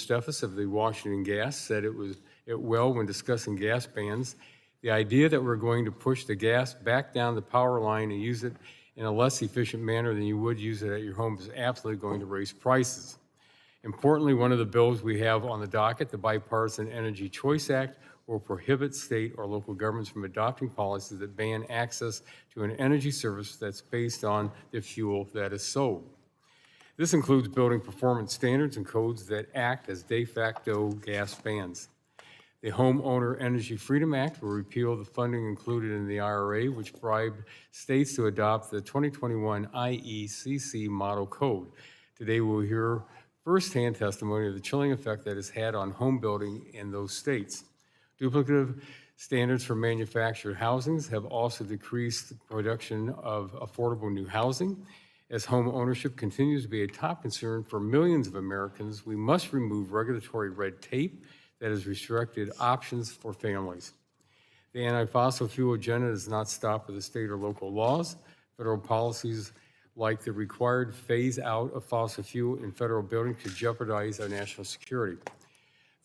Steffes of the Washington Gas said it well when discussing gas bans. The idea that we're going to push the gas back down the power line and use it in a less efficient manner than you would use it at your home is absolutely going to raise prices. Importantly, one of the bills we have on the docket, the Bipartisan Energy Choice Act, will prohibit state or local governments from adopting policies that ban access to an energy service that's based on the fuel that is sold. This includes building performance standards and codes that act as de facto gas bans. The Homeowner Energy Freedom Act will repeal the funding included in the IRA, which bribed states to adopt the 2021 IECC Model Code. Today we'll hear firsthand testimony of the chilling effect that it's had on home building in those states. Duplicative standards for manufactured housings have also decreased the production of affordable new housing. As home ownership continues to be a top concern for millions of Americans, we must remove regulatory red tape that has restricted options for families. The anti-fossil fuel agenda does not stop with the state or local laws. Federal policies like the required phase out of fossil fuel in federal buildings could jeopardize our national security.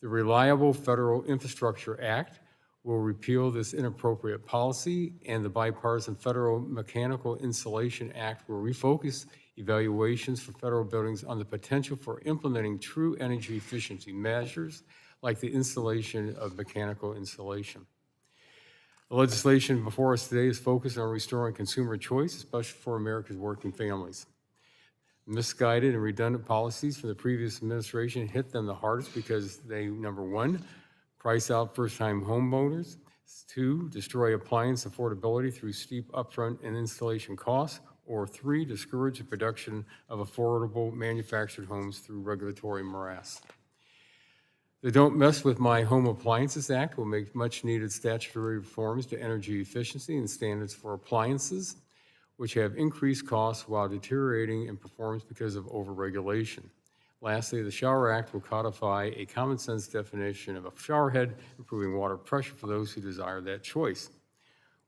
The Reliable Federal Infrastructure Act will repeal this inappropriate policy, and the Bipartisan Federal Mechanical Insulation Act will refocus evaluations for federal buildings on the potential for implementing true energy efficiency measures like the installation of mechanical insulation. The legislation before us today is focused on restoring consumer choice, especially for America's working families. Misguided and redundant policies from the previous administration hit them the hardest because they, number one, price out first-time homeowners, two, destroy appliance affordability through steep upfront and installation costs, or three, discourage the production of affordable manufactured homes through regulatory morass. The Don't Mess With My Home Appliances Act will make much-needed statutory reforms to energy efficiency and standards for appliances, which have increased costs while deteriorating in performance because of overregulation. Lastly, the Shower Act will codify a common-sense definition of a shower head, improving water pressure for those who desire that choice.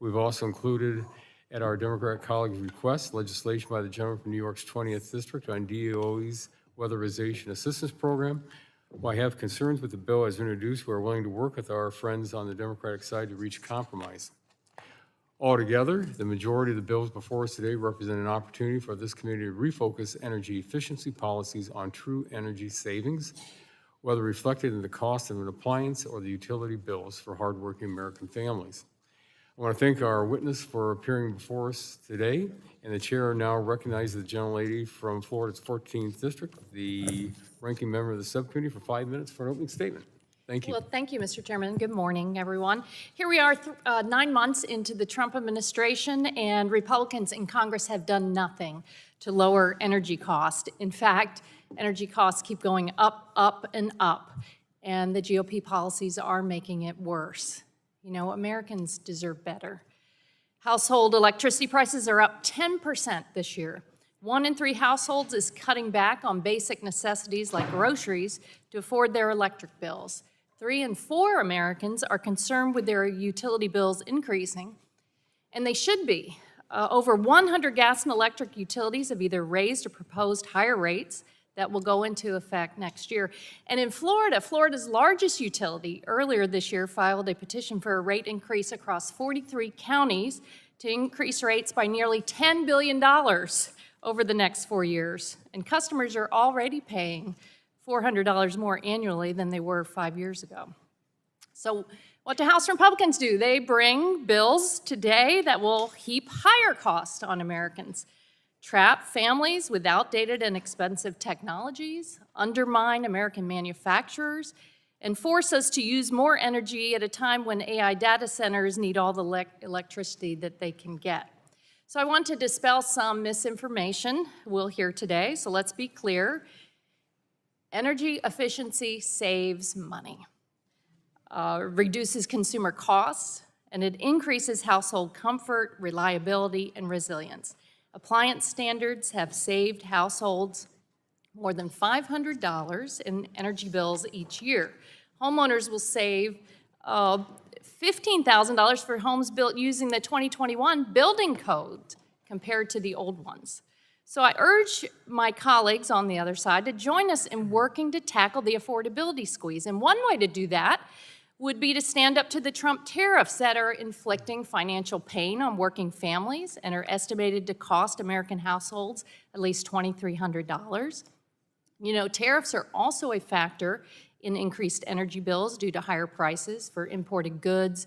We've also included, at our Democrat colleagues' request, legislation by the gentleman from New York's 20th District on DOE's Weatherization Assistance Program. While I have concerns with the bill as introduced, we're willing to work with our friends on the Democratic side to reach compromise. Altogether, the majority of the bills before us today represent an opportunity for this committee to refocus energy efficiency policies on true energy savings, whether reflected in the cost of an appliance or the utility bills for hardworking American families. I want to thank our witness for appearing before us today, and the chair now recognizes the gentlelady from Florida's 14th District, the ranking member of the subcommittee, for 5 minutes for an opening statement. Thank you. Well, thank you, Mr. Chairman. Good morning, everyone. Here we are 9 months into the Trump administration, and Republicans in Congress have done nothing to lower energy costs. In fact, energy costs keep going up, up, and up, and the GOP policies are making it worse. You know, Americans deserve better. Household electricity prices are up 10% this year. 1 in 3 households is cutting back on basic necessities like groceries to afford their electric bills. 3 in 4 Americans are concerned with their utility bills increasing, and they should be. Over 100 gas and electric utilities have either raised or proposed higher rates that will go into effect next year. And in Florida, Florida's largest utility earlier this year filed a petition for a rate increase across 43 counties to increase rates by nearly $10 billion over the next 4 years. And customers are already paying $400 more annually than they were 5 years ago. So what do House Republicans do? They bring bills today that will heap higher costs on Americans, trap families with outdated and expensive technologies, undermine American manufacturers, and force us to use more energy at a time when AI data centers need all the electricity that they can get. So I want to dispel some misinformation we'll hear today, so let's be clear. Energy efficiency saves money, reduces consumer costs, and it increases household comfort, reliability, and resilience. Appliance standards have saved households more than $500 in energy bills each year. Homeowners will save $15,000 for homes built using the 2021 building code compared to the old ones. So I urge my colleagues on the other side to join us in working to tackle the affordability squeeze. And one way to do that would be to stand up to the Trump tariffs that are inflicting financial pain on working families and are estimated to cost American households at least $2,300. You know, tariffs are also a factor in increased energy bills due to higher prices for imported goods,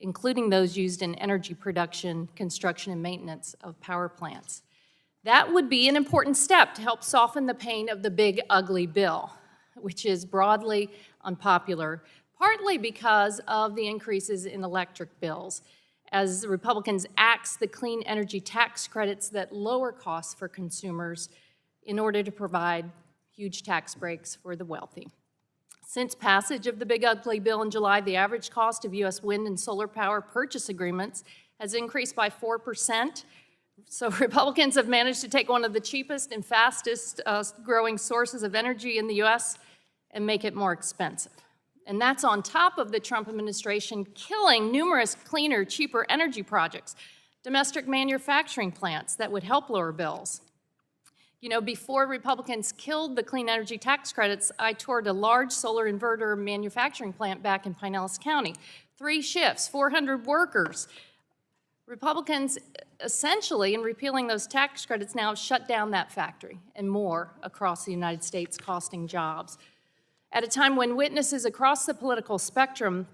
including those used in energy production, construction, and maintenance of power plants. That would be an important step to help soften the pain of the big, ugly bill, which is broadly unpopular, partly because of the increases in electric bills, as the Republicans axe the clean energy tax credits that lower costs for consumers in order to provide huge tax breaks for the wealthy. Since passage of the big ugly bill in July, the average cost of U.S. wind and solar power purchase agreements has increased by 4%. So Republicans have managed to take one of the cheapest and fastest growing sources of energy in the U.S. and make it more expensive. And that's on top of the Trump administration killing numerous cleaner, cheaper energy projects, domestic manufacturing plants that would help lower bills. You know, before Republicans killed the clean energy tax credits, I toured a large solar inverter manufacturing plant back in Pinellas County. 3 shifts, 400 workers. Republicans essentially, in repealing those tax credits now, shut down that factory and more across the United States, costing jobs. At a time when witnesses across the political spectrum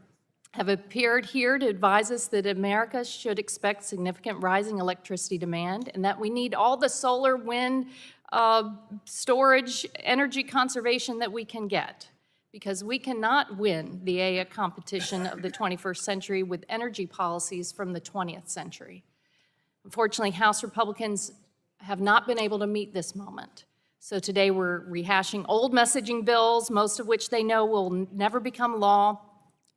have appeared here to advise us that America should expect significant rising electricity demand and that we need all the solar, wind, storage, energy conservation that we can get, because we cannot win the AI competition of the 21st century with energy policies from the 20th century. Unfortunately, House Republicans have not been able to meet this moment. So today we're rehashing old messaging bills, most of which they know will never become law,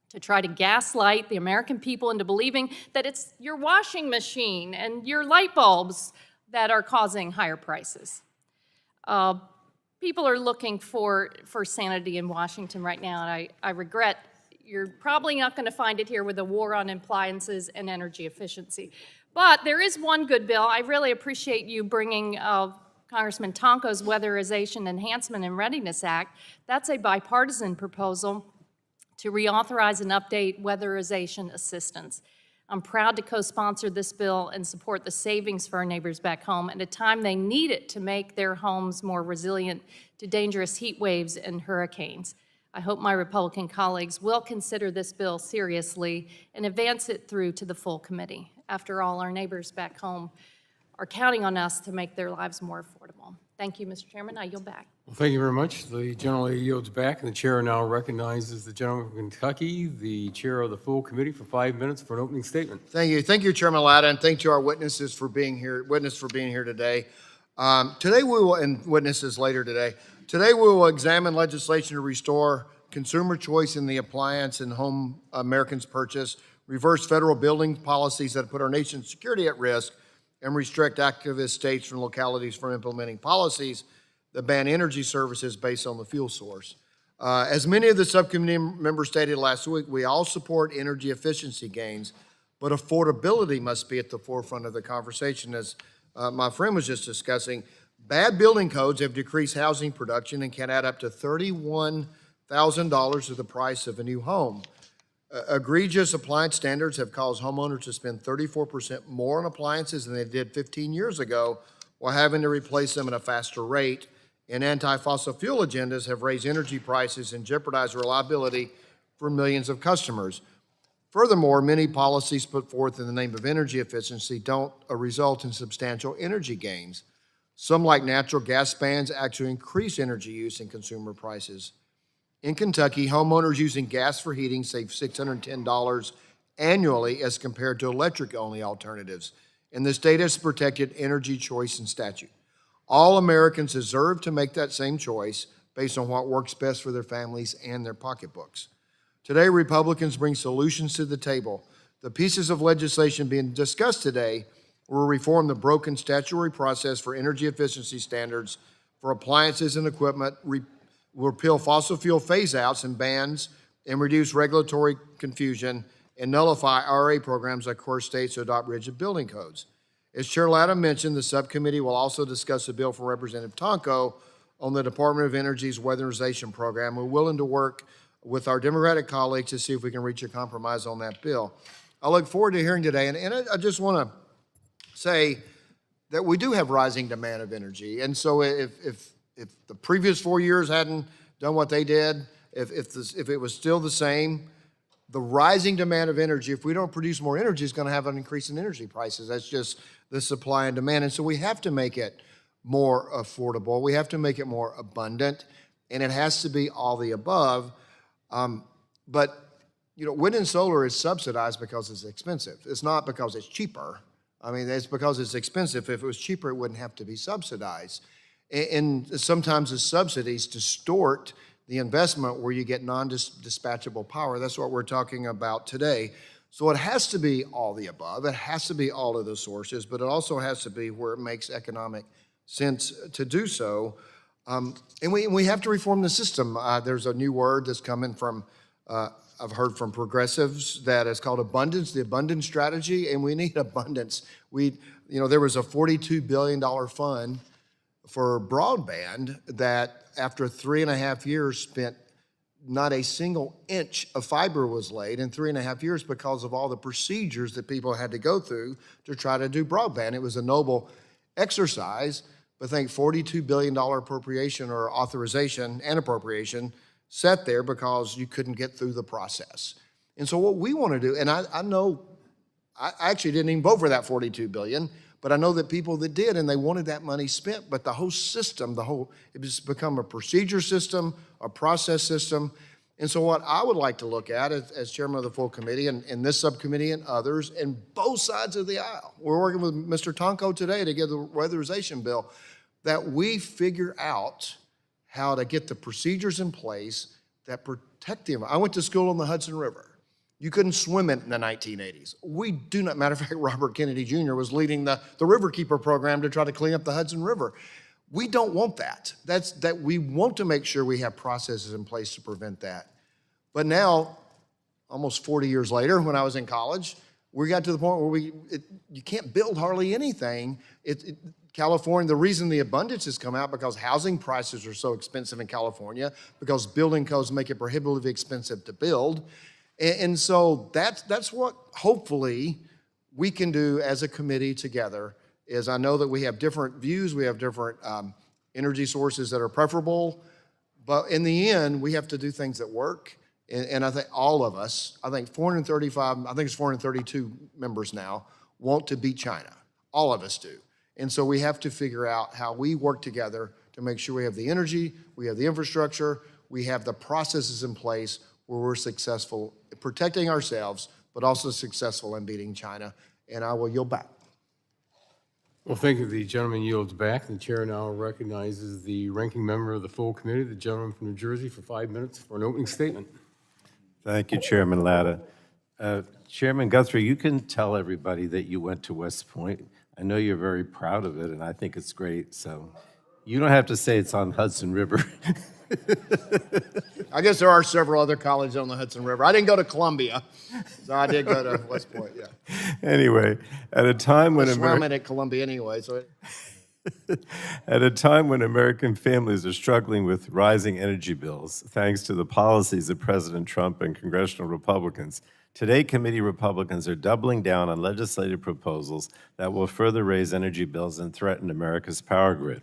to try to gaslight the American people into believing that it's your washing machine and your light bulbs that are causing higher prices. People are looking for sanity in Washington right now, and I regret you're probably not going to find it here with a war on appliances and energy efficiency. But there is one good bill. I really appreciate you bringing Congressman Tonko's Weatherization, Enhancement, and Readiness Act. That's a bipartisan proposal to reauthorize and update weatherization assistance. I'm proud to co-sponsor this bill and support the savings for our neighbors back home at a time they need it to make their homes more resilient to dangerous heat waves and hurricanes. I hope my Republican colleagues will consider this bill seriously and advance it through to the full committee. After all, our neighbors back home are counting on us to make their lives more affordable. Thank you, Mr. Chairman. I yield back. Well, thank you very much. The gentleman yields back, and the chair now recognizes the gentleman from Kentucky, the chair of the full committee, for 5 minutes for an opening statement. Thank you, Chairman Latta, and thank you to our witnesses for being here. Today. Today we will, and witnesses later today. Today we will examine legislation to restore consumer choice in the appliance and home Americans purchase, reverse federal building policies that put our nation's security at risk, and restrict activist states and localities from implementing policies that ban energy services based on the fuel source. As many of the subcommittee members stated last week, we all support energy efficiency gains, but affordability must be at the forefront of the conversation. As my friend was just discussing, bad building codes have decreased housing production and can add up to $31,000 to the price of a new home. Egregious appliance standards have caused homeowners to spend 34% more on appliances than they did 15 years ago, while having to replace them at a faster rate. And anti-fossil fuel agendas have raised energy prices and jeopardized reliability for millions of customers. Furthermore, many policies put forth in the name of energy efficiency don't result in substantial energy gains. Some, like natural gas bans, actually increase energy use and consumer prices. In Kentucky, homeowners using gas for heating save $610 annually as compared to electric-only alternatives, and the state has protected energy choice in statute. All Americans deserve to make that same choice based on what works best for their families and their pocketbooks. Today, Republicans bring solutions to the table. The pieces of legislation being discussed today will reform the broken statutory process for energy efficiency standards for appliances and equipment, repeal fossil fuel phase-outs and bans, and reduce regulatory confusion, and nullify RA programs that coerce states to adopt rigid building codes. As Chair Latta mentioned, the subcommittee will also discuss a bill from Representative Tonko on the Department of Energy's weatherization program. We're willing to work with our Democratic colleagues to see if we can reach a compromise on that bill. I look forward to hearing today, and I just want to say that we do have rising demand of energy. And so if the previous 4 years hadn't done what they did, if it was still the same, the rising demand of energy, if we don't produce more energy, is going to have an increase in energy prices. That's just the supply and demand. And so we have to make it more affordable. We have to make it more abundant, and it has to be all the above. But wind and solar is subsidized because it's expensive. It's not because it's cheaper. I mean, it's because it's expensive. If it was cheaper, it wouldn't have to be subsidized. And sometimes the subsidies distort the investment where you get non-dispatchable power. That's what we're talking about today. So it has to be all the above. It has to be all of the sources, but it also has to be where it makes economic sense to do so. And we have to reform the system. There's a new word that's coming from, I've heard from progressives, that is called abundance, the abundance strategy, and we need abundance. There was a $42 billion fund for broadband that after 3.5 years spent not a single inch of fiber was laid in 3.5 years because of all the procedures that people had to go through to try to do broadband. It was a noble exercise, but I think $42 billion appropriation or authorization and appropriation sat there because you couldn't get through the process. And so what we want to do, and I know, I actually didn't even vote for that $42 billion, but I know that people that did, and they wanted that money spent, but the whole system, it has become a procedure system, a process system. And so what I would like to look at as chairman of the full committee and this subcommittee and others, and both sides of the aisle, we're working with Mr. Tonko today to get the weatherization bill, that we figure out how to get the procedures in place that protect the environment. I went to school on the Hudson River. You couldn't swim in the 1980s. We do not, matter of fact, Robert Kennedy Jr. was leading the Riverkeeper program to try to clean up the Hudson River. We don't want that. We want to make sure we have processes in place to prevent that. But now, almost 40 years later, when I was in college, we got to the point where you can't build hardly anything. California, the reason the abundance has come out because housing prices are so expensive in California, because building codes make it prohibitively expensive to build. And so that's what hopefully we can do as a committee together. Is I know that we have different views, we have different energy sources that are preferable, but in the end, we have to do things that work. And I think all of us, I think 432 members now, want to beat China. All of us do. And so we have to figure out how we work together to make sure we have the energy, we have the infrastructure, we have the processes in place where we're successful protecting ourselves, but also successful in beating China. And I will yield back. Well, thank you. The gentleman yields back. The chair now recognizes the ranking member of the full committee, the gentleman from New Jersey, for 5 minutes for an opening statement. Thank you, Chairman Latta. Chairman Guthrie, you can tell everybody that you went to West Point. I know you're very proud of it, and I think it's great. So you don't have to say it's on Hudson River. I guess there are several other colleges on the Hudson River. I didn't go to Columbia, so I did go to West Point, yeah. Anyway, at a time when I swam at Columbia anyway, so At a time when American families are struggling with rising energy bills, thanks to the policies of President Trump and congressional Republicans, today committee Republicans are doubling down on legislative proposals that will further raise energy bills and threaten America's power grid.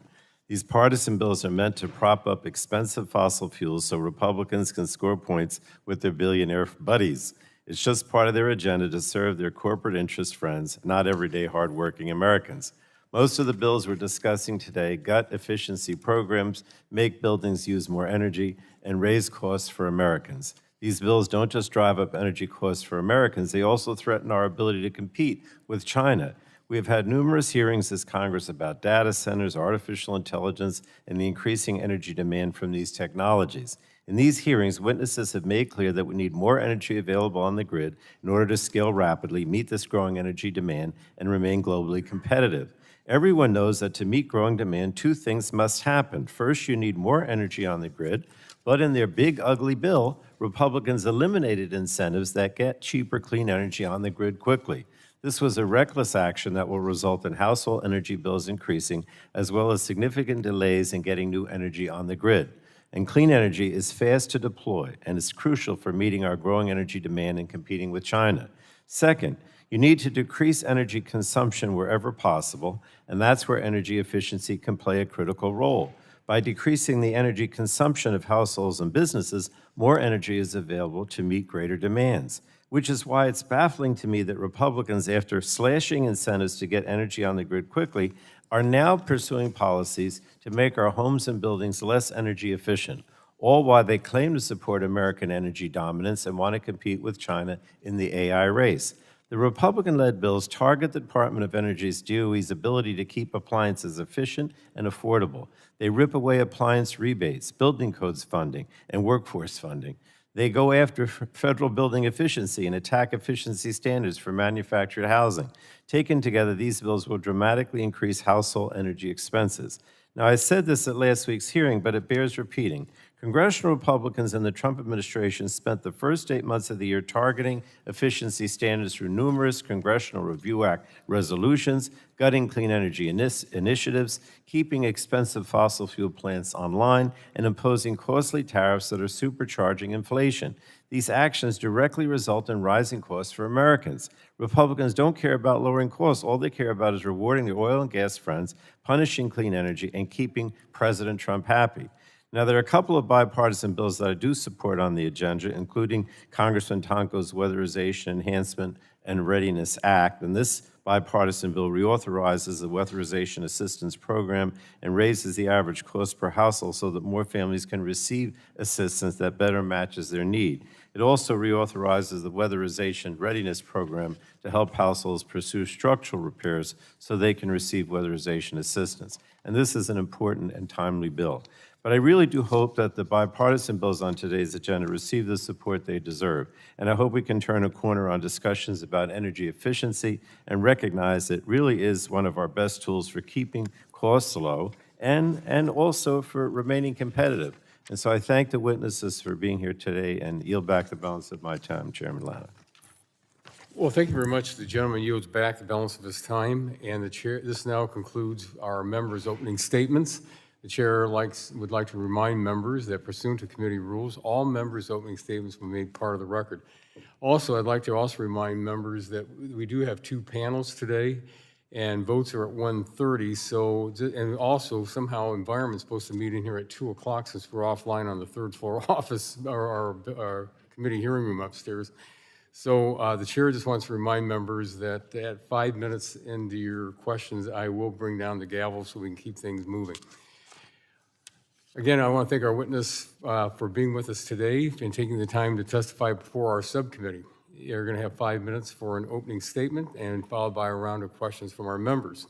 These partisan bills are meant to prop up expensive fossil fuels so Republicans can score points with their billionaire buddies. It's just part of their agenda to serve their corporate interest friends, not everyday hardworking Americans. Most of the bills we're discussing today gut efficiency programs, make buildings use more energy, and raise costs for Americans. These bills don't just drive up energy costs for Americans, they also threaten our ability to compete with China. We have had numerous hearings as Congress about data centers, artificial intelligence, and the increasing energy demand from these technologies. In these hearings, witnesses have made clear that we need more energy available on the grid in order to scale rapidly, meet this growing energy demand, and remain globally competitive. Everyone knows that to meet growing demand, two things must happen. First, you need more energy on the grid, but in their big, ugly bill, Republicans eliminated incentives that get cheaper, clean energy on the grid quickly. This was a reckless action that will result in household energy bills increasing, as well as significant delays in getting new energy on the grid. And clean energy is fast to deploy and is crucial for meeting our growing energy demand and competing with China. Second, you need to decrease energy consumption wherever possible, and that's where energy efficiency can play a critical role. By decreasing the energy consumption of households and businesses, more energy is available to meet greater demands, which is why it's baffling to me that Republicans, after slashing incentives to get energy on the grid quickly, are now pursuing policies to make our homes and buildings less energy efficient, all while they claim to support American energy dominance and want to compete with China in the AI race. The Republican-led bills target the Department of Energy's DOE's ability to keep appliances efficient and affordable. They rip away appliance rebates, building codes funding, and workforce funding. They go after federal building efficiency and attack efficiency standards for manufactured housing. Taken together, these bills will dramatically increase household energy expenses. Now, I said this at last week's hearing, but it bears repeating. Congressional Republicans in the Trump administration spent the first 8 months of the year targeting efficiency standards through numerous Congressional Review Act resolutions, gutting clean energy initiatives, keeping expensive fossil fuel plants online, and imposing costly tariffs that are supercharging inflation. These actions directly result in rising costs for Americans. Republicans don't care about lowering costs. All they care about is rewarding their oil and gas friends, punishing clean energy, and keeping President Trump happy. Now, there are a couple of bipartisan bills that I do support on the agenda, including Congressman Tonko's Weatherization, Enhancement, and Readiness Act. And this bipartisan bill reauthorizes the Weatherization Assistance Program and raises the average cost per household so that more families can receive assistance that better matches their need. It also reauthorizes the Weatherization Readiness Program to help households pursue structural repairs so they can receive weatherization assistance. And this is an important and timely bill. But I really do hope that the bipartisan bills on today's agenda receive the support they deserve. And I hope we can turn a corner on discussions about energy efficiency and recognize it really is one of our best tools for keeping costs low and also for remaining competitive. And so I thank the witnesses for being here today and yield back the balance of my time, Chairman Lana. Well, thank you very much. The gentleman yields back the balance of his time, and the chair. This now concludes our members' opening statements. The chair would like to remind members that pursuant to committee rules, all members' opening statements will be made part of the record. Also, I'd like to also remind members that we do have two panels today, and votes are at 1:30. So, and also somehow Environment's supposed to meet in here at 2 o'clock since we're offline on the third floor office, or our committee hearing room upstairs. So the chair just wants to remind members that at 5 minutes into your questions, I will bring down the gavel so we can keep things moving. Again, I want to thank our witness for being with us today and taking the time to testify before our subcommittee. You're going to have 5 minutes for an opening statement and followed by a round of questions from our members.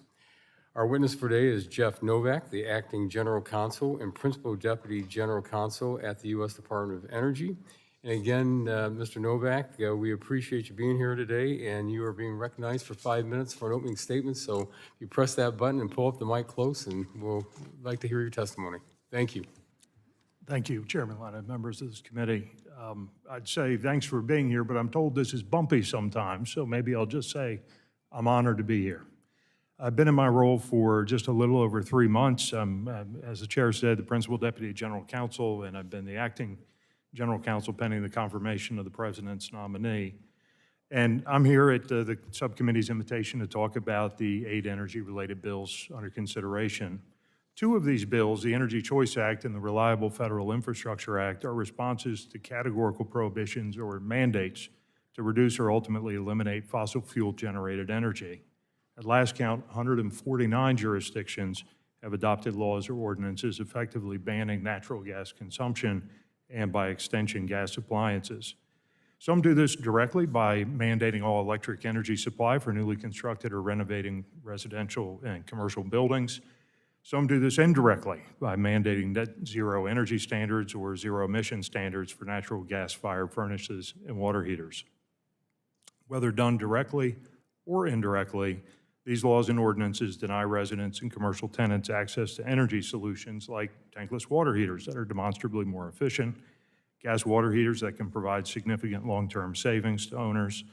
Our witness for today is Jeff Novak, the Acting General Counsel and Principal Deputy General Counsel at the U.S. Department of Energy. And again, Mr. Novak, we appreciate you being here today, and you are being recognized for 5 minutes for an opening statement. So you press that button and pull up the mic close, and we'll like to hear your testimony. Thank you. Thank you, Chairman Lana, members of this committee. I'd say thanks for being here, but I'm told this is bumpy sometimes, so maybe I'll just say I'm honored to be here. I've been in my role for just a little over 3 months. As the chair said, the Principal Deputy General Counsel, and I've been the Acting General Counsel pending the confirmation of the President's nominee. And I'm here at the subcommittee's invitation to talk about the 8 energy-related bills under consideration. 2 of these bills, the Energy Choice Act and the Reliable Federal Infrastructure Act, are responses to categorical prohibitions or mandates to reduce or ultimately eliminate fossil fuel-generated energy. At last count, 149 jurisdictions have adopted laws or ordinances effectively banning natural gas consumption and, by extension, gas appliances. Some do this directly by mandating all electric energy supply for newly constructed or renovating residential and commercial buildings. Some do this indirectly by mandating net zero energy standards or zero emission standards for natural gas-fired furnaces and water heaters. Whether done directly or indirectly, these laws and ordinances deny residents and commercial tenants access to energy solutions like tankless water heaters that are demonstrably more efficient, gas water heaters that can provide significant long-term savings to owners,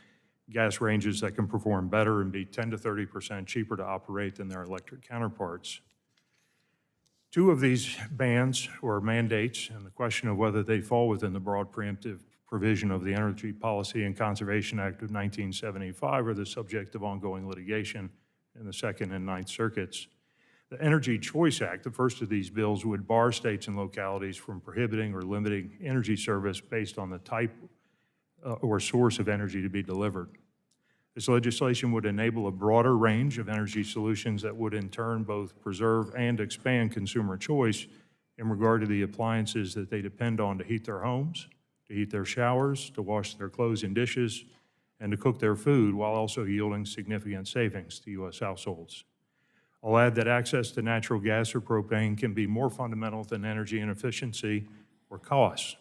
gas ranges that can perform better and be 10 to 30% cheaper to operate than their electric counterparts. Two of these bans or mandates, and the question of whether they fall within the broad preemptive provision of the Energy Policy and Conservation Act of 1975, are the subject of ongoing litigation in the Second and Ninth Circuits. The Energy Choice Act, the first of these bills, would bar states and localities from prohibiting or limiting energy service based on the type or source of energy to be delivered. This legislation would enable a broader range of energy solutions that would in turn both preserve and expand consumer choice in regard to the appliances that they depend on to heat their homes, to heat their showers, to wash their clothes and dishes, and to cook their food, while also yielding significant savings to U.S. households. I'll add that access to natural gas or propane can be more fundamental than energy inefficiency or costs,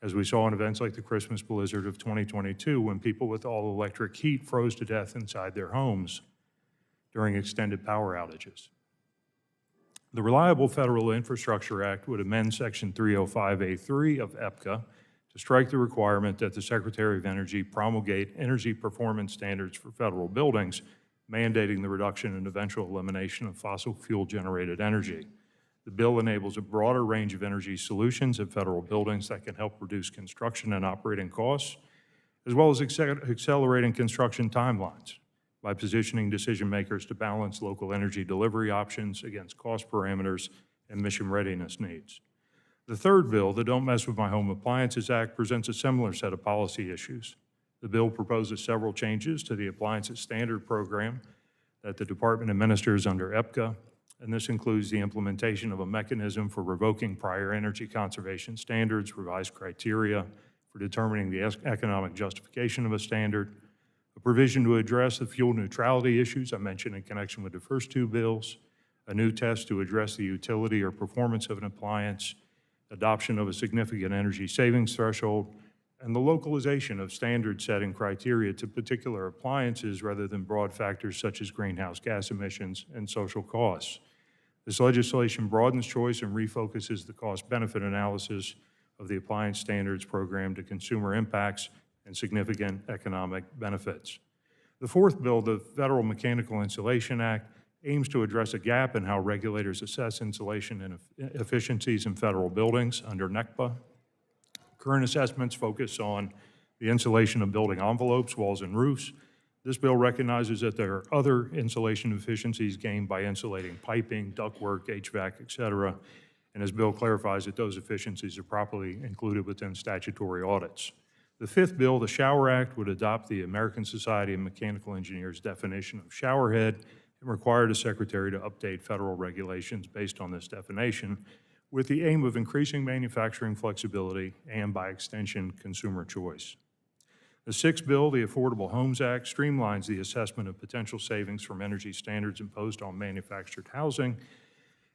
as we saw in events like the Christmas blizzard of 2022, when people with all-electric heat froze to death inside their homes during extended power outages. The Reliable Federal Infrastructure Act would amend Section 305A3 of EPCA to strike the requirement that the Secretary of Energy promulgate energy performance standards for federal buildings, mandating the reduction and eventual elimination of fossil fuel-generated energy. The bill enables a broader range of energy solutions at federal buildings that can help reduce construction and operating costs, as well as accelerating construction timelines by positioning decision makers to balance local energy delivery options against cost parameters and mission readiness needs. The third bill, the Don't Mess With My Home Appliances Act, presents a similar set of policy issues. The bill proposes several changes to the Appliances Standard Program that the Department administers under EPCA, and this includes the implementation of a mechanism for revoking prior energy conservation standards, revised criteria for determining the economic justification of a standard, a provision to address the fuel neutrality issues I mentioned in connection with the first two bills, a new test to address the utility or performance of an appliance, adoption of a significant energy savings threshold, and the localization of standard-setting criteria to particular appliances rather than broad factors such as greenhouse gas emissions and social costs. This legislation broadens choice and refocuses the cost-benefit analysis of the Appliance Standards Program to consumer impacts and significant economic benefits. The fourth bill, the Federal Mechanical Insulation Act, aims to address a gap in how regulators assess insulation and efficiencies in federal buildings under NECPA. Current assessments focus on the insulation of building envelopes, walls, and roofs. This bill recognizes that there are other insulation efficiencies gained by insulating piping, ductwork, HVAC, et cetera, and this bill clarifies that those efficiencies are properly included within statutory audits. The fifth bill, the Shower Act, would adopt the American Society of Mechanical Engineers definition of showerhead and require the Secretary to update federal regulations based on this definition, with the aim of increasing manufacturing flexibility and, by extension, consumer choice. The sixth bill, the Affordable Homes Act, streamlines the assessment of potential savings from energy standards imposed on manufactured housing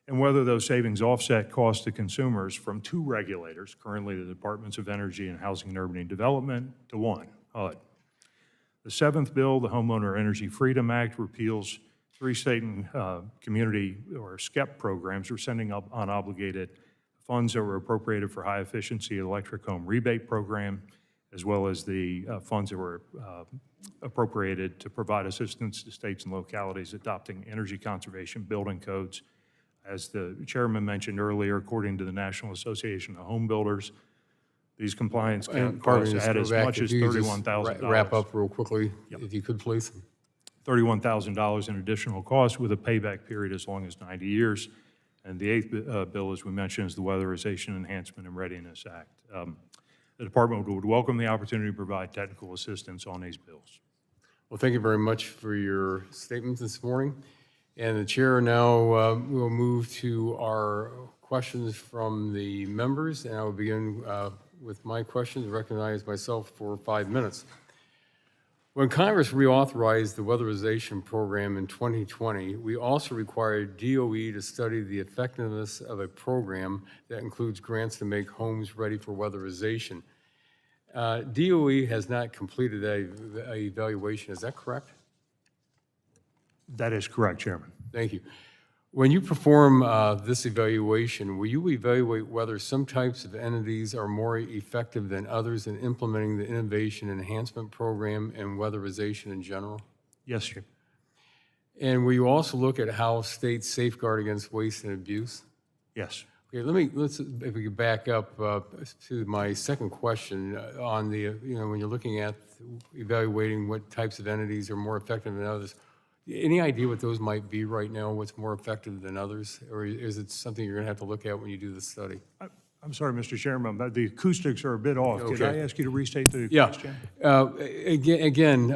and whether those savings offset costs to consumers from two regulators, currently the Departments of Energy and Housing and Urban Development, to one, HUD. The seventh bill, the Homeowner Energy Freedom Act, repeals three state and community or SCEP programs for sending up unobligated funds that were appropriated for high efficiency electric home rebate program, as well as the funds that were appropriated to provide assistance to states and localities adopting energy conservation building codes. As the chairman mentioned earlier, according to the National Association of Home Builders, these compliance costs add as much as $31,000. Wrap up real quickly, if you could, please. $31,000 in additional costs with a payback period as long as 90 years. And the eighth bill, as we mentioned, is the Weatherization, Enhancement, and Readiness Act. The department would welcome the opportunity to provide technical assistance on these bills. Well, thank you very much for your statements this morning. And the chair now will move to our questions from the members, and I will begin with my questions, recognize myself for 5 minutes. When Congress reauthorized the Weatherization program in 2020, we also required DOE to study the effectiveness of a program that includes grants to make homes ready for weatherization. DOE has not completed that evaluation, is that correct? That is correct, Chairman. Thank you. When you perform this evaluation, will you evaluate whether some types of entities are more effective than others in implementing the Innovation Enhancement Program and weatherization in general? Yes, sir. And will you also look at how states safeguard against waste and abuse? Yes. Okay, let's, if we could back up to my second question on the, when you're looking at evaluating what types of entities are more effective than others, any idea what those might be right now, what's more effective than others? Or is it something you're going to have to look at when you do the study? I'm sorry, Mr. Chairman, but the acoustics are a bit off. Could Okay. I ask you to restate the Yeah. question? Again,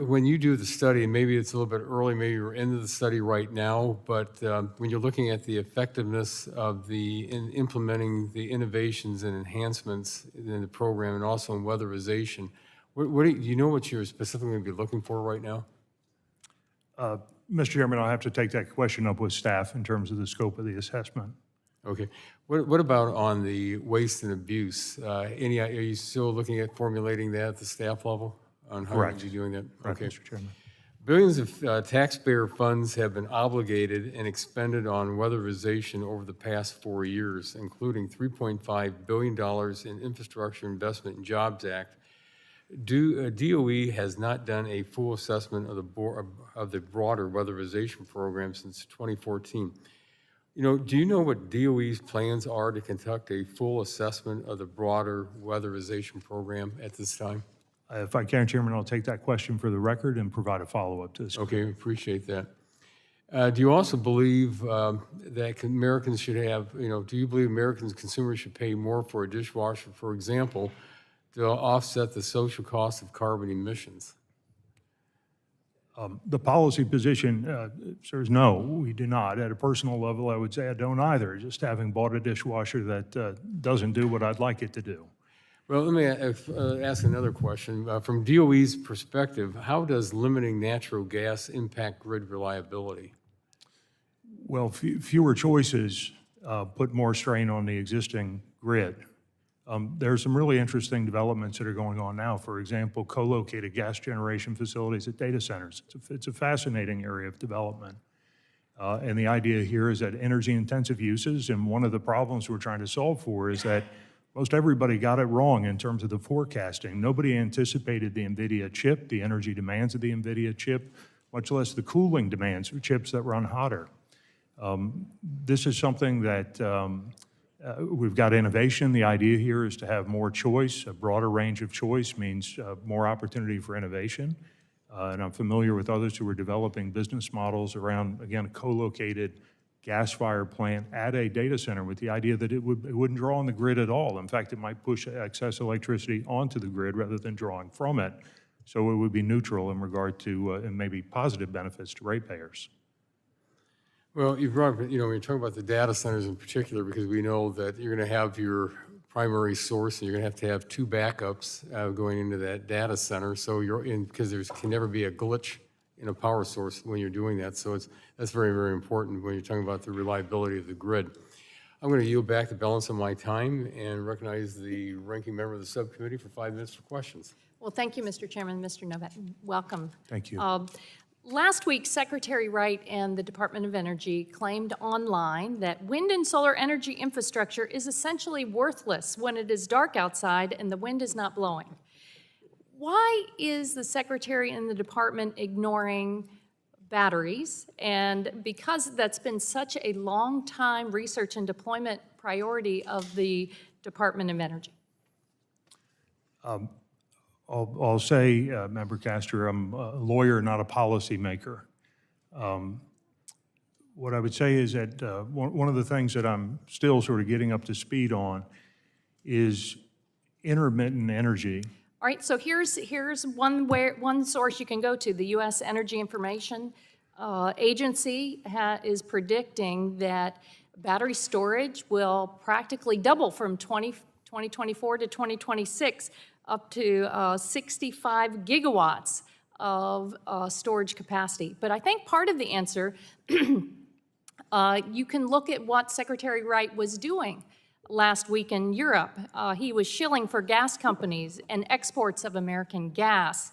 when you do the study, and maybe it's a little bit early, maybe you're into the study right now, but when you're looking at the effectiveness of in implementing the innovations and enhancements in the program and also in weatherization, do you know what you're specifically going to be looking for right now? Mr. Chairman, I'll have to take that question up with staff in terms of the scope of the assessment. Okay. What about on the waste and abuse? Are you still looking at formulating that at the staff level? On how Correct. you're doing that? Correct, Okay. Mr. Chairman. Billions of taxpayer funds have been obligated and expended on weatherization over the past 4 years, including $3.5 billion in Infrastructure Investment and Jobs Act. DOE has not done a full assessment of the broader weatherization program since 2014. Do you know what DOE's plans are to conduct a full assessment of the broader weatherization program at this time? If I can, Chairman, I'll take that question for the record and provide a follow-up to this. Okay, appreciate that. Do you also believe that Americans should have, do you believe Americans, consumers should pay more for a dishwasher, for example, to offset the social cost of carbon emissions? The policy position, sir, is no, we do not. At a personal level, I would say I don't either, just having bought a dishwasher that doesn't do what I'd like it to do. Well, let me ask another question. From DOE's perspective, how does limiting natural gas impact grid reliability? Well, fewer choices put more strain on the existing grid. There are some really interesting developments that are going on now. For example, co-located gas generation facilities at data centers. It's a fascinating area of development. And the idea here is that energy-intensive uses, and one of the problems we're trying to solve for is that most everybody got it wrong in terms of the forecasting. Nobody anticipated the NVIDIA chip, the energy demands of the NVIDIA chip, much less the cooling demands of chips that run hotter. This is something that we've got innovation. The idea here is to have more choice. A broader range of choice means more opportunity for innovation. And I'm familiar with others who are developing business models around, again, a co-located gas-fired plant at a data center with the idea that it wouldn't draw on the grid at all. In fact, it might push excess electricity onto the grid rather than drawing from it. So it would be neutral in regard to, and maybe positive benefits to ratepayers. Well, you brought, when you're talking about the data centers in particular, because we know that you're going to have your primary source and you're going to have two backups going into that data center. So because there can never be a glitch in a power source when you're doing that. So that's very, very important when you're talking about the reliability of the grid. I'm going to yield back the balance of my time and recognize the ranking member of the subcommittee for 5 minutes for questions. Well, thank you, Mr. Chairman. Mr. Novak, welcome. Thank you. Last week, Secretary Wright and the Department of Energy claimed online that wind and solar energy infrastructure is essentially worthless when it is dark outside and the wind is not blowing. Why is the Secretary and the Department ignoring batteries? And because that's been such a long time research and deployment priority of the Department of Energy. I'll say, Member Castor, I'm a lawyer, not a policymaker. What I would say is that one of the things that I'm still sort of getting up to speed on is intermittent energy. All right, so here's one source you can go to. The U.S. Energy Information Agency is predicting that battery storage will practically double from 2024 to 2026, up to 65 gigawatts of storage capacity. But I think part of the answer, you can look at what Secretary Wright was doing last week in Europe. He was shilling for gas companies and exports of American gas.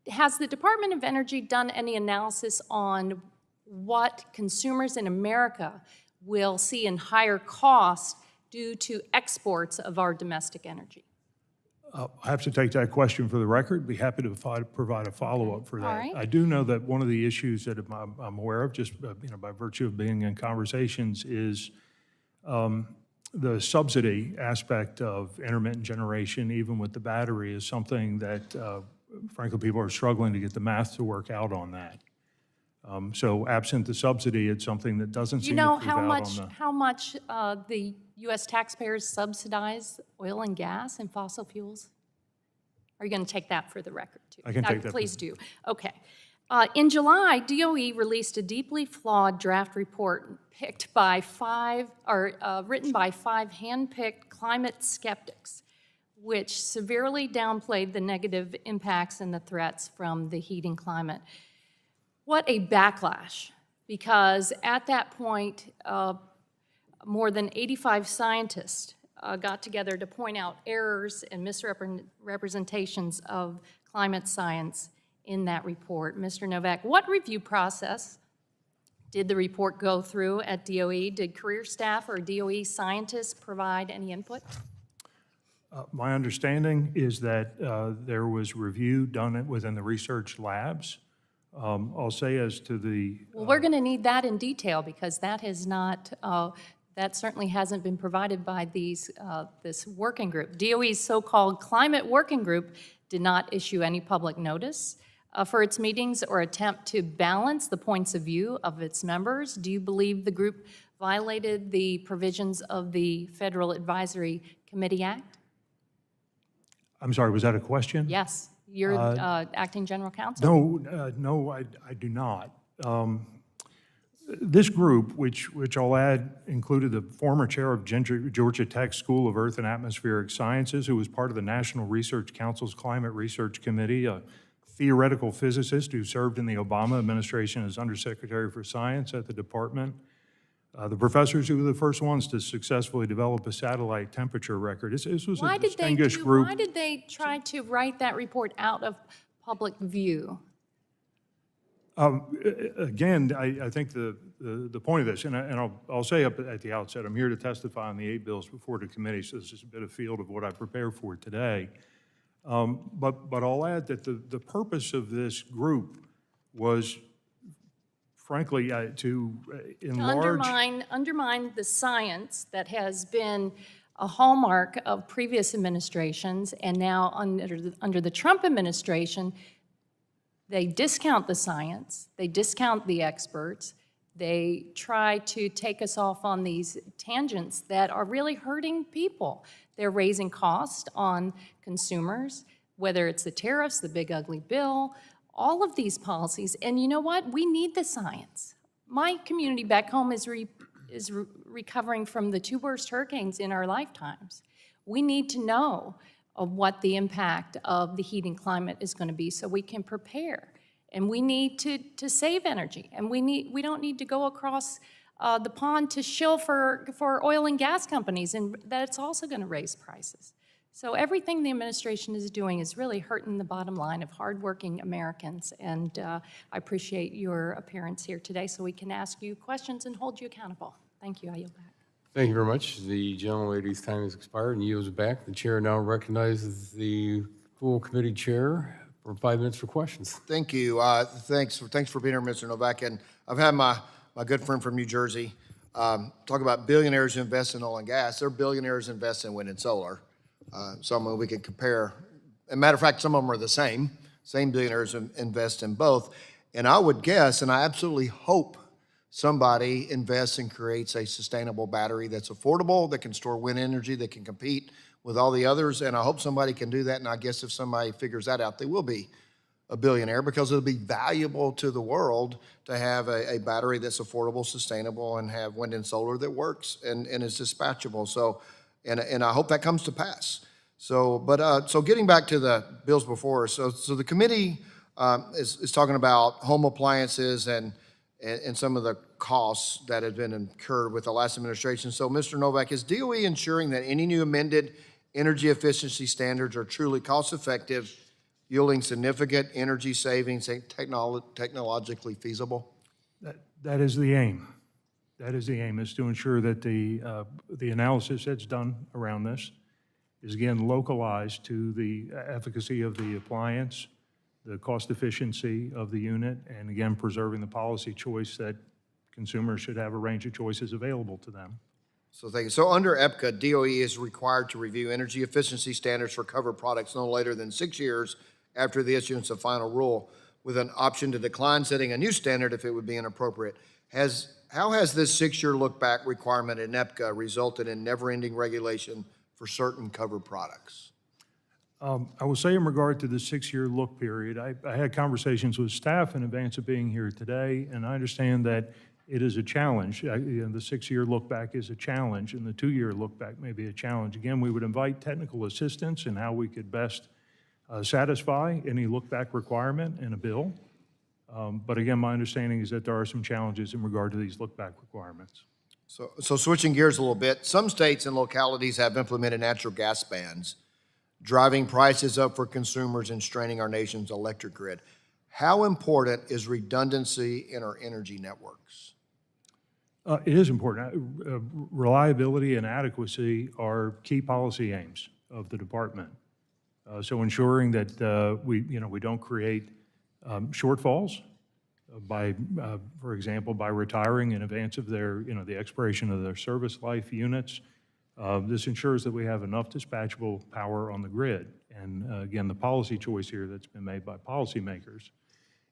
Has the Department of Energy done any analysis on what consumers in America will see in higher cost due to exports of our domestic energy? I have to take that question for the record. Be happy to provide a follow-up for that. All right. I do know that one of the issues that I'm aware of, just by virtue of being in conversations, is the subsidy aspect of intermittent generation, even with the battery, is something that, frankly, people are struggling to get the math to work out on that. So absent the subsidy, it's something that doesn't Do you seem know to prove out on the... how much the U.S. taxpayers subsidize oil and gas and fossil fuels? Are you going to take that for the record, too? I can take that for Please do. Okay. In July, DOE released a deeply flawed draft report written by five hand-picked climate skeptics, which severely downplayed the negative impacts and the threats from the heating climate. What a backlash, because at that point, more than 85 scientists got together to point out errors and misrepresentations of climate science in that report. Mr. Novak, what review process did the report go through at DOE? Did career staff or DOE scientists provide any input? My understanding is that there was review done within the research labs. I'll say as to the... Well, we're going to need that in detail because that has not, that certainly hasn't been provided by this working group. DOE's so-called climate working group did not issue any public notice for its meetings or attempt to balance the points of view of its members. Do you believe the group violated the provisions of the Federal Advisory Committee Act? I'm sorry, was that a question? Yes. You're acting general counsel? No, I do not. This group, which I'll add, included the former chair of Georgia Tech School of Earth and Atmospheric Sciences, who was part of the National Research Council's Climate Research Committee, a theoretical physicist who served in the Obama administration as Undersecretary for Science at the department, the professors who were the first ones to successfully develop a satellite temperature record. This was a distinguished group. Why did they try to write that report out of public view? Again, I think the point of this, and I'll say up at the outset, I'm here to testify on the 8 bills before the committee, so this is a bit of field of what I prepared for today. But I'll add that the purpose of this group was, frankly, to enlarge... Undermine the science that has been a hallmark of previous administrations, and now under the Trump administration, they discount the science, they discount the experts, they try to take us off on these tangents that are really hurting people. They're raising costs on consumers, whether it's the tariffs, the big ugly bill, all of these policies. And you know what? We need the science. My community back home is recovering from the 2 worst hurricanes in our lifetimes. We need to know of what the impact of the heating climate is going to be so we can prepare. And we need to save energy. And we don't need to go across the pond to shill for oil and gas companies, and that it's also going to raise prices. So everything the administration is doing is really hurting the bottom line of hardworking Americans. And I appreciate your appearance here today so we can ask you questions and hold you accountable. Thank you. I yield back. Thank you very much. The gentlelady's time has expired and yields back. The chair now recognizes the full committee chair for 5 minutes for questions. Thank you. Thanks for being here, Mr. Novak. And I've had my good friend from New Jersey talk about billionaires who invest in oil and gas. They're billionaires who invest in wind and solar. Some we can compare. As a matter of fact, some of them are the same billionaires invest in both. And I would guess, and I absolutely hope, somebody invests and creates a sustainable battery that's affordable, that can store wind energy, that can compete with all the others. And I hope somebody can do that. And I guess if somebody figures that out, they will be a billionaire, because it'll be valuable to the world to have a battery that's affordable, sustainable, and have wind and solar that works and is dispatchable. So, and I hope that comes to pass. So, so getting back to the bills before us, so the committee is talking about home appliances and some of the costs that have been incurred with the last administration. So, Mr. Novak, is DOE ensuring that any new amended energy efficiency standards are truly cost-effective, yielding significant energy savings and technologically feasible? That is the aim. That is the aim, is to ensure that the analysis that's done around this is again localized to the efficacy of the appliance, the cost efficiency of the unit, and again, preserving the policy choice that consumers should have a range of choices available to them. So thank you. So under EPCA, DOE is required to review energy efficiency standards for covered products no later than 6 years after the issuance of final rule, with an option to decline setting a new standard if it would be inappropriate. How has this 6-year look-back requirement in EPCA resulted in never-ending regulation for certain covered products? I will say in regard to the 6-year look period, I had conversations with staff in advance of being here today, and I understand that it is a challenge. The 6-year look back is a challenge, and the 2-year look back may be a challenge. Again, we would invite technical assistance in how we could best satisfy any look back requirement in a bill. But again, my understanding is that there are some challenges in regard to these look back requirements. So switching gears a little bit, some states and localities have implemented natural gas bans, driving prices up for consumers and straining our nation's electric grid. How important is redundancy in our energy networks? It is important. Reliability and adequacy are key policy aims of the department. So ensuring that we don't create shortfalls by, for example, by retiring in advance of their, the expiration of their service life units. This ensures that we have enough dispatchable power on the grid. And again, the policy choice here that's been made by policymakers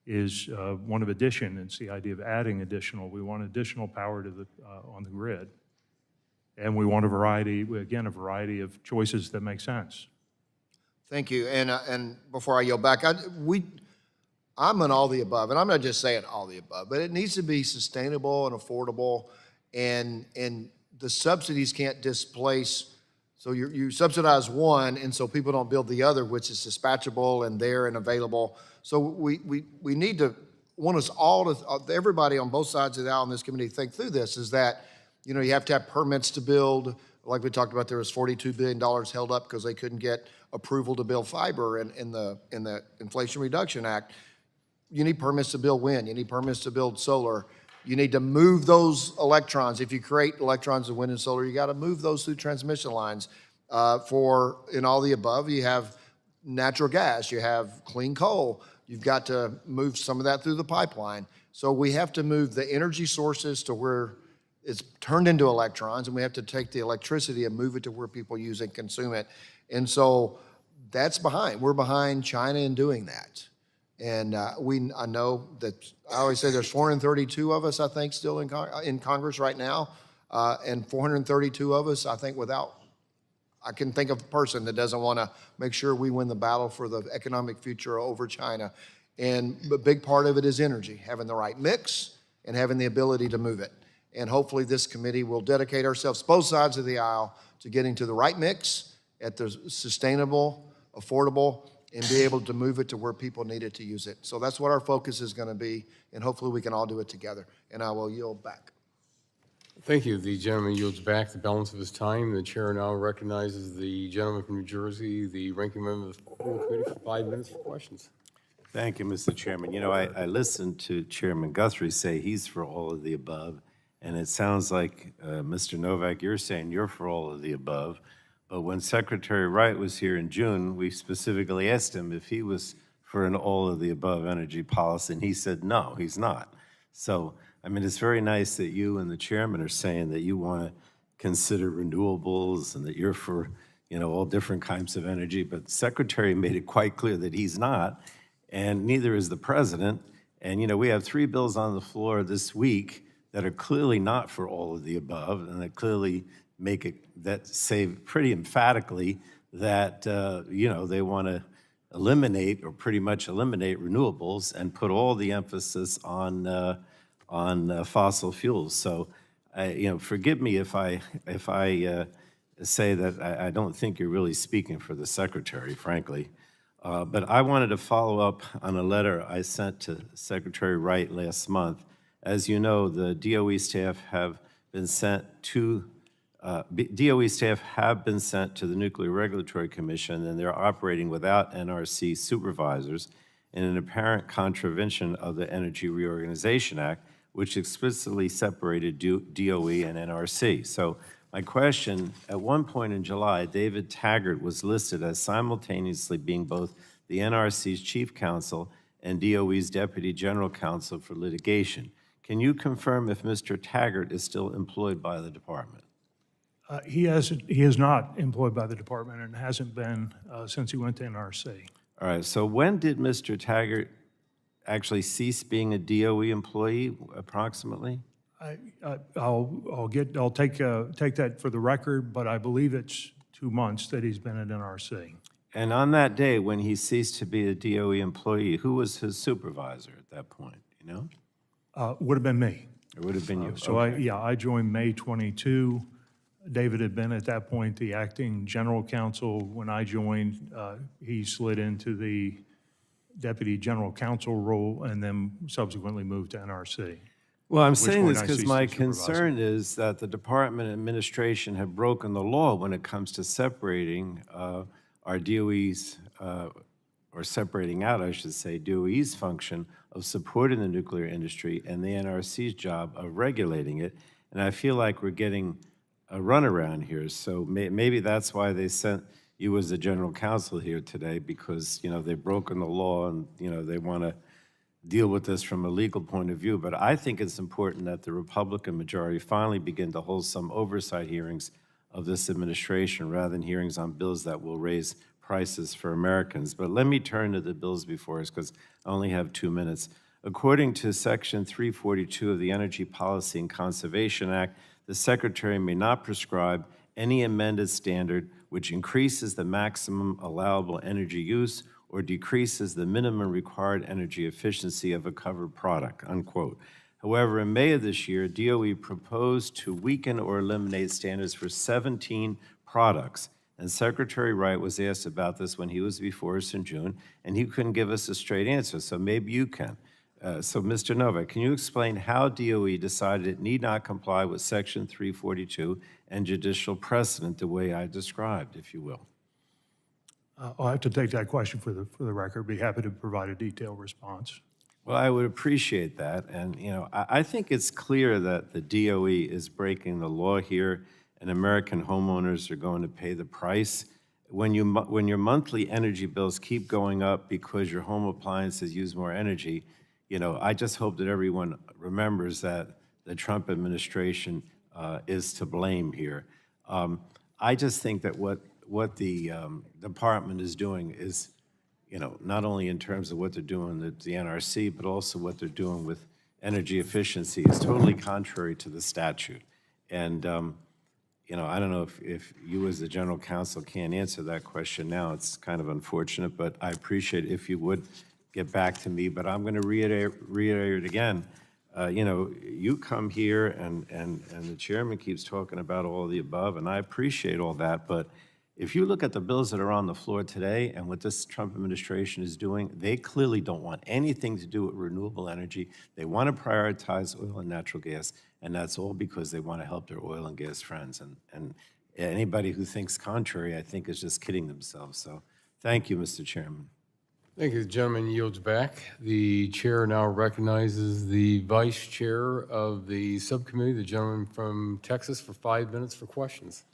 is one of addition. It's the idea of adding additional. We want additional power to the on the grid, and we want a variety of choices that make sense. Thank you. And before I yield back, I'm an all the above, and I'm not just saying all the above, but it needs to be sustainable and affordable, and the subsidies can't displace. So you subsidize one, and so people don't build the other, which is dispatchable and there and available. So we need to want us all to, everybody on both sides of the aisle in this committee, think through this, is that, you have to have permits to build. Like we talked about, there was $42 billion held up because they couldn't get approval to build fiber in the Inflation Reduction Act. You need permits to build wind. You need permits to build solar. You need to move those electrons. If you create electrons in wind and solar, you got to move those through transmission lines. In all the above, you have natural gas, you have clean coal. You've got to move some of that through the pipeline. So we have to move the energy sources to where it's turned into electrons, and we have to take the electricity and move it to where people use and consume it. And so that's behind. We're behind China in doing that. And I know that I always say there's 432 of us, I think, still in Congress right now, and 432 of us, I think, I can think of a person that doesn't want to make sure we win the battle for the economic future over China. And a big part of it is energy, having the right mix and having the ability to move it. And hopefully this committee will dedicate ourselves, both sides of the aisle, to getting to the right mix at the sustainable, affordable, and be able to move it to where people need it to use it. So that's what our focus is going to be, and hopefully we can all do it together. And I will yield back. Thank you. The gentleman yields back the balance of his time. The chair now recognizes the gentleman from New Jersey, the ranking member of the full committee, for 5 minutes for questions. Thank you, Mr. Chairman. I listened to Chairman Guthrie say he's for all of the above, and it sounds like, Mr. Novak, you're saying you're for all of the above. But when Secretary Wright was here in June, we specifically asked him if he was for an all of the above energy policy, and he said no, he's not. So, it's very nice that you and the chairman are saying that you want to consider renewables and that you're for, all different kinds of energy, but the Secretary made it quite clear that he's not, and neither is the President. And, we have 3 bills on the floor this week that are clearly not for all of the above, and that clearly make it, that say pretty emphatically that, they want to eliminate or pretty much eliminate renewables and put all the emphasis on fossil fuels. So, forgive me if I say that I don't think you're really speaking for the Secretary, frankly. But I wanted to follow up on a letter I sent to Secretary Wright last month. As you know, the DOE staff have been sent to the Nuclear Regulatory Commission, and they're operating without NRC supervisors in an apparent contravention of the Energy Reorganization Act, which explicitly separated DOE and NRC. So my question, at one point in July, David Taggart was listed as simultaneously being both the NRC's chief counsel and DOE's deputy general counsel for litigation. Can you confirm if Mr. Taggart is still employed by the department? He is not employed by the department and hasn't been since he went to NRC. All right, so when did Mr. Taggart actually cease being a DOE employee, approximately? I'll take that for the record, but I believe it's 2 months that he's been at NRC. And on that day, when he ceased to be a DOE employee, who was his supervisor at that point, you know? Would have been me. It would have been you. So I joined May 22. David had been at that point the acting general counsel. When I joined, he slid into the deputy general counsel role and then subsequently moved to NRC. Well, I'm saying point this I because ceased my as supervisor. concern is that the department administration have broken the law when it comes to separating our DOE's, or separating out, I should say, DOE's function of supporting the nuclear industry and the NRC's job of regulating it. And I feel like we're getting a runaround here. So maybe that's why they sent you as the general counsel here today, because, you know, they've broken the law and, you know, they want to deal with this from a legal point of view. But I think it's important that the Republican majority finally begin to hold some oversight hearings of this administration rather than hearings on bills that will raise prices for Americans. But let me turn to the bills before us because I only have 2 minutes. According to Section 342 of the Energy Policy and Conservation Act, the Secretary may not prescribe any amended standard which increases the maximum allowable energy use or decreases the minimum required energy efficiency of a covered product, unquote. However, in May of this year, DOE proposed to weaken or eliminate standards for 17 products. And Secretary Wright was asked about this when he was before us in June, and he couldn't give us a straight answer, so maybe you can. So, Mr. Novak, can you explain how DOE decided it need not comply with Section 342 and judicial precedent the way I described, if you will? I'll have to take that question for the record. Be happy to provide a detailed response. Well, I would appreciate that. And, you know, I think it's clear that the DOE is breaking the law here, and American homeowners are going to pay the price. When your monthly energy bills keep going up because your home appliances use more energy, you know, I just hope that everyone remembers that the Trump administration is to blame here. I just think that what the department is doing is, you know, not only in terms of what they're doing with the NRC, but also what they're doing with energy efficiency is totally contrary to the statute. And, you know, I don't know if you as the general counsel can't answer that question now. It's kind of unfortunate, but I appreciate if you would get back to me. But I'm going to reiterate again. You know, you come here and the chairman keeps talking about all of the above, and I appreciate all that, but if you look at the bills that are on the floor today and what this Trump administration is doing, they clearly don't want anything to do with renewable energy. They want to prioritize oil and natural gas, and that's all because they want to help their oil and gas friends. And anybody who thinks contrary, I think, is just kidding themselves. So thank you, Mr. Chairman. Thank you. The gentleman yields back. The chair now recognizes the vice chair of the subcommittee, the gentleman from Texas, for 5 minutes for questions.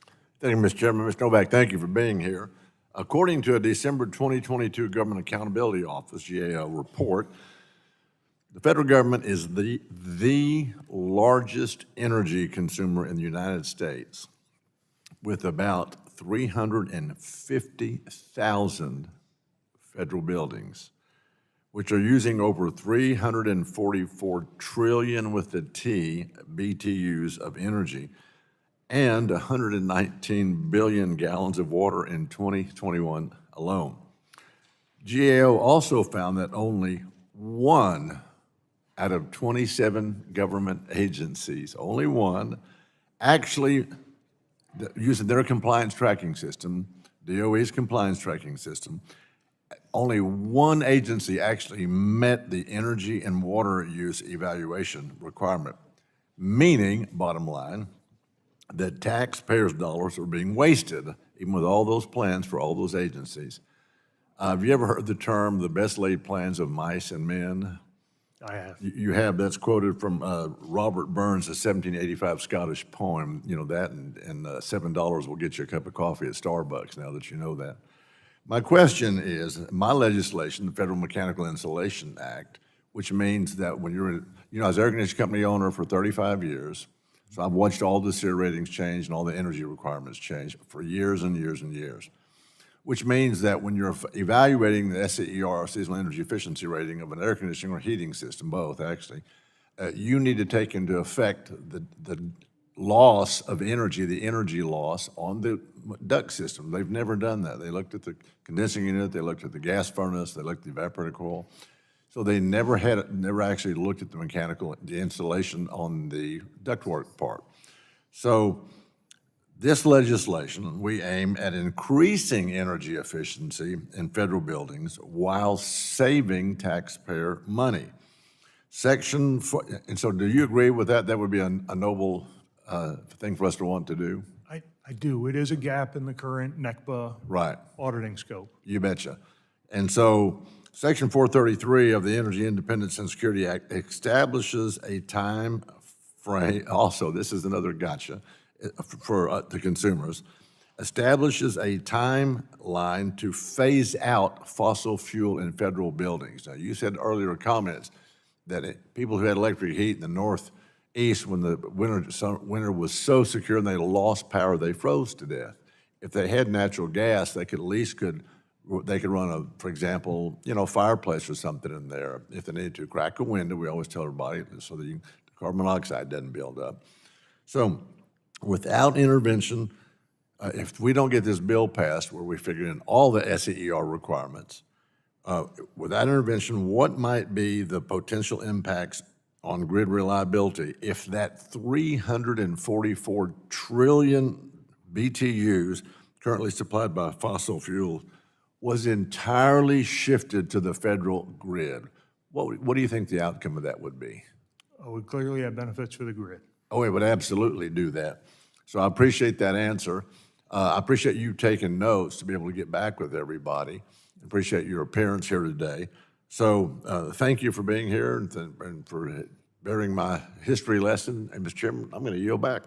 Thank you, Mr. Chairman. Mr. Novak, thank you for being here. According to a December 2022 Government Accountability Office, GAO, report, the federal government is the largest energy consumer in the United States, with about 350,000 federal buildings, which are using over 344 trillion with a T BTUs of energy, and 119 billion gallons of water in 2021 alone. GAO also found that only 1 out of 27 government agencies, only 1, actually using their compliance tracking system, DOE's compliance tracking system, only 1 agency actually met the energy and water use evaluation requirement, meaning, bottom line, that taxpayers' dollars are being wasted, even with all those plans for all those agencies. Have you ever heard the term, the best laid plans of mice and men? I have. You have, that's quoted from Robert Burns' 1785 Scottish poem, you know, that and $7 will get you a cup of coffee at Starbucks, now that you know that. My question is, my legislation, the Federal Mechanical Insulation Act, which means that when you're, you know, I was an air conditioning company owner for 35 years, so I've watched all the SEER ratings change and all the energy requirements change for years and years and years, which means that when you're evaluating the SEER, seasonal energy efficiency rating of an air conditioning or heating system, both actually, you need to take into effect the loss of energy, the energy loss on the duct system. They've never done that. They looked at the condensing unit, they looked at the gas furnace, they looked at the evaporator coil. So they never actually looked at the insulation on the ductwork part. So this legislation, we aim at increasing energy efficiency in federal buildings while saving taxpayer money. And so do you agree with that? That would be a noble thing for us to want to do? I do. It is a gap in the current NECPA Right. auditing scope. You betcha. And so Section 433 of the Energy Independence and Security Act establishes a time frame, also, this is another gotcha for the consumers, establishes a timeline to phase out fossil fuel in federal buildings. Now, you said earlier comments that people who had electric heat in the Northeast, when the winter was so secure and they lost power, they froze to death. If they had natural gas, they could at least they could run for example, you know, fireplace or something in there if they needed to. Crack a window, we always tell everybody, so that the carbon monoxide doesn't build up. So without intervention, if we don't get this bill passed where we figure in all the SEER requirements, without intervention, what might be the potential impacts on grid reliability if that 344 trillion BTUs currently supplied by fossil fuels was entirely shifted to the federal grid? What do you think the outcome of that would be? Oh, we clearly have benefits for the grid. Oh, it would absolutely do that. So I appreciate that answer. I appreciate you taking notes to be able to get back with everybody. Appreciate your appearance here today. So thank you for being here and for bearing my history lesson. And Mr. Chairman, I'm going to yield back.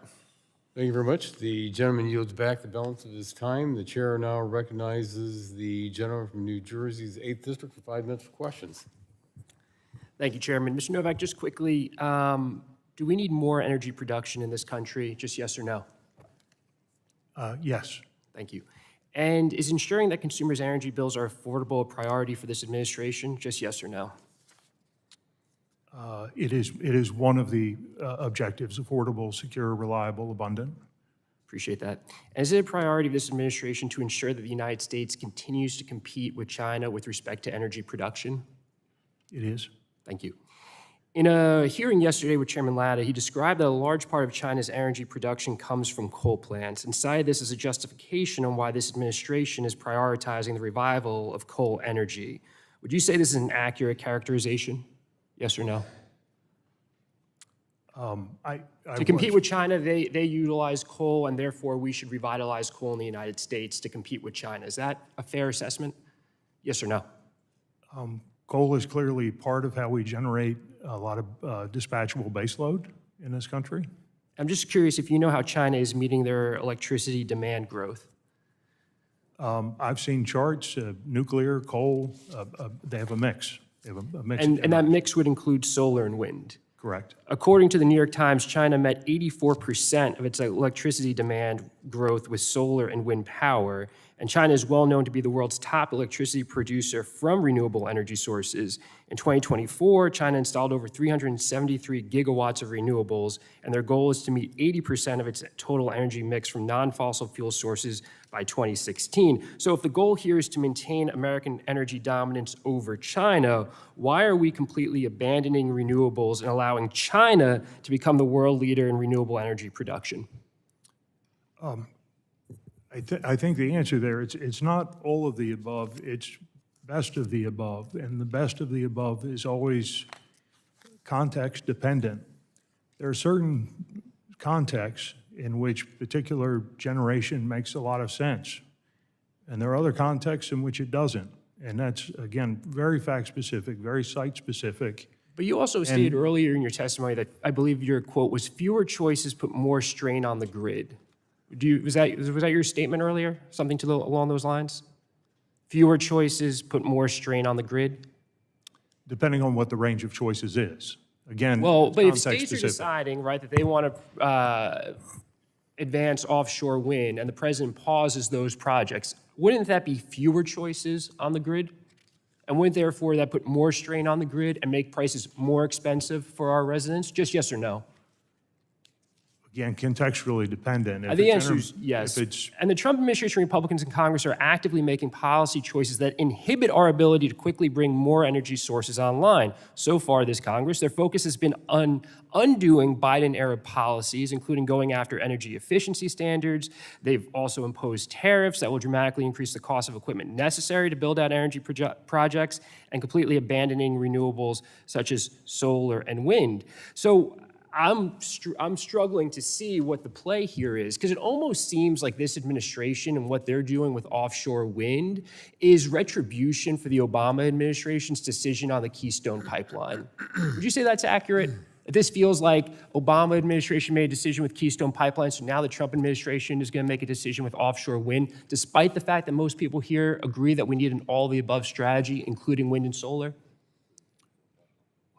Thank you very much. The gentleman yields back the balance of his time. The chair now recognizes the gentleman from New Jersey's 8th District for 5 minutes for questions. Thank you, Chairman. Mr. Novak, just quickly, do we need more energy production in this country? Just yes or no? Yes. Thank you. And is ensuring that consumers' energy bills are affordable a priority for this administration? Just yes or no? It is one of the objectives: affordable, secure, reliable, abundant. Appreciate that. And is it a priority of this administration to ensure that the United States continues to compete with China with respect to energy production? It is. Thank you. In a hearing yesterday with Chairman Latta, he described that a large part of China's energy production comes from coal plants and cited this as a justification on why this administration is prioritizing the revival of coal energy. Would you say this is an accurate characterization? Yes or no? To compete with China, they utilize coal, and therefore we should revitalize coal in the United States to compete with China. Is that a fair assessment? Yes or no? Coal is clearly part of how we generate a lot of dispatchable baseload in this country. I'm just curious if you know how China is meeting their electricity demand growth. I've seen charts, nuclear, coal, they have a mix. They have a mix. And that mix would include solar and wind. Correct. According to the New York Times, China met 84% of its electricity demand growth with solar and wind power, and China is well known to be the world's top electricity producer from renewable energy sources. In 2024, China installed over 373 gigawatts of renewables, and their goal is to meet 80% of its total energy mix from non-fossil fuel sources by 2016. So if the goal here is to maintain American energy dominance over China, why are we completely abandoning renewables and allowing China to become the world leader in renewable energy production? I think the answer there, it's not all of the above, it's best of the above, and the best of the above is always context dependent. There are certain contexts in which particular generation makes a lot of sense, and there are other contexts in which it doesn't, and that's, again, very fact-specific, very site-specific. But you also stated earlier in your testimony that I believe your quote was fewer choices put more strain on the grid. Was that your statement earlier? Something along those lines? Fewer choices put more strain on the grid? Depending on what the range of choices is. Again, Well, it's but if context states are specific. deciding, right, that they want to advance offshore wind and the president pauses those projects, wouldn't that be fewer choices on the grid? And wouldn't therefore that put more strain on the grid and make prices more expensive for our residents? Just yes or no? Again, contextually dependent. If The it's answer is yes. If it's And the Trump administration, Republicans in Congress are actively making policy choices that inhibit our ability to quickly bring more energy sources online. So far this Congress, their focus has been on undoing Biden-era policies, including going after energy efficiency standards. They've also imposed tariffs that will dramatically increase the cost of equipment necessary to build out energy projects and completely abandoning renewables such as solar and wind. So I'm struggling to see what the play here is, because it almost seems like this administration and what they're doing with offshore wind is retribution for the Obama administration's decision on the Keystone Pipeline. Would you say that's accurate? This feels like Obama administration made a decision with Keystone Pipeline, so now the Trump administration is going to make a decision with offshore wind, despite the fact that most people here agree that we need an all-of-the-above strategy, including wind and solar?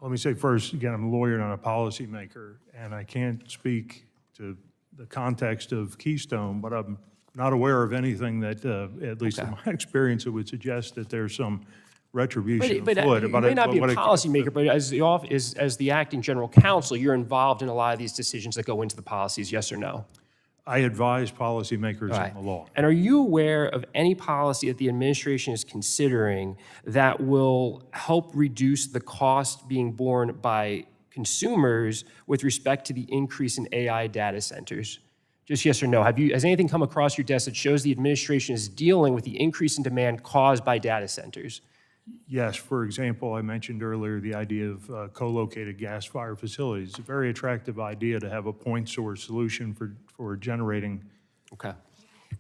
Let me say first, again, I'm a lawyer, not a policymaker, and I can't speak to the context of Keystone, but I'm not aware of anything that, at least in my experience, it would suggest that there's some retribution But afoot. you may not be a policymaker, but as the acting general counsel, you're involved in a lot of these decisions that go into the policies, yes or no? I advise policymakers on the law. And are you aware of any policy that the administration is considering that will help reduce the cost being borne by consumers with respect to the increase in AI data centers? Just yes or no. Has anything come across your desk that shows the administration is dealing with the increase in demand caused by data centers? Yes, for example, I mentioned earlier the idea of co-located gas-fired facilities. It's a very attractive idea to have a point source solution for generating. Okay.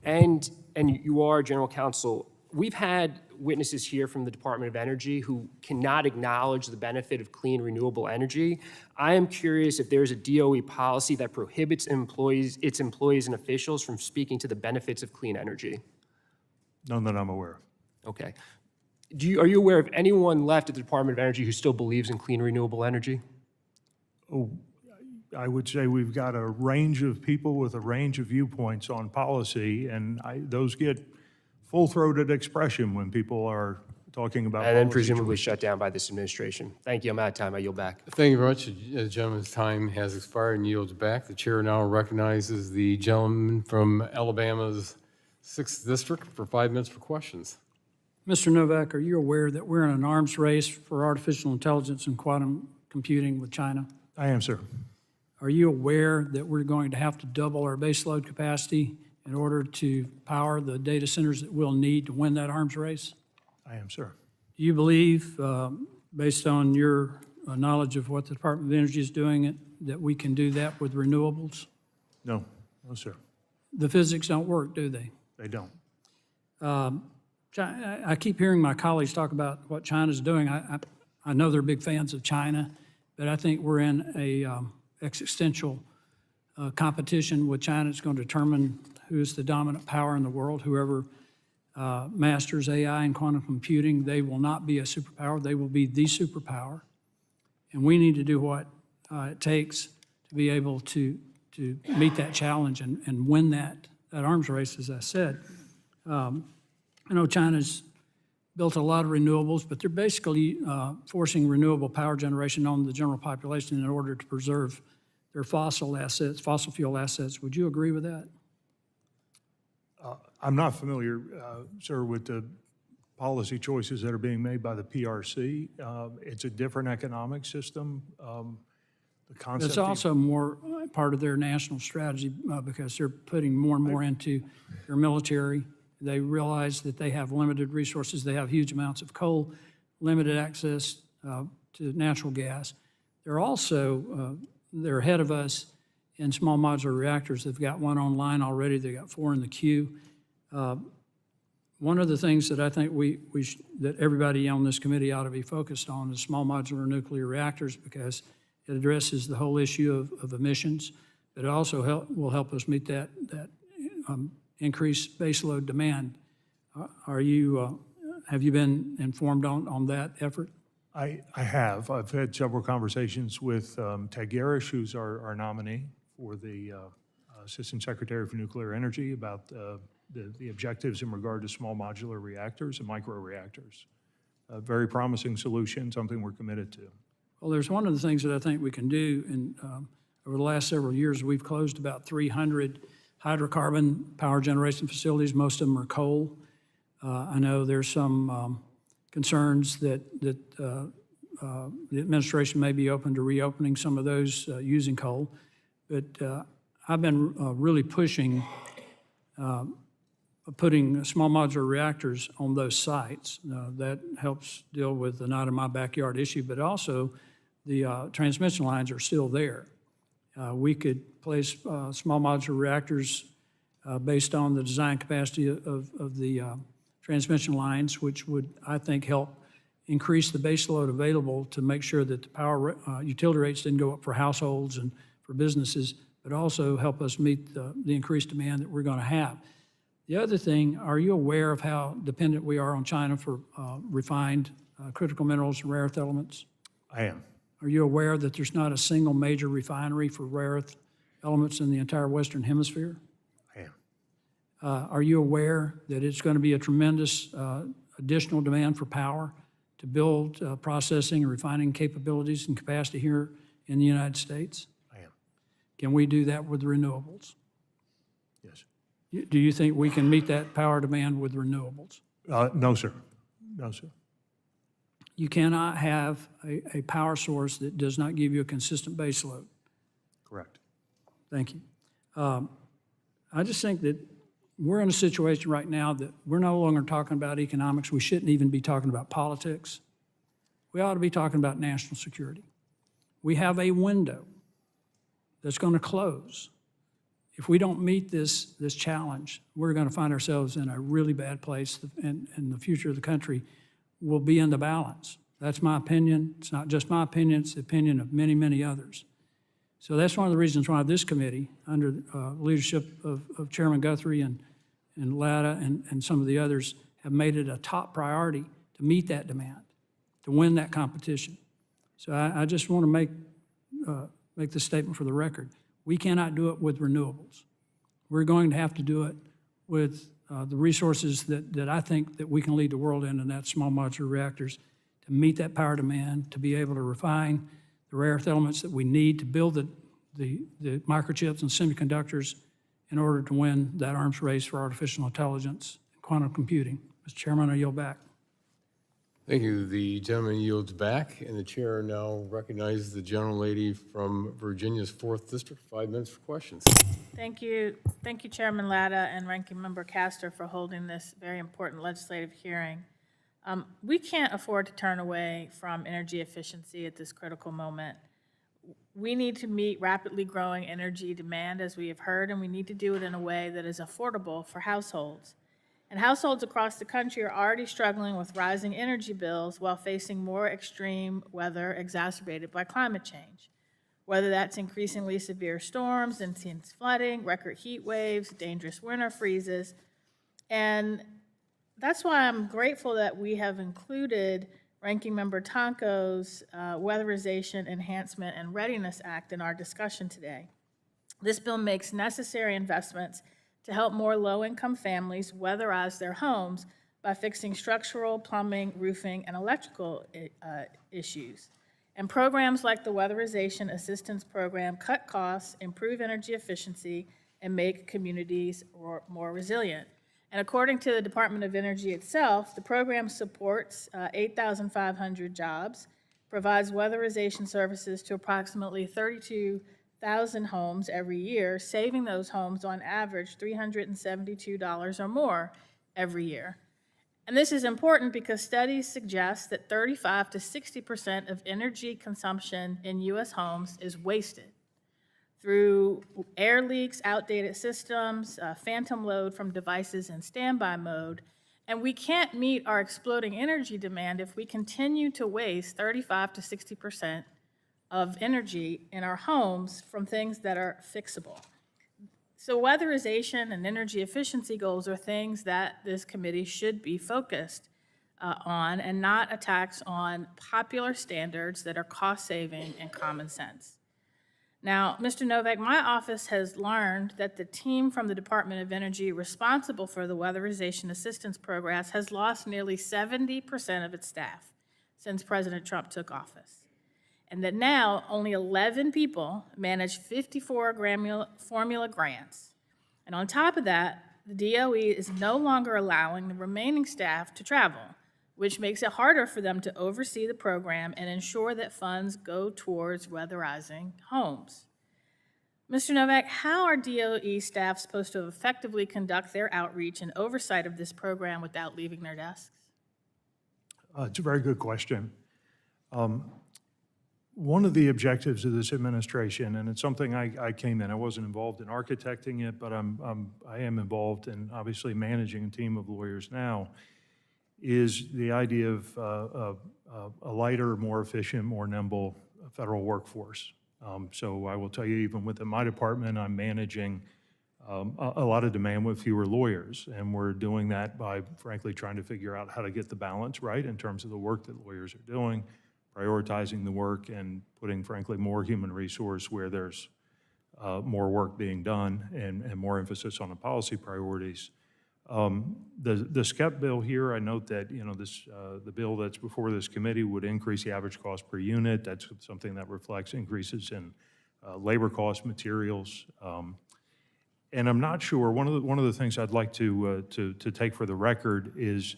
And you are general counsel. We've had witnesses here from the Department of Energy who cannot acknowledge the benefit of clean, renewable energy. I am curious if there's a DOE policy that prohibits its employees and officials from speaking to the benefits of clean energy. None that I'm aware of. Okay. Are you aware of anyone left at the Department of Energy who still believes in clean, renewable energy? Oh, I would say we've got a range of people with a range of viewpoints on policy, and those get full-throated expression when people are talking about And then policy presumably choices. shut down by this administration. Thank you. I'm out of time. I yield back. Thank you very much. The gentleman's time has expired and yields back. The chair now recognizes the gentleman from Alabama's 6th District for 5 minutes for questions. Mr. Novak, are you aware that we're in an arms race for artificial intelligence and quantum computing with China? I am, sir. Are you aware that we're going to have to double our baseload capacity in order to power the data centers that we'll need to win that arms race? I am, sir. Do you believe, based on your knowledge of what the Department of Energy is doing, that we can do that with renewables? No, no, sir. The physics don't work, do they? They don't. I keep hearing my colleagues talk about what China's doing. I know they're big fans of China, but I think we're in a existential competition with China. It's going to determine who's the dominant power in the world. Whoever masters AI and quantum computing, they will not be a superpower. They will be the superpower. And we need to do what it takes to be able to meet that challenge and win that arms race, as I said. I know China's built a lot of renewables, but they're basically forcing renewable power generation on the general population in order to preserve their fossil fuel assets. Would you agree with that? I'm not familiar, sir, with the policy choices that are being made by the PRC. It's a different economic system. The concept. It's also more part of their national strategy because they're putting more and more into their military. They realize that they have limited resources. They have huge amounts of coal, limited access to natural gas. They're also, they're ahead of us in small modular reactors. They've got one online already. They've got 4 in the queue. one of the things that I think that everybody on this committee ought to be focused on is small modular nuclear reactors, because it addresses the whole issue of emissions, but it also will help us meet that increased baseload demand. Have you been informed on that effort? I have. I've had several conversations with Ted Garish, who's our nominee for the Assistant Secretary for Nuclear Energy, about the objectives in regard to small modular reactors and microreactors. A very promising solution, something we're committed to. Well, there's one of the things that I think we can do, and over the last several years, we've closed about 300 hydrocarbon power generation facilities. Most of them are coal. I know there's some concerns that the administration may be open to reopening some of those using coal, but I've been really pushing putting small modular reactors on those sites. That helps deal with the not in my backyard issue, but also the transmission lines are still there. We could place small modular reactors based on the design capacity of the transmission lines, which would, I think, help increase the base load available to make sure that the power utility rates didn't go up for households and for businesses, but also help us meet the increased demand that we're going to have. The other thing, are you aware of how dependent we are on China for refined critical minerals and rare earth elements? I am. Are you aware that there's not a single major refinery for rare earth elements in the entire Western Hemisphere? I am. Are you aware that it's going to be a tremendous additional demand for power to build processing and refining capabilities and capacity here in the United States? I am. Can we do that with renewables? Yes. Do you think we can meet that power demand with renewables? No, sir. No, sir. You cannot have a power source that does not give you a consistent base load. Correct. Thank you. I just think that we're in a situation right now that we're no longer talking about economics. We shouldn't even be talking about politics. We ought to be talking about national security. We have a window that's going to close. If we don't meet this challenge, we're going to find ourselves in a really bad place, and the future of the country will be in the balance. That's my opinion. It's not just my opinion, it's the opinion of many, many others. So that's one of the reasons why this committee, under leadership of Chairman Guthrie and Latta and some of the others, have made it a top priority to meet that demand, to win that competition. So I just want to make this statement for the record. We cannot do it with renewables. We're going to have to do it with the resources that I think that we can lead the world in, and that's small modular reactors, to meet that power demand, to be able to refine the rare earth elements that we need to build the microchips and semiconductors in order to win that arms race for artificial intelligence and quantum computing. Mr. Chairman, I yield back. Thank you. The gentleman yields back, and the chair now recognizes the gentlelady from Virginia's 4th District. 5 minutes for questions. Thank you. Thank you, Chairman Latta and Ranking Member Castor, for holding this very important legislative hearing. We can't afford to turn away from energy efficiency at this critical moment. We need to meet rapidly growing energy demand, as we have heard, and we need to do it in a way that is affordable for households. And households across the country are already struggling with rising energy bills while facing more extreme weather exacerbated by climate change, whether that's increasingly severe storms, intense flooding, record heat waves, dangerous winter freezes. And that's why I'm grateful that we have included Ranking Member Tonko's Weatherization, Enhancement, and Readiness Act in our discussion today. This bill makes necessary investments to help more low-income families weatherize their homes by fixing structural, plumbing, roofing, and electrical issues. And programs like the Weatherization Assistance Program cut costs, improve energy efficiency, and make communities more resilient. And according to the Department of Energy itself, the program supports 8,500 jobs, provides weatherization services to approximately 32,000 homes every year, saving those homes on average $372 or more every year. And this is important because studies suggest that 35 to 60% of energy consumption in U.S. homes is wasted through air leaks, outdated systems, phantom load from devices in standby mode, And we can't meet our exploding energy demand if we continue to waste 35 to 60% of energy in our homes from things that are fixable. So weatherization and energy efficiency goals are things that this committee should be focused on, and not attacks on popular standards that are cost-saving and common sense. Now, Mr. Novak, my office has learned that the team from the Department of Energy responsible for the Weatherization Assistance Program has lost nearly 70% of its staff since President Trump took office, and that now only 11 people manage 54 formula grants. And on top of that, the DOE is no longer allowing the remaining staff to travel, which makes it harder for them to oversee the program and ensure that funds go towards weatherizing homes. Mr. Novak, how are DOE staff supposed to effectively conduct their outreach and oversight of this program without leaving their desks? It's a very good question. One of the objectives of this administration, and it's something I came in, I wasn't involved in architecting it, but I am involved in obviously managing a team of lawyers now, is the idea of a lighter, more efficient, more nimble federal workforce. So I will tell you, even within my department, I'm managing a lot of demand with fewer lawyers, and we're doing that by, frankly, trying to figure out how to get the balance right in terms of the work that lawyers are doing, prioritizing the work, and putting, frankly, more human resource where there's more work being done and more emphasis on the policy priorities. The SCEP bill here, I note that, the bill that's before this committee would increase the average cost per unit. That's something that reflects increases in labor costs, materials. And I'm not sure, one of the things I'd like to take for the record is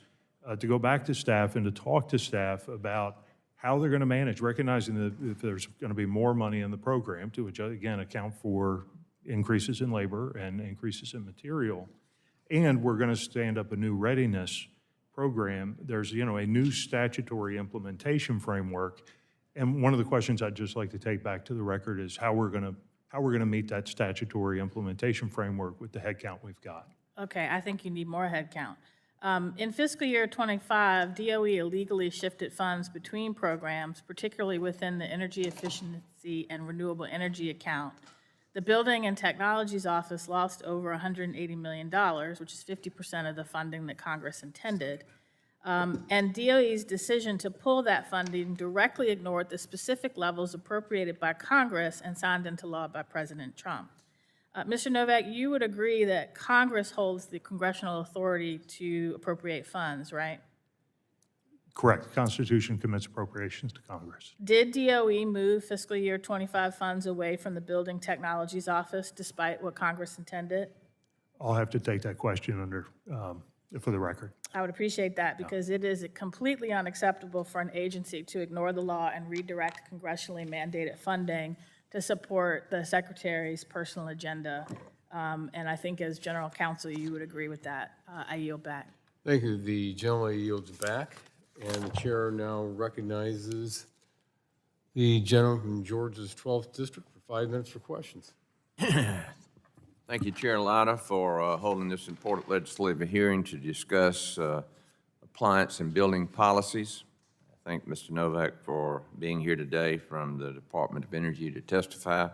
to go back to staff and to talk to staff about how they're going to manage, recognizing that if there's going to be more money in the program to, again, account for increases in labor and increases in material, and we're going to stand up a new readiness program. There's, a new statutory implementation framework, and one of the questions I'd just like to take back to the record is how we're going to meet that statutory implementation framework with the headcount we've got. Okay, I think you need more headcount. In fiscal year 25, DOE illegally shifted funds between programs, particularly within the energy efficiency and renewable energy account. The Building and Technologies Office lost over $180 million, which is 50% of the funding that Congress intended. And DOE's decision to pull that funding directly ignored the specific levels appropriated by Congress and signed into law by President Trump. Mr. Novak, you would agree that Congress holds the congressional authority to appropriate funds, right? Correct. The Constitution commits appropriations to Congress. Did DOE move fiscal year 25 funds away from the Building Technologies Office despite what Congress intended? I'll have to take that question under, for the record. I would appreciate that, because it is completely unacceptable for an agency to ignore the law and redirect congressionally mandated funding to support the Secretary's personal agenda. And I think as General Counsel, you would agree with that. I yield back. Thank you. The gentleman yields back, and the chair now recognizes the gentleman from Georgia's 12th District for 5 minutes for questions. Thank you, Chair Latta, for holding this important legislative hearing to discuss appliance and building policies. I thank Mr. Novak for being here today from the Department of Energy to testify.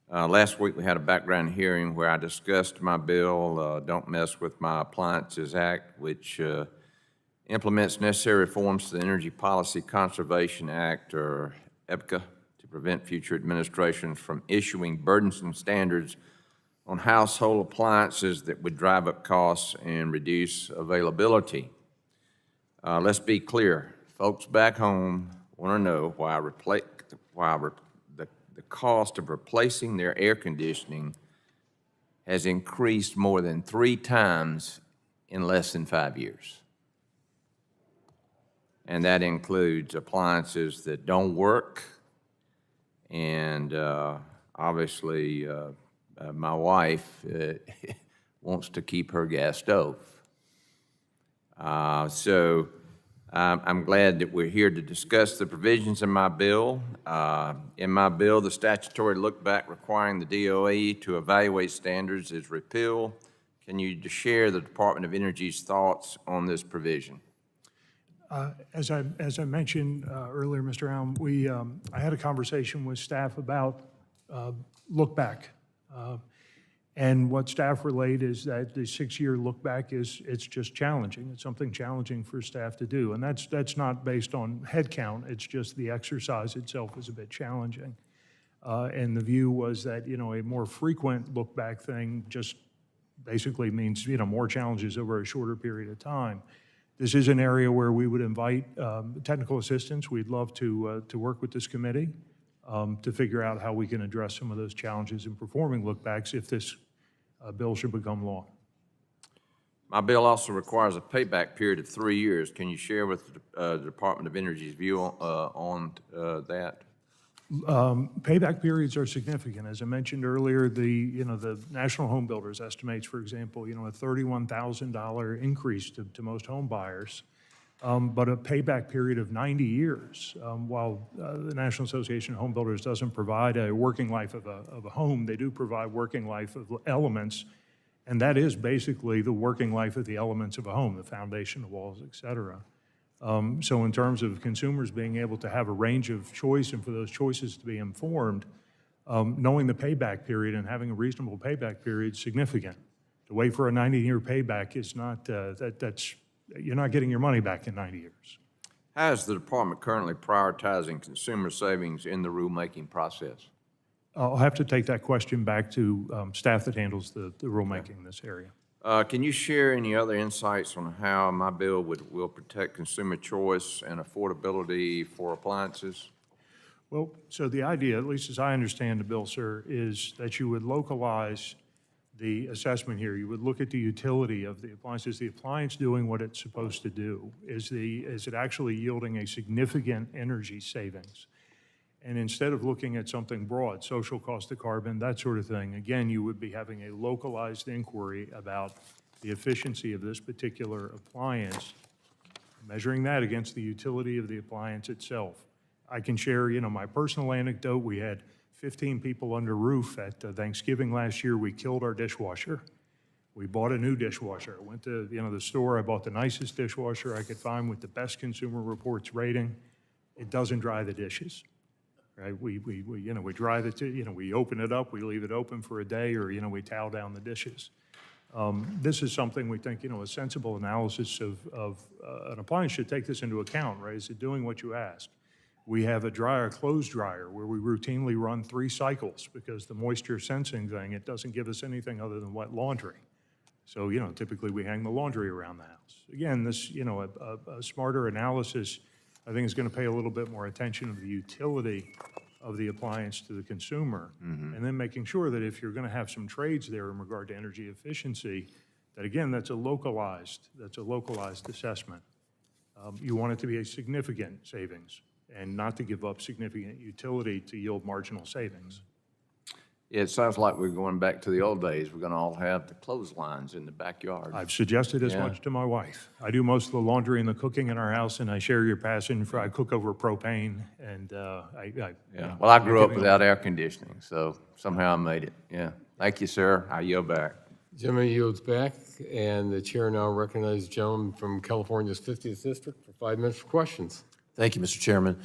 Last week, we had a background hearing where I discussed my bill, Don't Mess With My Appliances Act, which implements necessary reforms to the Energy Policy Conservation Act, or EPCA, to prevent future administrations from issuing burdensome standards on household appliances that would drive up costs and reduce availability. Let's be clear. Folks back home want to know why the cost of replacing their air conditioning has increased more than 3 times in less than 5 years. And that includes appliances that don't work, and obviously my wife wants to keep her gas stove. So I'm glad that we're here to discuss the provisions in my bill. In my bill, the statutory look-back requiring the DOE to evaluate standards is repealed, Can you just share the Department of Energy's thoughts on this provision? As I mentioned earlier, Mr. Allen, I had a conversation with staff about look back. And what staff relayed is that the 6-year look back it's just challenging. It's something challenging for staff to do. And that's not based on head count. It's just the exercise itself is a bit challenging. And the view was that, a more frequent look back thing just basically means, more challenges over a shorter period of time. This is an area where we would invite technical assistance. We'd love to work with this committee to figure out how we can address some of those challenges in performing lookbacks if this bill should become law. My bill also requires a payback period of 3 years. Can you share with the Department of Energy's view on that? Payback periods are significant. As I mentioned earlier, the National Home Builders estimates, for example, a $31,000 increase to most home buyers, but a payback period of 90 years. While the National Association of Home Builders doesn't provide a working life of a home, they do provide working life of elements, and that is basically the working life of the elements of a home, the foundation, the walls, et cetera. So in terms of consumers being able to have a range of choice and for those choices to be informed, knowing the payback period and having a reasonable payback period is significant. To wait for a 90-year payback is not, you're not getting your money back in 90 years. How is the department currently prioritizing consumer savings in the rulemaking process? I'll have to take that question back to staff that handles the rulemaking in this area. Can you share any other insights on how my bill will protect consumer choice and affordability for appliances? Well, so the idea, at least as I understand the bill, sir, is that you would localize the assessment here. You would look at the utility of the appliance. Is the appliance doing what it's supposed to do? Is it actually yielding a significant energy savings? And instead of looking at something broad, social cost of carbon, that sort of thing, again, you would be having a localized inquiry about the efficiency of this particular appliance, measuring that against the utility of the appliance itself. I can share, my personal anecdote. We had 15 people under roof at Thanksgiving last year. We killed our dishwasher. We bought a new dishwasher. I went to, the store. I bought the nicest dishwasher I could find with the best Consumer Reports rating. It doesn't dry the dishes. Right, we dry we open it up, we leave it open for a day, or we towel down the dishes. This is something we think a sensible analysis of an appliance should take this into account. Right, is it doing what you ask? We have a clothes dryer where we routinely run 3 cycles because the moisture sensing thing, it doesn't give us anything other than wet laundry. So typically we hang the laundry around the house. Again, this a smarter analysis, I think, is going to pay a little bit more attention to the utility of the appliance to the consumer, and then making sure that if you're going to have some trades there in regard to energy efficiency, that again, that's a localized assessment. You want it to be a significant savings and not to give up significant utility to yield marginal savings. It sounds like we're going back to the old days. We're going to all have the clotheslines in the backyard. I've suggested as much to my wife. I do most of the laundry and the cooking in our house, and I share your passion for, I cook over propane, and Well, I grew up without air conditioning, so somehow I made it. Yeah. Thank you, sir. I yield back. Gentleman yields back, and the chair now recognizes the gentleman from California's 50th District for 5 minutes for questions. Thank you, Mr. Chairman.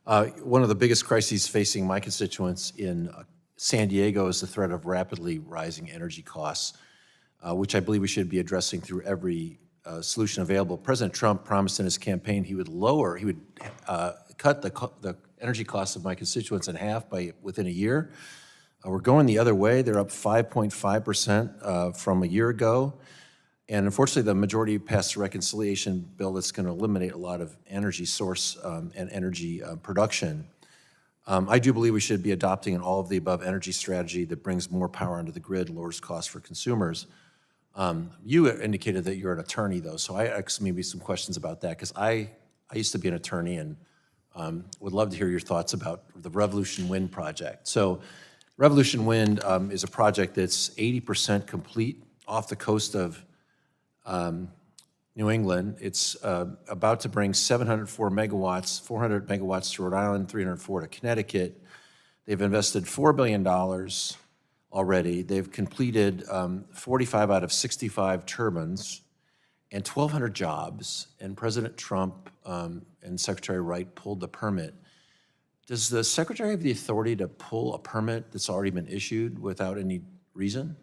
One of the biggest crises facing my constituents in San Diego is the threat of rapidly rising energy costs, which I believe we should be addressing through every solution available. President Trump promised in his campaign he would cut the energy costs of my constituents in half within a year. We're going the other way. They're up 5.5% from a year ago. And unfortunately, the majority passed a reconciliation bill that's going to eliminate a lot of energy source and energy production. I do believe we should be adopting an all-of-the-above energy strategy that brings more power onto the grid, lowers costs for consumers. You indicated that you're an attorney, though, so I ask maybe some questions about that, because I used to be an attorney and would love to hear your thoughts about the Revolution Wind project. So Revolution Wind is a project that's 80% complete off the coast of New England. It's about to bring 704 megawatts, 400 megawatts to Rhode Island, 304 to Connecticut. They've invested $4 billion, already. They've completed 45 out of 65 turbines and 1,200 jobs, and President Trump and Secretary Wright pulled the permit. Does the Secretary have the authority to pull a permit that's already been issued without any reason?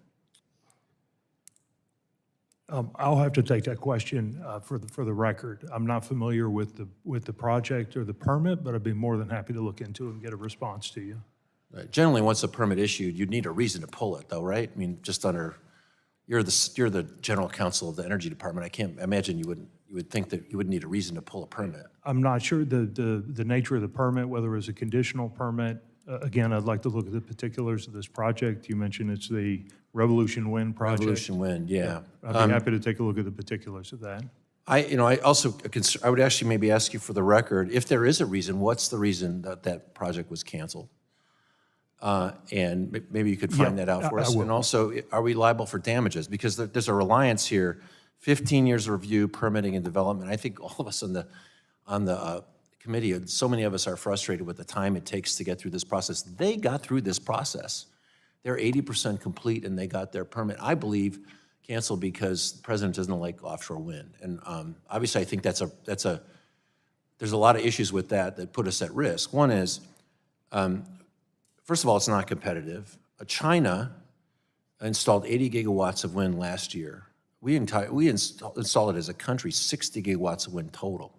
I'll have to take that question for the record. I'm not familiar with the project or the permit, but I'd be more than happy to look into it and get a response to you. Generally, once a permit issued, you'd need a reason to pull it, though, right? I mean, just under, you're the general counsel of the Energy Department. I can't imagine you would think that you would need a reason to pull a permit. I'm not sure the nature of the permit, whether it's a conditional permit. Again, I'd like to look at the particulars of this project. You mentioned it's the Revolution Wind project. Revolution Wind, yeah. I'd be happy to take a look at the particulars of that. I would actually maybe ask you for the record, if there is a reason, what's the reason that that project was canceled? And maybe you could find that out for I us. will. And also, are we liable for damages? Because there's a reliance here, 15 years of review, permitting and development. I think all of us on the committee, so many of us are frustrated with the time it takes to get through this process. They got through this process. They're 80% complete and they got their permit, I believe, canceled because the president doesn't like offshore wind. And obviously I think there's a lot of issues with that put us at risk. One is, first of all, it's not competitive. China installed 80 gigawatts of wind last year. We installed it as a country, 60 gigawatts of wind total.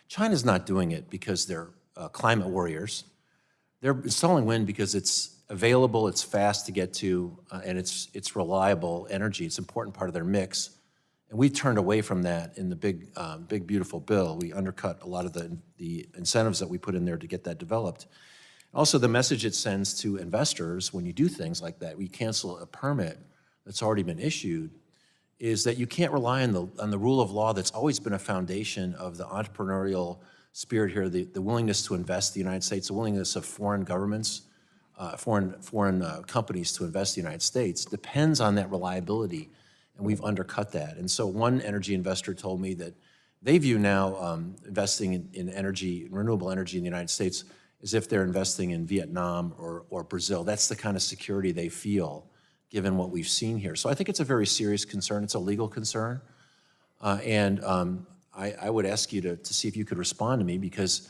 China's not doing it because they're climate warriors. They're installing wind because it's available, it's fast to get to, and it's reliable energy. It's an important part of their mix. And we turned away from that in the big, beautiful bill. We undercut a lot of the incentives that we put in there to get that developed. Also, the message it sends to investors when you do things like that, we cancel a permit that's already been issued, is that you can't rely on the rule of law that's always been a foundation of the entrepreneurial spirit here, the willingness to invest in the United States, the willingness of foreign governments, foreign companies to invest in the United States depends on that reliability, and we've undercut that. And so one energy investor told me that they view now investing in energy, renewable energy in the United States as if they're investing in Vietnam or Brazil. That's the kind of security they feel given what we've seen here. So I think it's a very serious concern. It's a legal concern. I would ask you to see if you could respond to me because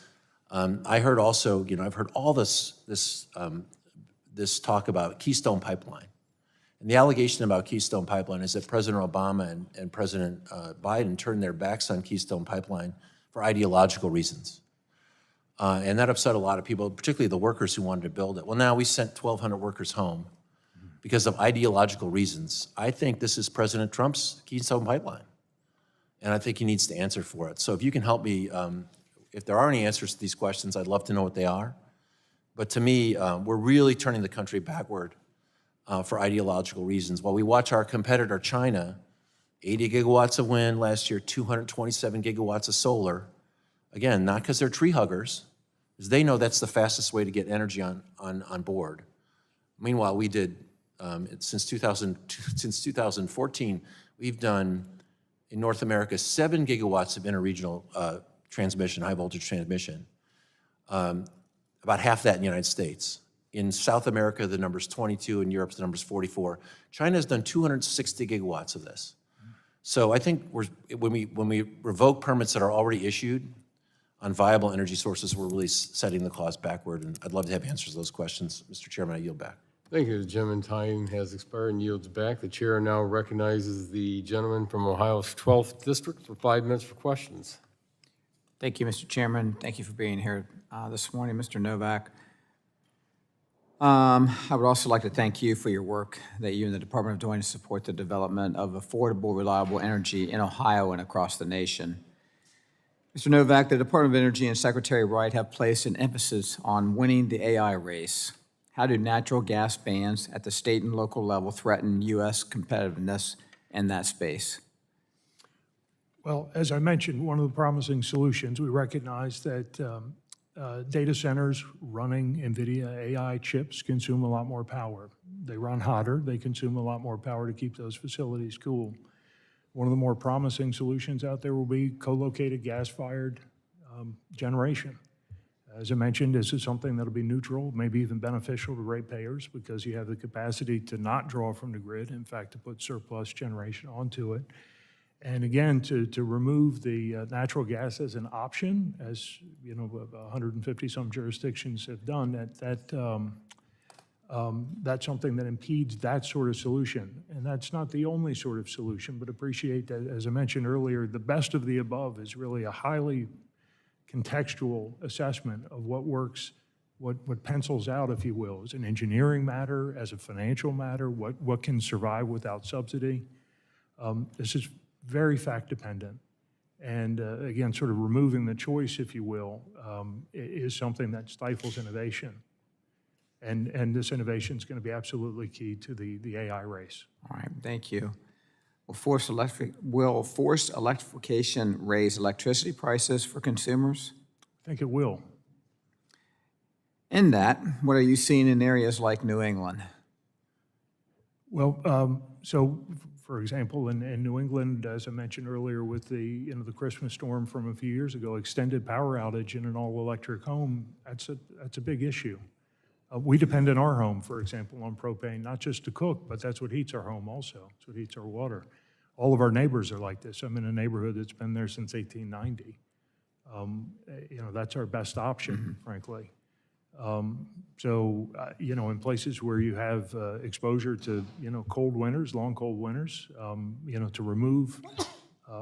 I heard also, I've heard all this talk about Keystone Pipeline. And the allegation about Keystone Pipeline is that President Obama and President Biden turned their backs on Keystone Pipeline for ideological reasons. And that upset a lot of people, particularly the workers who wanted to build it. Well, now we sent 1,200 workers home because of ideological reasons. I think this is President Trump's Keystone Pipeline, and I think he needs to answer for it. So if you can help me, if there are any answers to these questions, I'd love to know what they are. But to me, we're really turning the country backward for ideological reasons. While we watch our competitor, China, 80 gigawatts of wind last year, 227 gigawatts of solar. Again, not because they're tree huggers, because they know that's the fastest way to get energy on board. Meanwhile, we did, since 2014, we've done, in North America, 7 gigawatts of interregional transmission, high voltage transmission. About half that in the United States. In South America, the number's 22, in Europe, the number's 44. China has done 260 gigawatts of this. So I think when we revoke permits that are already issued on viable energy sources, we're really setting the cause backward, and I'd love to have answers to those questions. Mr. Chairman, I yield back. Thank you. The gentleman's time has expired and yields back. The chair now recognizes the gentleman from Ohio's 12th District for 5 minutes for questions. Thank you, Mr. Chairman. Thank you for being here this morning, Mr. Novak. I would also like to thank you for your work that you and the department are doing to support the development of affordable, reliable energy in Ohio and across the nation. Mr. Novak, the Department of Energy and Secretary Wright have placed an emphasis on winning the AI race. How do natural gas bans at the state and local level threaten U.S. competitiveness in that space? Well, as I mentioned, one of the promising solutions, we recognize that data centers running NVIDIA AI chips consume a lot more power. They run hotter, they consume a lot more power to keep those facilities cool. One of the more promising solutions out there will be co-located gas-fired generation. As I mentioned, this is something that'll be neutral, maybe even beneficial to ratepayers because you have the capacity to not draw from the grid, in fact, to put surplus generation onto it. And again, to remove the natural gas as an option, as 150-some jurisdictions have done, that's something that impedes that sort of solution. And that's not the only sort of solution, but appreciate that, as I mentioned earlier, the best of the above is really a highly contextual assessment of what works, what pencils out, if you will, as an engineering matter, as a financial matter, what can survive without subsidy. This is very fact-dependent. And again, sort of removing the choice, if you will, is something that stifles innovation. And this innovation is going to be absolutely key to the AI race. All right, thank you. Will forced electrification raise electricity prices for consumers? I think it will. In that, what are you seeing in areas like New England? Well, so for example, in New England, as I mentioned earlier, with the the Christmas storm from a few years ago, extended power outage in an all-electric home, that's a big issue. We depend in our home, for example, on propane, not just to cook, but that's what heats our home also. It's what heats our water. All of our neighbors are like this. I'm in a neighborhood that's been there since 1890. That's our best option, frankly. In places where you have exposure to, cold winters, long cold winters, to remove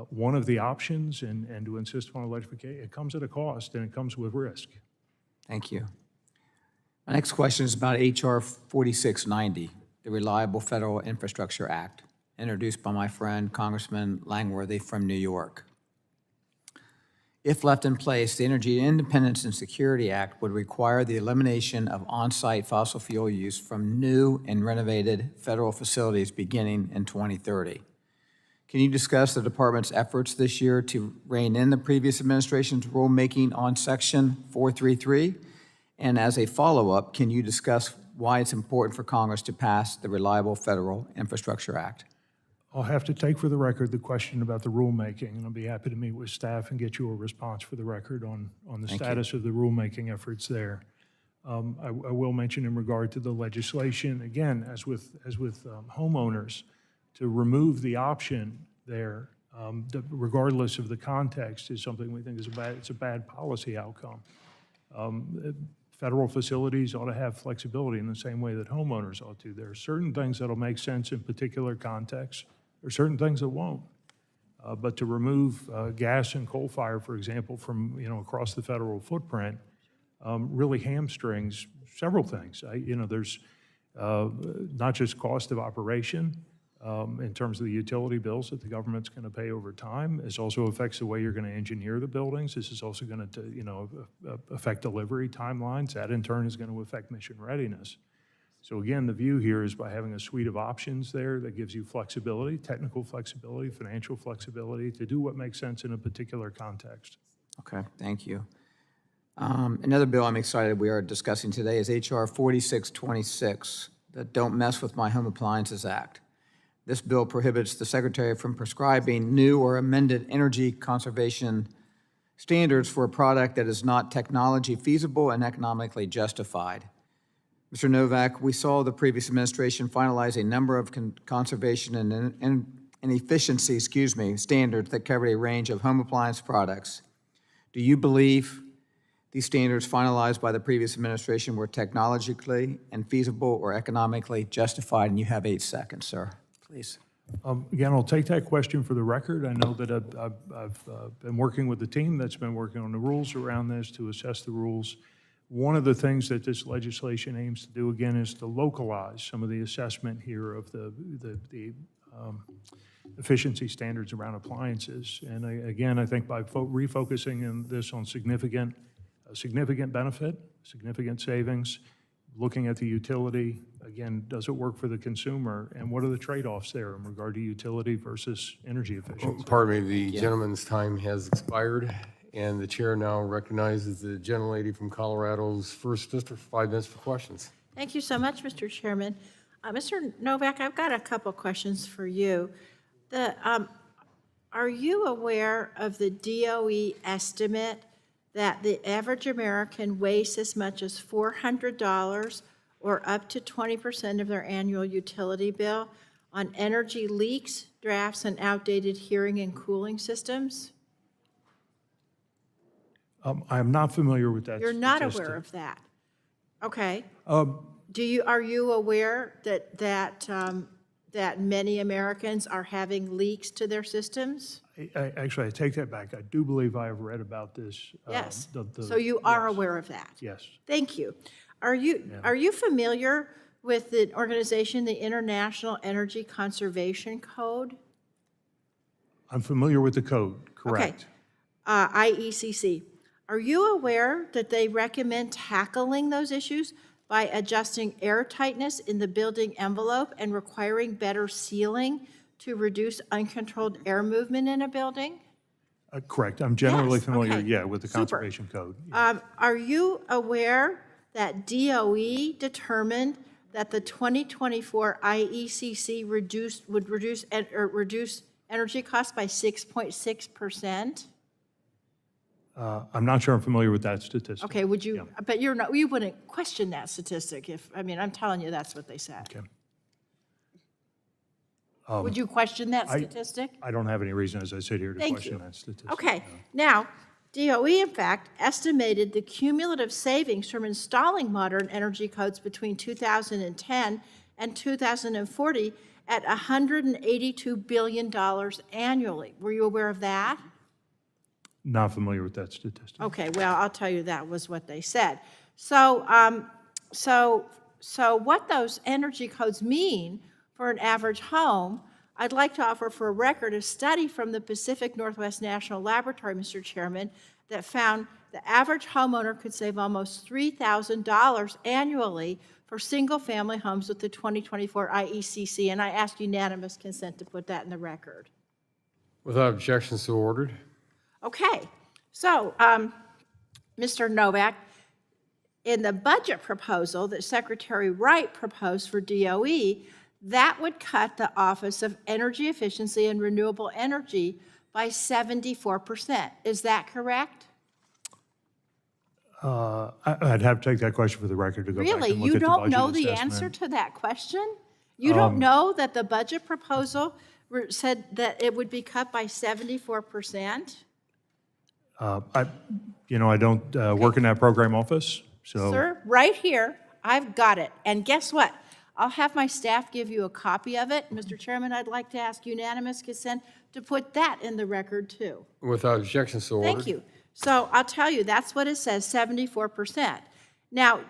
one of the options and to insist on electrification, it comes at a cost and it comes with risk. Thank you. My next question is about H.R. 4690, the Reliable Federal Infrastructure Act, introduced by my friend Congressman Langworthy from New York. If left in place, the Energy Independence and Security Act would require the elimination of on-site fossil fuel use from new and renovated federal facilities beginning in 2030. Can you discuss the department's efforts this year to rein in the previous administration's rulemaking on Section 433? And as a follow-up, can you discuss why it's important for Congress to pass the Reliable Federal Infrastructure Act? I'll have to take for the record the question about the rulemaking, and I'll be happy to meet with staff and get you a response for the record on the status of the rulemaking efforts there. I will mention in regard to the legislation, again, as with homeowners, to remove the option there, regardless of the context, is something we think is it's a bad policy outcome. Federal facilities ought to have flexibility in the same way that homeowners ought to. There are certain things that'll make sense in particular contexts. There are certain things that won't. But to remove gas and coal fire, for example, from across the federal footprint, really hamstrings several things. There's not just cost of operation in terms of the utility bills that the government's going to pay over time. This also affects the way you're going to engineer the buildings. This is also going to affect delivery timelines. That in turn is going to affect mission readiness. So again, the view here is by having a suite of options there that gives you flexibility, technical flexibility, financial flexibility to do what makes sense in a particular context. Okay, thank you. Another bill I'm excited we are discussing today is H.R. 4626, the Don't Mess with My Home Appliances Act. This bill prohibits the Secretary from prescribing new or amended energy conservation standards for a product that is not technology feasible and economically justified. Mr. Novak, we saw the previous administration finalize a number of conservation and efficiency, standards that covered a range of home appliance products. Do you believe these standards finalized by the previous administration were technologically and feasible or economically justified? And you have 8 seconds, sir. Please. Again, I'll take that question for the record. I know that I've been working with the team that's been working on the rules around this to assess the rules. One of the things that this legislation aims to do, again, is to localize some of the assessment here of the efficiency standards around appliances. And again, I think by refocusing this on significant benefit, significant savings, looking at the utility, again, does it work for the consumer? And what are the trade-offs there in regard to utility versus energy efficiency? Pardon me, the gentleman's time has expired, and the chair now recognizes the gentlelady from Colorado's 1st District for 5 minutes for questions. Thank you so much, Mr. Chairman. Mr. Novak, I've got a couple questions for you. Are you aware of the DOE estimate that the average American wastes as much as $400 or up to 20% of their annual utility bill on energy leaks, drafts, and outdated heating and cooling systems? I am not familiar with that You're not statistic. aware of that? Okay. Are you aware that many Americans are having leaks to their systems? Actually, I take that back. I do believe I have read about this. Yes. the- So you are yes, aware of that? Yes. Thank you. Are you familiar with the organization, the International Energy Conservation Code? I'm familiar with the code, Okay. correct. IECC. Are you aware that they recommend tackling those issues by adjusting air tightness in the building envelope and requiring better sealing to reduce uncontrolled air movement in a building? Correct. I'm generally Yes, familiar, okay. yeah, with the Super. conservation code. Yeah. Are you aware that DOE determined that the 2024 IECC would reduce energy costs by 6.6%? I'm not sure I'm familiar with that statistic. Okay, would you, but you wouldn't question that statistic I'm telling you that's what they said. Okay. Would you question that statistic? I don't have any reason, as I sit here, to Thank question you. that statistic. Okay, now, DOE, in fact, estimated the cumulative savings from installing modern energy codes between 2010 and 2040 at $182 billion annually. Were you aware of that? Not familiar with that statistic. Okay, well, I'll tell you that was what they said. So what those energy codes mean for an average home, I'd like to offer for a record a study from the Pacific Northwest National Laboratory, Mr. Chairman, that found the average homeowner could save almost $3,000 annually for single-family homes with the 2024 IECC, and I ask unanimous consent to put that in the record. Without objection, so ordered. Okay, so, Mr. Novak, in the budget proposal that Secretary Wright proposed for DOE, that would cut the Office of Energy Efficiency and Renewable Energy by 74%. Is that correct? I'd have to take that question for the record to go back Really? and look You at the don't budget know the assessment. answer to that question? You don't know that the budget proposal said that it would be cut by 74%? I don't work in that program office, so. Sir, right here, I've got it. And guess what? I'll have my staff give you a copy of it. Mr. Chairman, I'd like to ask unanimous consent to put that in the record, too. Without objection, so ordered. Thank you. So I'll tell you, that's what it says, 74%. Now,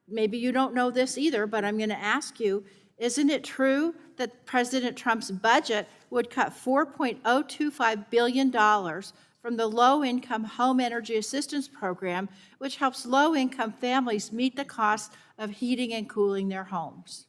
maybe you don't know this either, but I'm going to ask you, isn't it true that President Trump's budget would cut $4.025 billion from the Low-Income Home Energy Assistance Program, which helps low-income families meet the cost of heating and cooling their homes?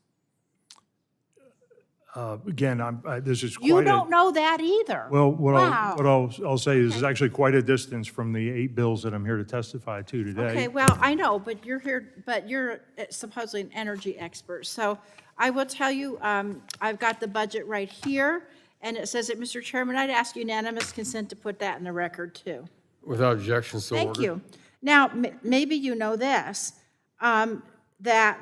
Again, this is quite You a. don't know that either. Well, Wow. I'll say is actually quite a distance from the 8 bills that I'm here to testify to today. Okay, well, I know, but you're supposedly an energy expert. So I will tell you, I've got the budget right here, and it says that, Mr. Chairman, I'd ask unanimous consent to put that in the record, too. Without objection, so ordered. Thank you. Now, maybe you know this, that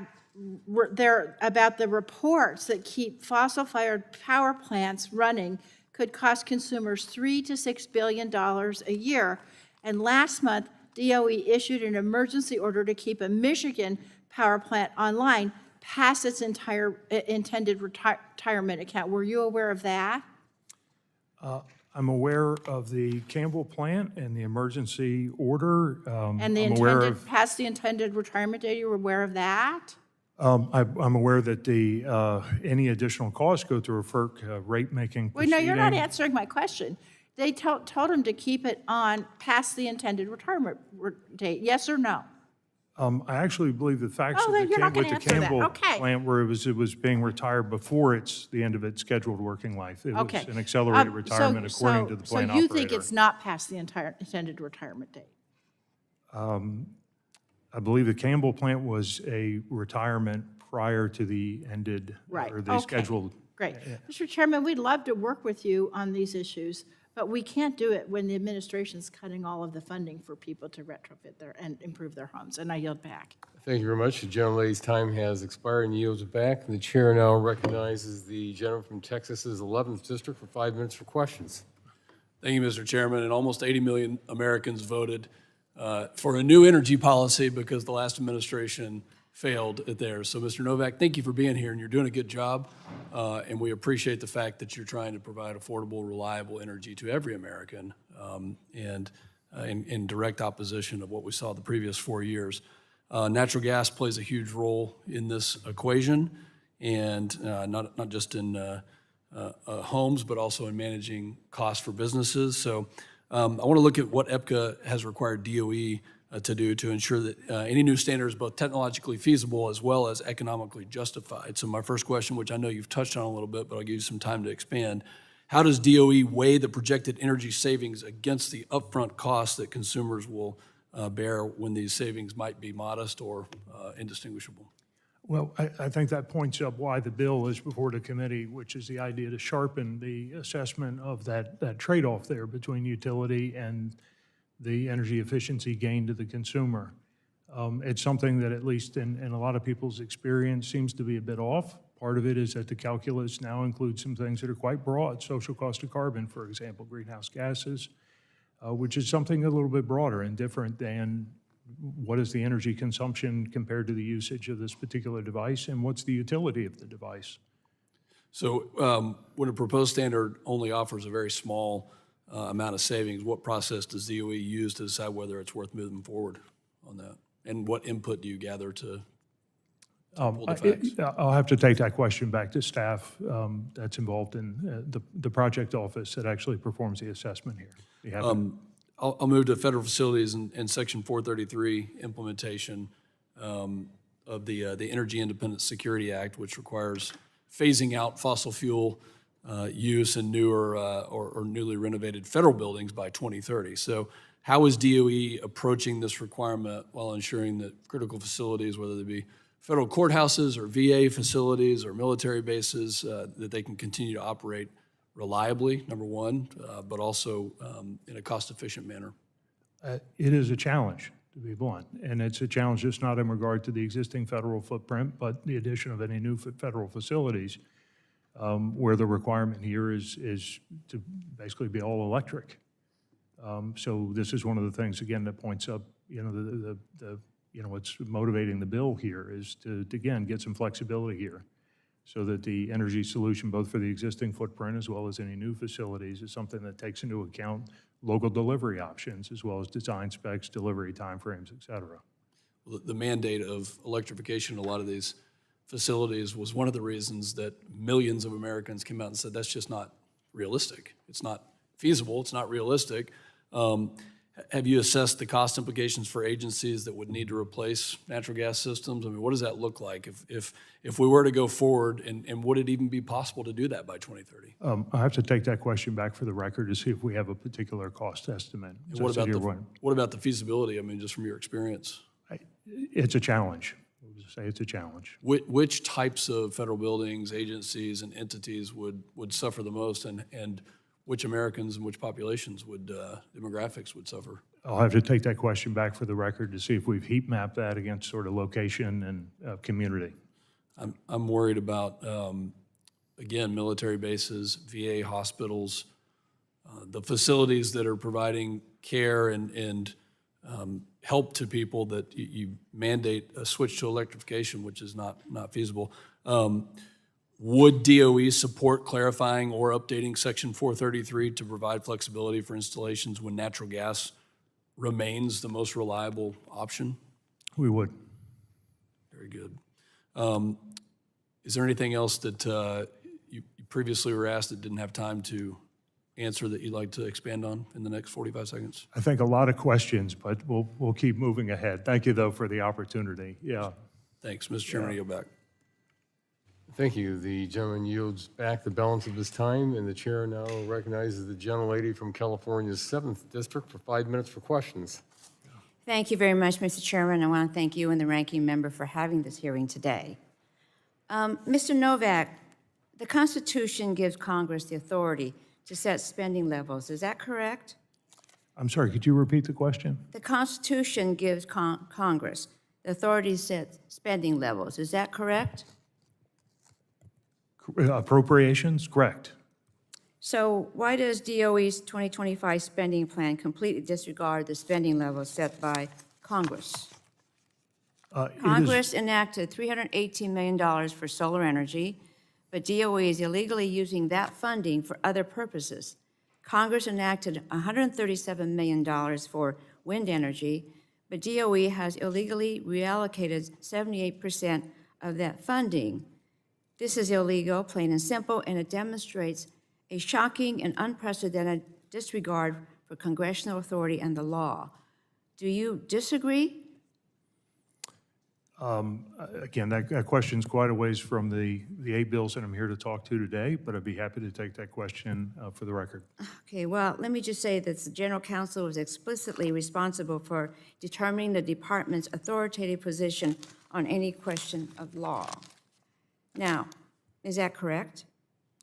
there, about the reports that keep fossil-fired power plants running could cost consumers $3 to $6 billion a year. And last month, DOE issued an emergency order to keep a Michigan power plant online past its entire intended retirement account. Were you aware of that? I'm aware of the Campbell plant and the emergency order. And the I'm aware intended, of, past the intended retirement date, you were aware of that? I'm aware that any additional costs go through a FERC rate-making Well, proceeding. no, you're not answering my question. They told him to keep it on past the intended retirement date, yes or no? I actually believe the facts Oh, of then the you're not with gonna the answer that. Campbell Okay. plant where it was being retired before the end of its scheduled working life. It was Okay. an accelerated So- retirement according to the plant So you operator. think it's not past the entire intended retirement date? I believe the Campbell plant was a retirement prior to the ended, Right, or the okay. scheduled. Great. Mr. Chairman, we'd love to work with you on these issues, But we can't do it when the administration's cutting all of the funding for people to retrofit and improve their homes. And I yield back. Thank you very much. The gentlelady's time has expired and yields back. The chair now recognizes the gentleman from Texas's 11th District for 5 minutes for questions. Thank you, Mr. Chairman. And almost 80 million Americans voted for a new energy policy because the last administration failed at theirs. So, Mr. Novak, thank you for being here, and you're doing a good job. And we appreciate the fact that you're trying to provide affordable, reliable energy to every American, and in direct opposition of what we saw the previous 4 years. Natural gas plays a huge role in this equation, and not just in homes, but also in managing costs for businesses. So I want to look at what EPCA has required DOE to do to ensure that any new standard is both technologically feasible as well as economically justified. So my first question, which I know you've touched on a little bit, but I'll give you some time to expand. How does DOE weigh the projected energy savings against the upfront costs that consumers will bear when these savings might be modest or indistinguishable? Well, I think that points up why the bill is before the committee, which is the idea to sharpen the assessment of that trade-off there between utility and the energy efficiency gain to the consumer. It's something that, at least in a lot of people's experience, seems to be a bit off. Part of it is that the calculus now includes some things that are quite broad, social cost of carbon, for example, greenhouse gases, which is something a little bit broader and different than what is the energy consumption compared to the usage of this particular device, and what's the utility of the device. So when a proposed standard only offers a very small amount of savings, what process does DOE use to decide whether it's worth moving forward on that? And what input do you gather to pull the facts? I'll have to take that question back to staff that's involved in the project office that actually performs the assessment here. I'll move to federal facilities and Section 433 implementation of the Energy Independent Security Act, which requires phasing out fossil fuel use in newer or newly renovated federal buildings by 2030. So how is DOE approaching this requirement while ensuring that critical facilities, whether they be federal courthouses or VA facilities or military bases, that they can continue to operate reliably, number one, but also in a cost-efficient manner? It is a challenge, to be blunt, and it's a challenge just not in regard to the existing federal footprint, but the addition of any new federal facilities, where the requirement here is to basically be all electric. So this is one of the things, again, that points up, what's motivating the bill here is to again, get some flexibility here so that the energy solution, both for the existing footprint as well as any new facilities, is something that takes into account local delivery options as well as design specs, delivery timeframes, et cetera. Well, the mandate of electrification in a lot of these facilities was one of the reasons that millions of Americans came out and said, that's just not realistic. It's not feasible, it's not realistic. Have you assessed the cost implications for agencies that would need to replace natural gas systems? I mean, what does that look like if we were to go forward, and would it even be possible to do that by 2030? I have to take that question back for the record to see if we have a particular cost estimate. And what about the feasibility? I mean, just from your experience. It's a challenge. We'll just say it's a challenge. Which types of federal buildings, agencies, and entities would suffer the most, and which Americans and which populations demographics would suffer? I'll have to take that question back for the record to see if we've heat mapped that against sort of location and community. I'm worried about, again, military bases, VA hospitals, the facilities that are providing care and help to people that you mandate a switch to electrification, which is not feasible. Would DOE support clarifying or updating Section 433 to provide flexibility for installations when natural gas remains the most reliable option? We would. Very good. Is there anything else that you previously were asked that didn't have time to answer that you'd like to expand on in the next 45 seconds? I think a lot of questions, but we'll keep moving ahead. Thank you, though, for the opportunity. Yeah. Thanks. Mr. Chairman, I yield back. Thank you. The gentleman yields back the balance of his time, and the chair now recognizes the gentlelady from California's 7th District for 5 minutes for questions. Thank you very much, Mr. Chairman. I want to thank you and the ranking member for having this hearing today. Mr. Novak, the Constitution gives Congress the authority to set spending levels. Is that correct? I'm sorry, could you repeat the question? The Constitution gives Congress the authority to set spending levels. Is that correct? Appropriations, correct. So why does DOE's 2025 spending plan completely disregard the spending levels set by Congress? It is- Congress enacted $318 million for solar energy, but DOE is illegally using that funding for other purposes. Congress enacted $137 million for wind energy, but DOE has illegally reallocated 78% of that funding. This is illegal, plain and simple, and it demonstrates a shocking and unprecedented disregard for congressional authority and the law. Do you disagree? Again, that question's quite a ways from the 8 bills that I'm here to talk to today, but I'd be happy to take that question for the record. Okay, well, let me just say that the General Counsel is explicitly responsible for determining the department's authoritative position on any question of law. Now, is that correct?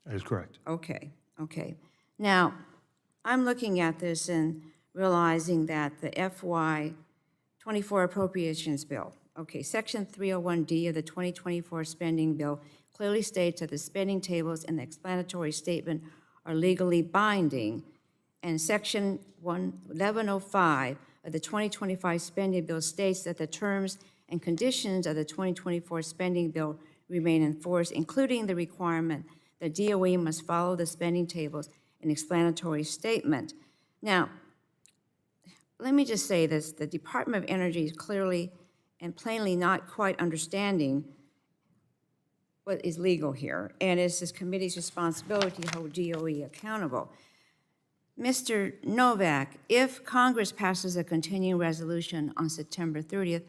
That is correct. Okay, okay. Now, I'm looking at this and realizing that the FY '24 appropriations bill, okay, Section 301D of the 2024 spending bill clearly states that the spending tables and the explanatory statement are legally binding, and Section 1105 of the 2025 spending bill states that the terms and conditions of the 2024 spending bill remain in force, including the requirement that DOE must follow the spending tables and explanatory statement. Now, let me just say this, the Department of Energy is clearly and plainly not quite understanding what is legal here, and it's this committee's responsibility to hold DOE accountable. Mr. Novak, if Congress passes a continuing resolution on September 30th,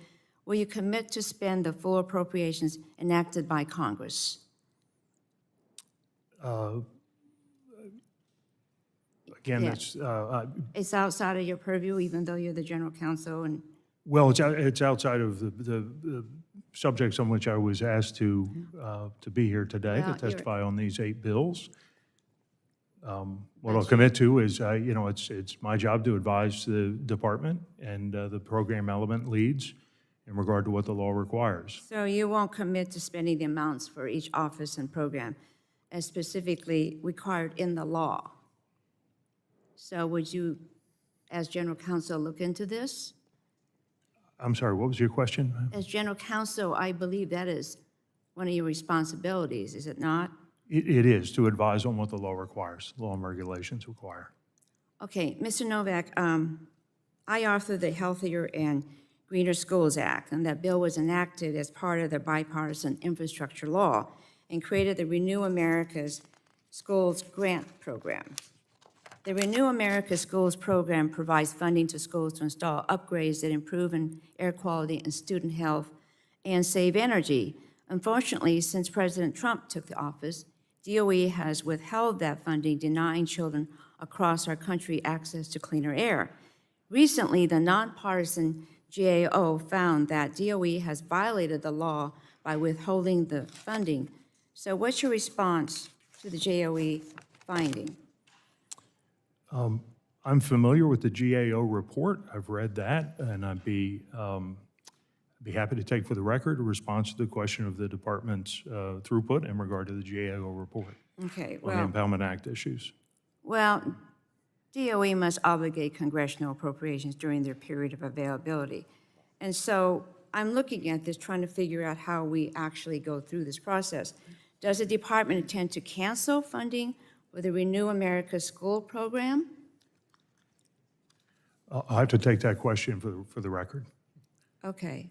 will you commit to spend the full appropriations enacted by Congress? Again, Yeah. that's, It's outside of your purview, even though you're the general counsel, and well, it's outside of the subjects on which I was asked to be here today, Yeah, to you're- testify on these 8 bills. What I'll commit to is, it's my job to advise the department and the program element leads in regard to what the law requires. so you won't commit to spending the amounts for each office and program as specifically required in the law. So would you, as general counsel, look into this? I'm sorry, what was your question? As general counsel, I believe that is one of your responsibilities, is it not? It is to advise on what the law requires, law and regulations require. Okay, Mr. Novak, I authored the Healthier and Greener Schools Act, and that bill was enacted as part of the bipartisan infrastructure law and created the Renew America's Schools Grant Program. The Renew America Schools program provides funding to schools to install upgrades that improve in air quality and student health and save energy. Unfortunately, since President Trump took the office, DOE has withheld that funding, denying children across our country access to cleaner air. Recently, the nonpartisan GAO found that DOE has violated the law by withholding the funding. So what's your response to the GAO finding? I'm familiar with the GAO report. I've read that, and I'd be happy to take for the record a response to the question of the department's throughput in regard to the GAO report Okay, on the Impoundment Act issues. well, DOE must obligate congressional appropriations during their period of availability. And so I'm looking at this, trying to figure out how we actually go through this process. Does the department intend to cancel funding for the Renew America School program? I'll have to take that question for the record. Okay.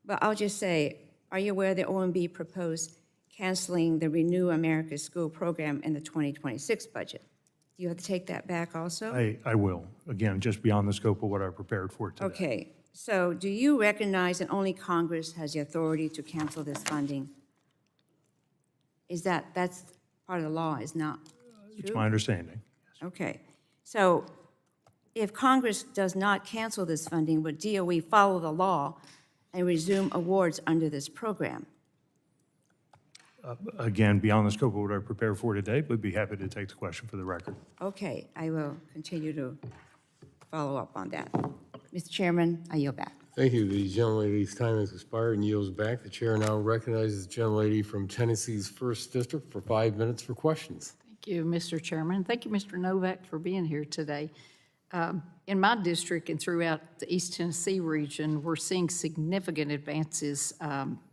But I'll just say, are you aware the OMB proposed canceling the Renew America School program in the 2026 budget? Do you have to take that back also? I will. Again, just beyond the scope of what I prepared for today. Okay. So do you recognize that only Congress has the authority to cancel this funding? That's part of the law, is not It's true? my understanding. Okay. So if Congress does not cancel this funding, would DOE follow the law and resume awards under this program? Again, beyond the scope of what I prepared for today, but be happy to take the question for the record. Okay, I will continue to follow up on that. Mr. Chairman, I yield back. Thank you. The gentlelady's time has expired and yields back. The chair now recognizes the gentlelady from Tennessee's 1st District for 5 minutes for questions. Thank you, Mr. Chairman. Thank you, Mr. Novak, for being here today. In my district and throughout the East Tennessee region, we're seeing significant advances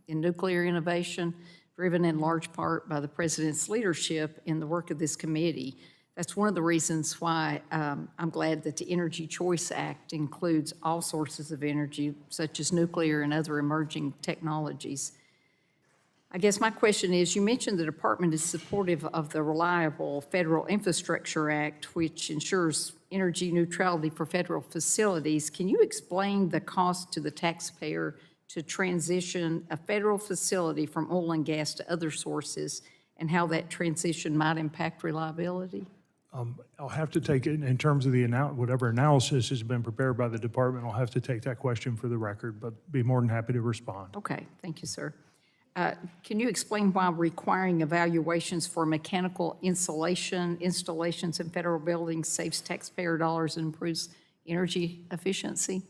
in nuclear innovation, driven in large part by the President's leadership in the work of this committee. That's one of the reasons why I'm glad that the Energy Choice Act includes all sources of energy, such as nuclear and other emerging technologies. I guess my question is, you mentioned the department is supportive of the Reliable Federal Infrastructure Act, which ensures energy neutrality for federal facilities. Can you explain the cost to the taxpayer to transition a federal facility from oil and gas to other sources, and how that transition might impact reliability? I'll have to take it in terms of the whatever analysis has been prepared by the department. I'll have to take that question for the record, but be more than happy to respond. Okay, thank you, sir. Can you explain why requiring evaluations for mechanical insulation installations in federal buildings saves taxpayer dollars and improves energy efficiency?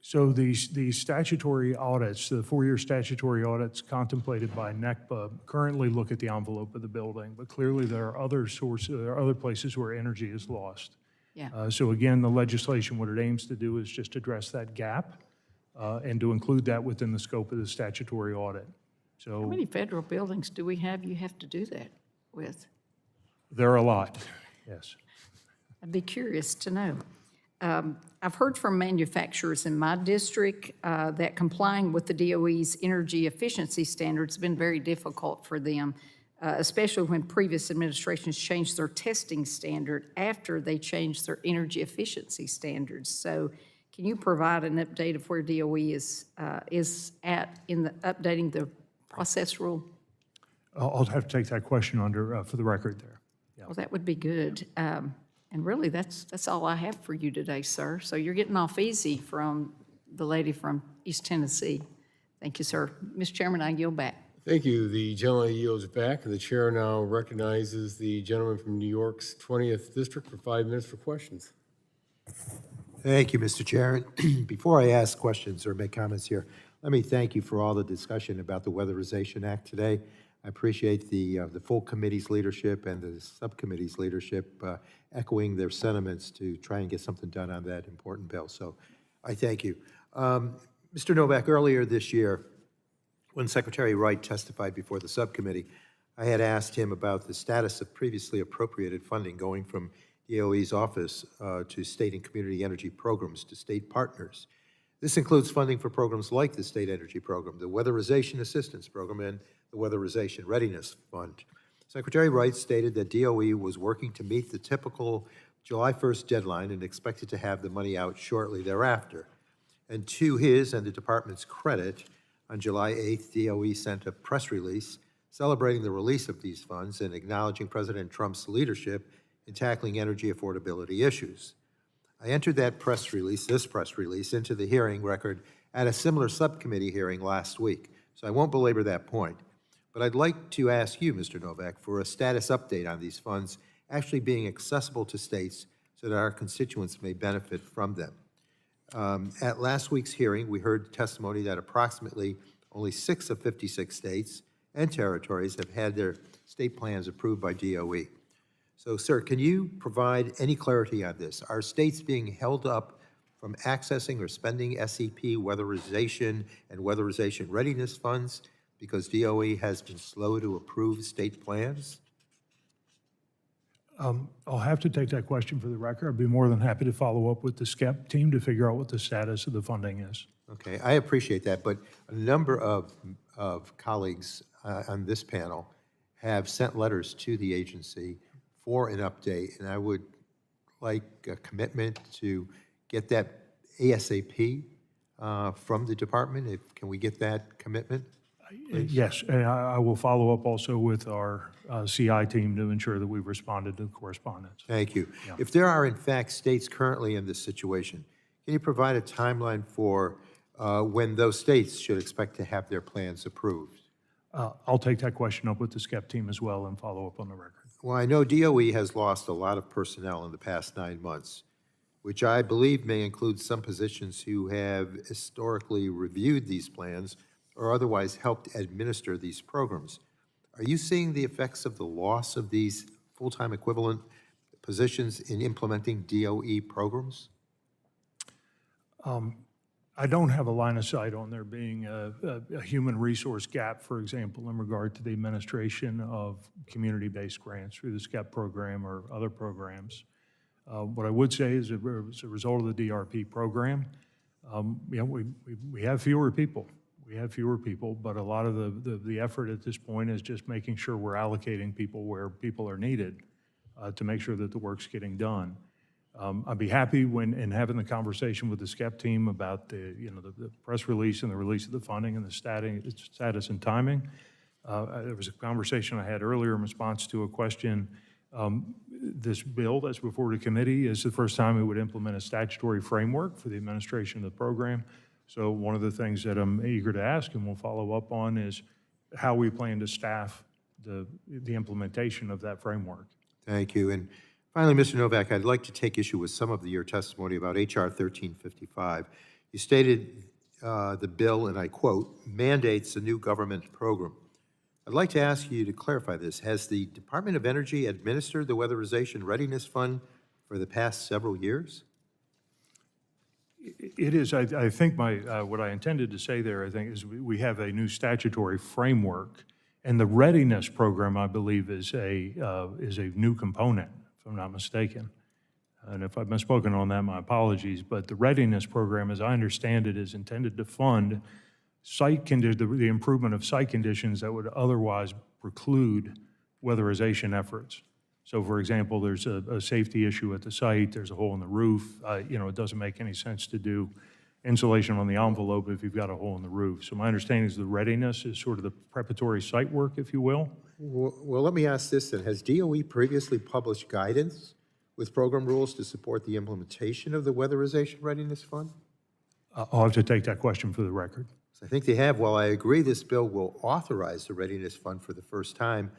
So these statutory audits, the 4-year statutory audits contemplated by NECPA currently look at the envelope of the building, but clearly there are other sources, there are other places where energy is lost. Yeah. So again, the legislation, what it aims to do is just address that gap and to include that within the scope of the statutory audit. How So many federal buildings do we have you have to do that with? there are a lot, yes. I'd be curious to know. I've heard from manufacturers in my district that complying with the DOE's energy efficiency standards has been very difficult for them, especially when previous administrations changed their testing standard after they changed their energy efficiency standards. So can you provide an update of where DOE is at in the updating the process rule? I'll have to take that question under, for the record there. Well, that would be good. And really, that's all I have for you today, sir. So you're getting off easy from the lady from East Tennessee. Thank you, sir. Mr. Chairman, I yield back. Thank you. The gentlelady yields back, and the chair now recognizes the gentleman from New York's 20th District for 5 minutes for questions. Thank you, Mr. Chair. Before I ask questions or make comments here, let me thank you for all the discussion about the Weatherization Act today. I appreciate the full committee's leadership and the subcommittee's leadership echoing their sentiments to try and get something done on that important bill. So I thank you. Mr. Novak, earlier this year, when Secretary Wright testified before the subcommittee, I had asked him about the status of previously appropriated funding going from DOE's office to state and community energy programs to state partners. This includes funding for programs like the State Energy Program, the Weatherization Assistance Program, and the Weatherization Readiness Fund. Secretary Wright stated that DOE was working to meet the typical July 1st deadline and expected to have the money out shortly thereafter. And to his and the department's credit, on July 8th, DOE sent a press release celebrating the release of these funds and acknowledging President Trump's leadership in tackling energy affordability issues. I entered that press release, this press release, into the hearing record at a similar subcommittee hearing last week, so I won't belabor that point. But I'd like to ask you, Mr. Novak, for a status update on these funds actually being accessible to states so that our constituents may benefit from them. At last week's hearing, we heard testimony that approximately only 6 of 56 states and territories have had their state plans approved by DOE. So, sir, can you provide any clarity on this? Are states being held up from accessing or spending SEP weatherization and weatherization readiness funds because DOE has been slow to approve state plans? I'll have to take that question for the record. I'd be more than happy to follow up with the SCEP team to figure out what the status of the funding is. Okay, I appreciate that, but a number of colleagues on this panel have sent letters to the agency for an update, and I would like a commitment to get that ASAP from the department. Can we get that commitment? Yes, and I will follow up also with our CI team to ensure that we've responded to correspondence. Thank you. If there are, in fact, states currently in this situation, can you provide a timeline for when those states should expect to have their plans approved? I'll take that question up with the SCEP team as well and follow up on the record. Well, I know DOE has lost a lot of personnel in the past 9 months, which I believe may include some positions who have historically reviewed these plans or otherwise helped administer these programs. Are you seeing the effects of the loss of these full-time equivalent positions in implementing DOE programs? I don't have a line of sight on there being a human resource gap, for example, in regard to the administration of community-based grants through the SCEP program or other programs. What I would say is, as a result of the DRP program, we have fewer people. We have fewer people, but a lot of the effort at this point is just making sure we're allocating people where people are needed to make sure that the work's getting done. I'd be happy in having the conversation with the SCEP team about the press release and the release of the funding and the status and timing. There was a conversation I had earlier in response to a question. This bill that's before the committee is the first time it would implement a statutory framework for the administration of the program. So one of the things that I'm eager to ask and we'll follow up on is how we plan to staff the implementation of that framework. Thank you. And finally, Mr. Novak, I'd like to take issue with some of your testimony about H.R. 1355. You stated the bill, and I quote, mandates a new government program. I'd like to ask you to clarify this. Has the Department of Energy administered the Weatherization Readiness Fund for the past several years? It is, I think what I intended to say there, I think, is we have a new statutory framework, and the Readiness program, I believe, is a new component, if I'm not mistaken. And if I've misspoken on that, my apologies. But the Readiness program, as I understand it, is intended to fund the improvement of site conditions that would otherwise preclude weatherization efforts. So, for example, there's a safety issue at the site, there's a hole in the roof, it doesn't make any sense to do insulation on the envelope if you've got a hole in the roof. So my understanding is the Readiness is sort of the preparatory site work, if you will. Well, let me ask this then. Has DOE previously published guidance with program rules to support the implementation of the Weatherization Readiness Fund? I'll have to take that question for the record. I think they have. While I agree this bill will authorize the Readiness Fund for the first time,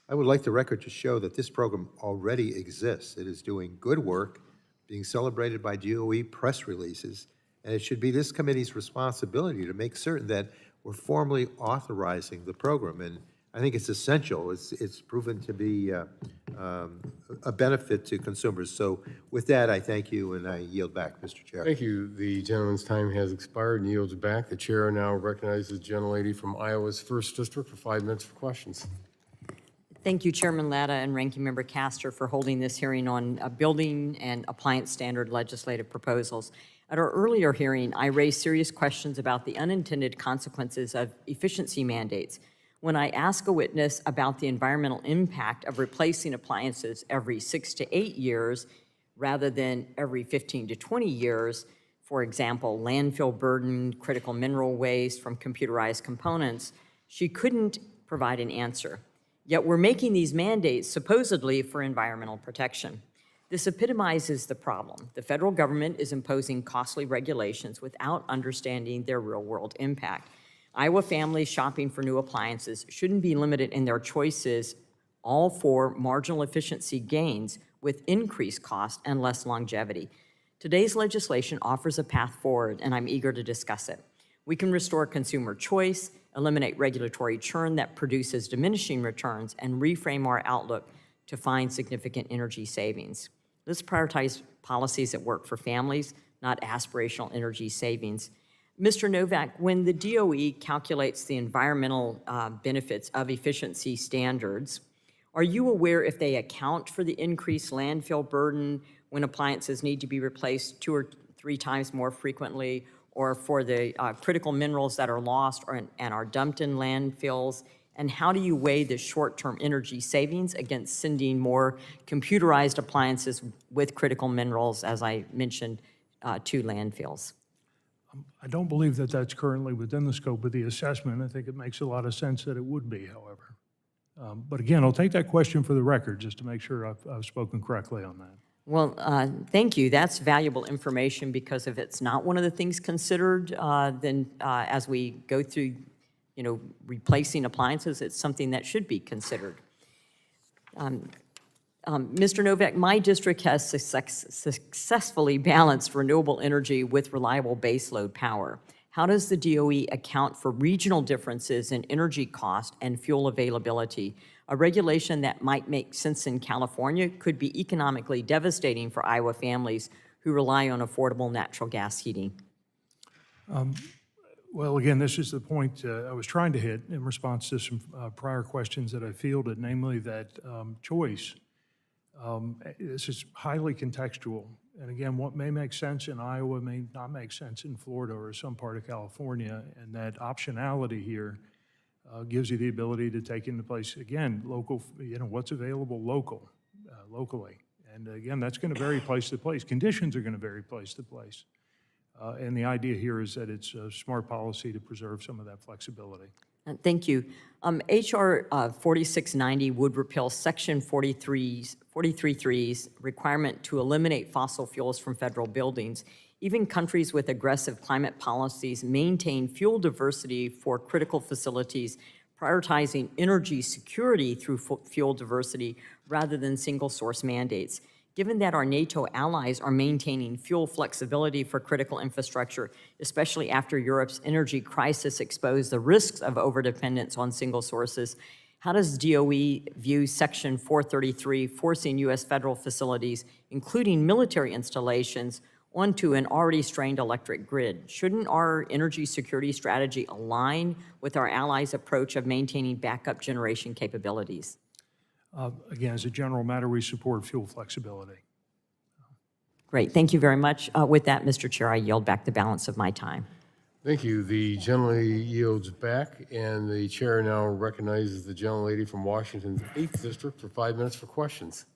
I would like the record to show that this program already exists. It is doing good work, being celebrated by DOE press releases, and it should be this committee's responsibility to make certain that we're formally authorizing the program. And I think it's essential. It's proven to be a benefit to consumers. So with that, I thank you, and I yield back, Mr. Chair. Thank you. The gentleman's time has expired and yields back. The chair now recognizes the gentlelady from Iowa's 1st District for 5 minutes for questions. Thank you, Chairman Latta and Ranking Member Castor, for holding this hearing on building and appliance standard legislative proposals. At our earlier hearing, I raised serious questions about the unintended consequences of efficiency mandates. When I ask a witness about the environmental impact of replacing appliances every 6 to 8 years rather than every 15 to 20 years, for example, landfill burden, critical mineral waste from computerized components, she couldn't provide an answer. Yet we're making these mandates supposedly for environmental protection. This epitomizes the problem. The federal government is imposing costly regulations without understanding their real-world impact. Iowa families shopping for new appliances shouldn't be limited in their choices all for marginal efficiency gains with increased cost and less longevity. Today's legislation offers a path forward, and I'm eager to discuss it. We can restore consumer choice, eliminate regulatory churn that produces diminishing returns, and reframe our outlook to find significant energy savings. Let's prioritize policies that work for families, not aspirational energy savings. Mr. Novak, when the DOE calculates the environmental benefits of efficiency standards, are you aware if they account for the increased landfill burden when appliances need to be replaced 2 or 3 times more frequently, or for the critical minerals that are lost and are dumped in landfills? And how do you weigh the short-term energy savings against sending more computerized appliances with critical minerals, as I mentioned, to landfills? I don't believe that that's currently within the scope of the assessment. I think it makes a lot of sense that it would be, however. But again, I'll take that question for the record just to make sure I've spoken correctly on that. Well, thank you. That's valuable information, because if it's not one of the things considered, then as we go through replacing appliances, it's something that should be considered. Mr. Novak, my district has successfully balanced renewable energy with reliable baseload power. How does the DOE account for regional differences in energy cost and fuel availability? A regulation that might make sense in California could be economically devastating for Iowa families who rely on affordable natural gas heating. Well, again, this is the point I was trying to hit in response to some prior questions that I fielded, namely that choice. This is highly contextual. And again, what may make sense in Iowa may not make sense in Florida or some part of California. And that optionality here gives you the ability to take into place, again, local, what's available locally. And again, that's going to vary place to place. Conditions are going to vary place to place. And the idea here is that it's a smart policy to preserve some of that flexibility. Thank you. HR 4690 would repeal Section 43.3's requirement to eliminate fossil fuels from federal buildings. Even countries with aggressive climate policies maintain fuel diversity for critical facilities, prioritizing energy security through fuel diversity rather than single-source mandates. Given that our NATO allies are maintaining fuel flexibility for critical infrastructure, especially after Europe's energy crisis exposed the risks of overdependence on single sources, how does DOE view Section 433 forcing U.S. federal facilities, including military installations, onto an already strained electric grid? Shouldn't our energy security strategy align with our allies' approach of maintaining backup generation capabilities? Again, as a general matter, we support fuel flexibility. Great, thank you very much. With that, Mr. Chair, I yield back the balance of my time. Thank you. The gentlelady yields back, and the chair now recognizes the gentlelady from Washington's 8th District for 5 minutes for questions.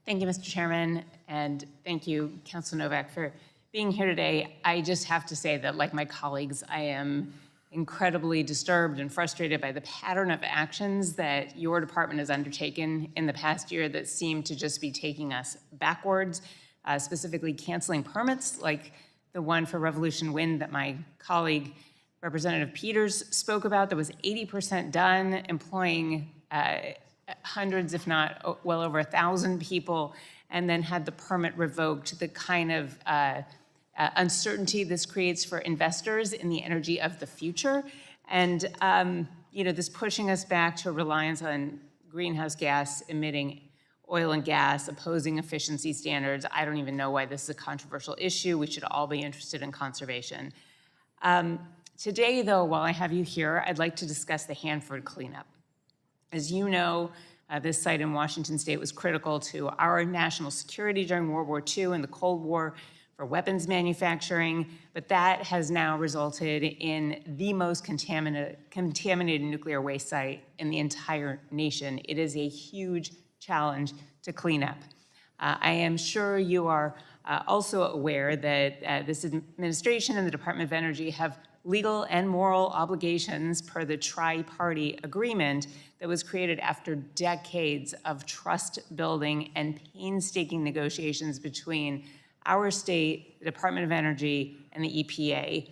Thank you, Mr. Chairman, and thank you, Councilor Novak, for being here today. I just have to say that, like my colleagues, I am incredibly disturbed and frustrated by the pattern of actions that your department has undertaken in the past year that seem to just be taking us backwards, specifically canceling permits like the one for Revolution Wind that my colleague, Representative Peters, spoke about that was 80% done, employing hundreds, if not well over 1,000 people, and then had the permit revoked. The kind of uncertainty this creates for investors in the energy of the future. And, this pushing us back to reliance on greenhouse gas emitting oil and gas, opposing efficiency standards. I don't even know why this is a controversial issue. We should all be interested in conservation. Today, though, while I have you here, I'd like to discuss the Hanford cleanup. As you know, this site in Washington State was critical to our national security during World War II and the Cold War, for weapons manufacturing, but that has now resulted in the most contaminated nuclear waste site in the entire nation. It is a huge challenge to clean up. I am sure you are also aware that this administration and the Department of Energy have legal and moral obligations per the tri-party agreement that was created after decades of trust building and painstaking negotiations between our state, the Department of Energy, and the EPA.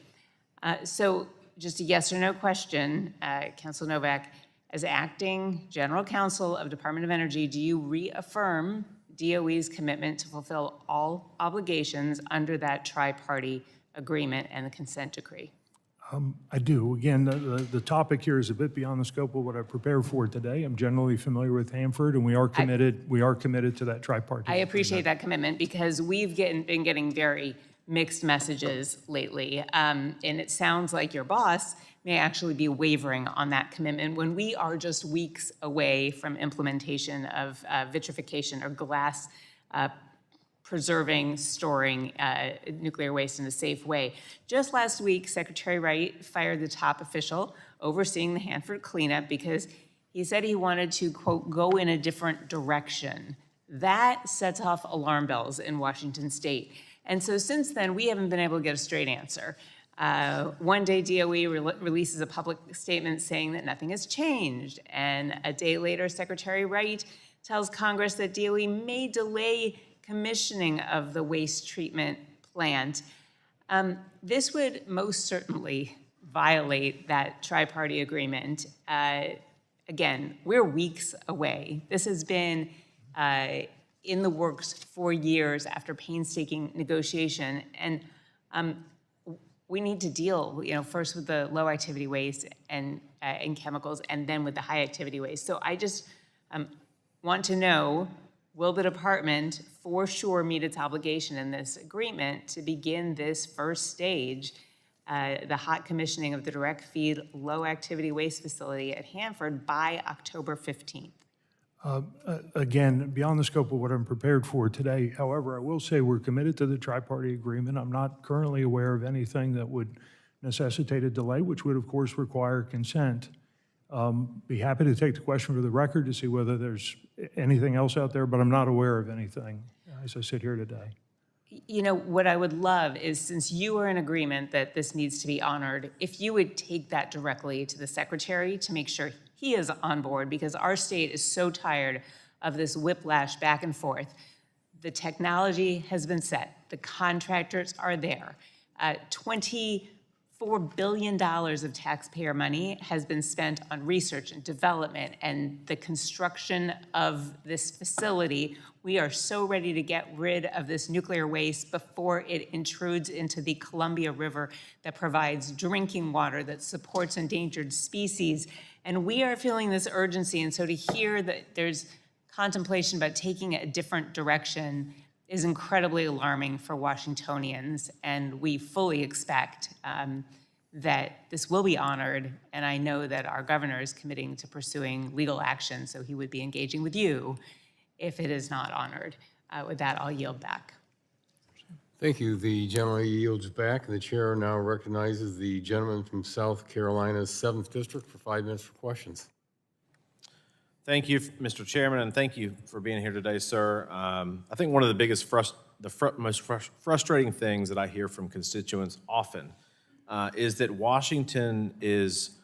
So just a yes or no question, Councilor Novak, as acting general counsel of Department of Energy, do you reaffirm DOE's commitment to fulfill all obligations under that tri-party agreement and the consent decree? I do. Again, the topic here is a bit beyond the scope of what I prepared for today. I'm generally familiar with Hanford, and we are committed to that tripartite. I appreciate that commitment because we've been getting very mixed messages lately. And it sounds like your boss may actually be wavering on that commitment when we are just weeks away from implementation of vitrification or glass preserving, storing nuclear waste in a safe way. Just last week, Secretary Wright fired the top official overseeing the Hanford cleanup because he said he wanted to, quote, go in a different direction. That sets off alarm bells in Washington State. And so since then, we haven't been able to get a straight answer. One day, DOE releases a public statement saying that nothing has changed. And a day later, Secretary Wright tells Congress that DOE may delay commissioning of the waste treatment plant. This would most certainly violate that tri-party agreement. Again, we're weeks away. This has been in the works for years after painstaking negotiation, and we need to deal, first with the low activity waste and chemicals, and then with the high activity waste. So I just want to know, will the department for sure meet its obligation in this agreement to begin this first stage, the hot commissioning of the direct feed low activity waste facility at Hanford by October 15th? Again, beyond the scope of what I'm prepared for today, however, I will say we're committed to the tri-party agreement. I'm not currently aware of anything that would necessitate a delay, which would, of course, require consent. Be happy to take the question for the record to see whether there's anything else out there, but I'm not aware of anything as I sit here today. What I would love is, since you are in agreement that this needs to be honored, if you would take that directly to the secretary to make sure he is on board, because our state is so tired of this whiplash back and forth. The technology has been set. The contractors are there. $24 billion of taxpayer money has been spent on research and development and the construction of this facility. We are so ready to get rid of this nuclear waste before it intrudes into the Columbia River that provides drinking water, that supports endangered species. And we are feeling this urgency. And so to hear that there's contemplation about taking a different direction is incredibly alarming for Washingtonians. And we fully expect that this will be honored. And I know that our governor is committing to pursuing legal action, so he would be engaging with you if it is not honored. With that, I'll yield back. Thank you. The gentleman yields back, and the chair now recognizes the gentleman from South Carolina's 7th District for 5 minutes for questions. Thank you, Mr. Chairman, and thank you for being here today, sir. I think one of the biggest, most frustrating things that I hear from constituents often is that Washington is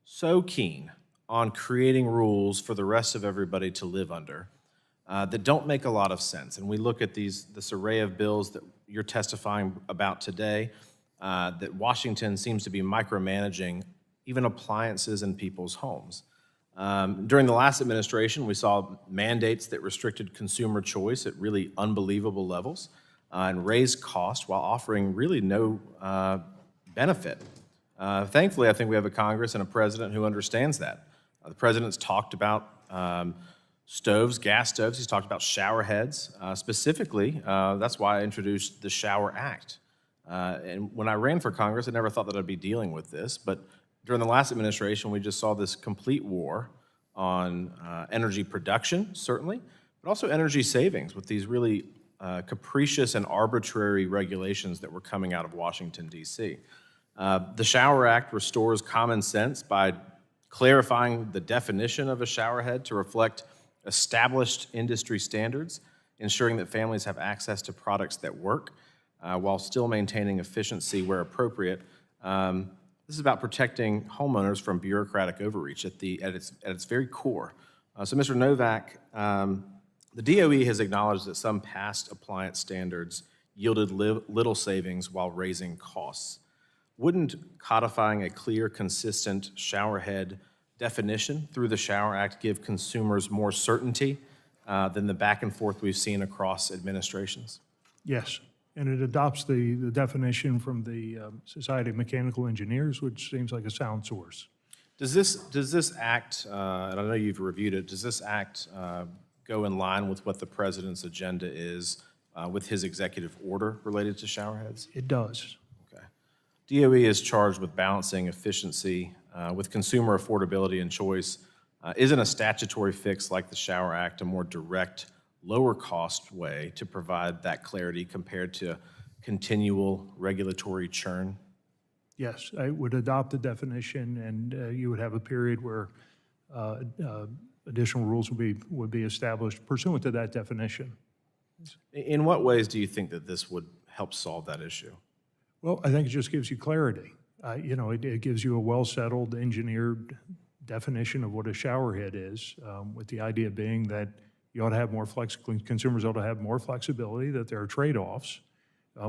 so keen on creating rules for the rest of everybody to live under that don't make a lot of sense. And we look at this array of bills that you're testifying about today, that Washington seems to be micromanaging even appliances in people's homes. During the last administration, we saw mandates that restricted consumer choice at really unbelievable levels and raised costs while offering really no benefit. Thankfully, I think we have a Congress and a president who understands that. The president's talked about stoves, gas stoves. He's talked about shower heads. Specifically, that's why I introduced the Shower Act. And when I ran for Congress, I never thought that I'd be dealing with this, but during the last administration, we just saw this complete war on energy production, certainly, but also energy savings with these really capricious and arbitrary regulations that were coming out of Washington, D.C. The Shower Act restores common sense by clarifying the definition of a shower head to reflect established industry standards, ensuring that families have access to products that work while still maintaining efficiency where appropriate. This is about protecting homeowners from bureaucratic overreach at its very core. So, Mr. Novak, the DOE has acknowledged that some past appliance standards yielded little savings while raising costs. Wouldn't codifying a clear, consistent shower head definition through the Shower Act give consumers more certainty than the back and forth we've seen across administrations? Yes, and it adopts the definition from the Society of Mechanical Engineers, which seems like a sound source. Does this act, and I know you've reviewed it, does this act go in line with what the president's agenda is with his executive order related to shower heads? It does. Okay. DOE is charged with balancing efficiency with consumer affordability and choice. Isn't a statutory fix like the Shower Act a more direct, lower cost way to provide that clarity compared to continual regulatory churn? Yes, I would adopt the definition, and you would have a period where additional rules would be established pursuant to that definition. In what ways do you think that this would help solve that issue? Well, I think it just gives you clarity. It gives you a well-settled, engineered definition of what a shower head is, with the idea being that you ought to have more consumers ought to have more flexibility, that there are trade-offs.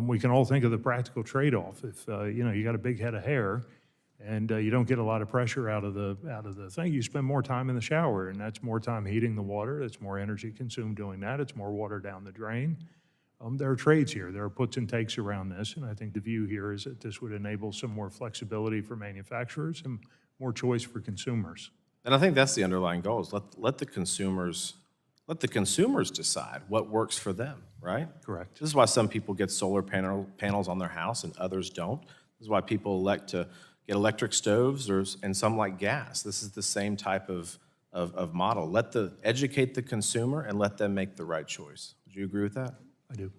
We can all think of the practical trade-off. If you got a big head of hair And you don't get a lot of pressure out of the thing. You spend more time in the shower, and that's more time heating the water. That's more energy consumed doing that. It's more water down the drain. There are trades here. There are puts and takes around this, and I think the view here is that this would enable some more flexibility for manufacturers and more choice for consumers. And I think that's the underlying goal, is let the consumers decide what works for them, right? Correct. This is why some people get solar panels on their house and others don't. This is why people elect to get electric stoves and some like gas. This is the same type of model. Educate the consumer and let them make the right choice. Would you agree with that? I do.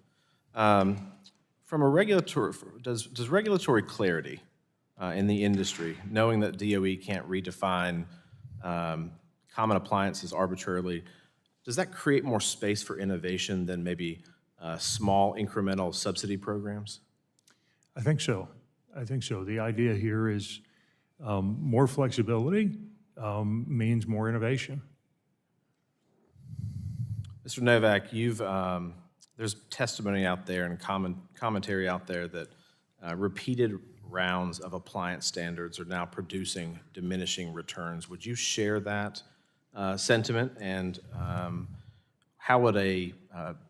From a regulatory, does regulatory clarity in the industry, knowing that DOE can't redefine common appliances arbitrarily, does that create more space for innovation than maybe small incremental subsidy programs? I think so. I think so. The idea here is more flexibility means more innovation. Mr. Novak, there's testimony out there and commentary out there that repeated rounds of appliance standards are now producing diminishing returns. Would you share that sentiment, and how would a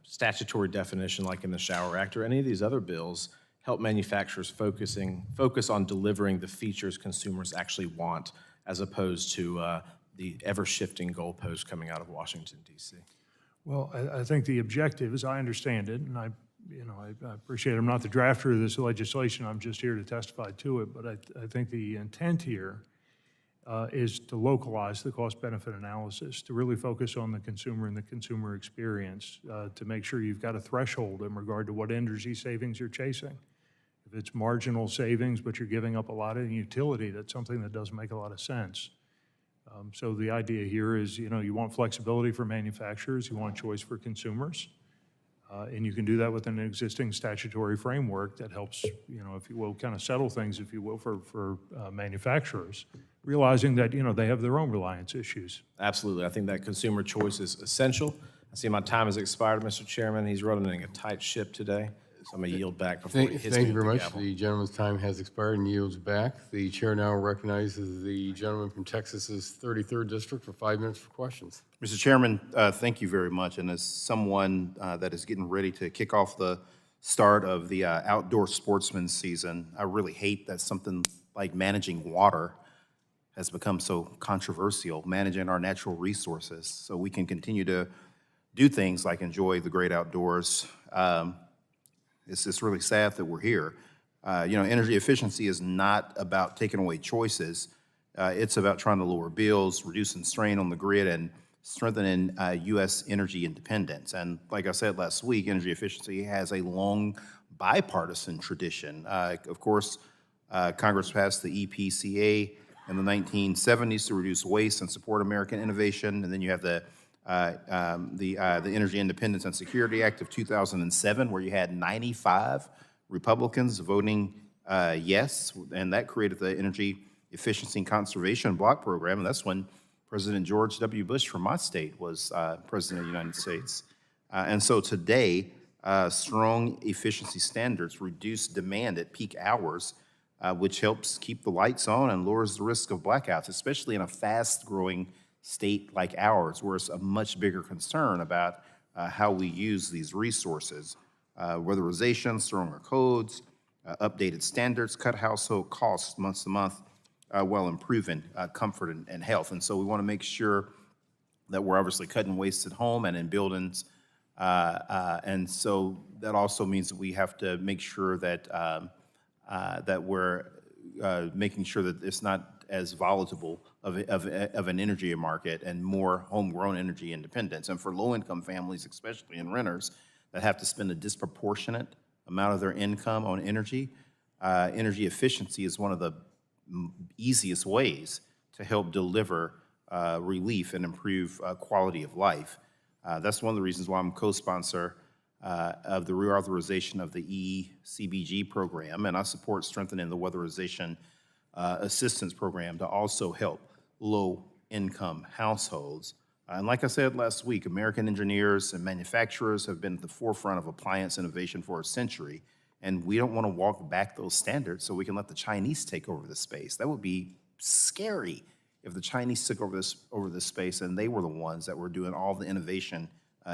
statutory definition like in the Shower Act or any of these other bills help manufacturers focus on delivering the features consumers actually want, as opposed to the ever-shifting goalposts coming out of Washington, D.C.? Well, I think the objective, as I understand it, and I appreciate I'm not the drafter of this legislation, I'm just here to testify to it, but I think the intent here is to localize the cost-benefit analysis, to really focus on the consumer and the consumer experience, to make sure you've got a threshold in regard to what energy savings you're chasing. If it's marginal savings, but you're giving up a lot of utility, that's something that doesn't make a lot of sense. So the idea here is, you want flexibility for manufacturers, you want choice for consumers, and you can do that with an existing statutory framework that helps, if you will, kind of settle things, if you will, for manufacturers, realizing that, they have their own reliance issues. Absolutely. I think that consumer choice is essential. I see my time has expired, Mr. Chairman. He's running a tight ship today, so I'm going to yield back before he hits me Thank you with very the much. gavel. The gentleman's time has expired and yields back. The chair now recognizes the gentleman from Texas's 33rd District for 5 minutes for questions. Mr. Chairman, thank you very much. And as someone that is getting ready to kick off the start of the outdoor sportsman season, I really hate that something like managing water has become so controversial, managing our natural resources so we can continue to do things like enjoy the great outdoors. It's really sad that we're here. Energy efficiency is not about taking away choices. It's about trying to lower bills, reducing strain on the grid, and strengthening U.S. energy independence. And like I said last week, energy efficiency has a long bipartisan tradition. Of course, Congress passed the EPCA in the 1970s to reduce waste and support American innovation. And then you have the Energy Independence and Security Act of 2007, where you had 95 Republicans voting yes, and that created the Energy Efficiency and Conservation Block Program, and that's when President George W. Bush from my state was President of the United States. And so today, strong efficiency standards reduce demand at peak hours, which helps keep the lights on and lowers the risk of blackouts, especially in a fast-growing state like ours, where it's a much bigger concern about how we use these resources. Weatherization, stronger codes, updated standards, cut household costs month to month while improving comfort and health. And so we want to make sure that we're obviously cutting waste at home and in buildings. And so that also means that we have to make sure that that we're making sure that it's not as volatile of an energy market and more homegrown energy independence. And for low-income families, especially and renters, that have to spend a disproportionate amount of their income on energy, energy efficiency is one of the easiest ways to help deliver relief and improve quality of life. That's one of the reasons why I'm co-sponsor of the reauthorization of the ECBG program, and I support strengthening the Weatherization Assistance Program to also help low-income households. And like I said last week, American engineers and manufacturers have been at the forefront of appliance innovation for a century, And we don't want to walk back those standards so we can let the Chinese take over the space. That would be scary if the Chinese took over this space and they were the ones that were doing all the innovation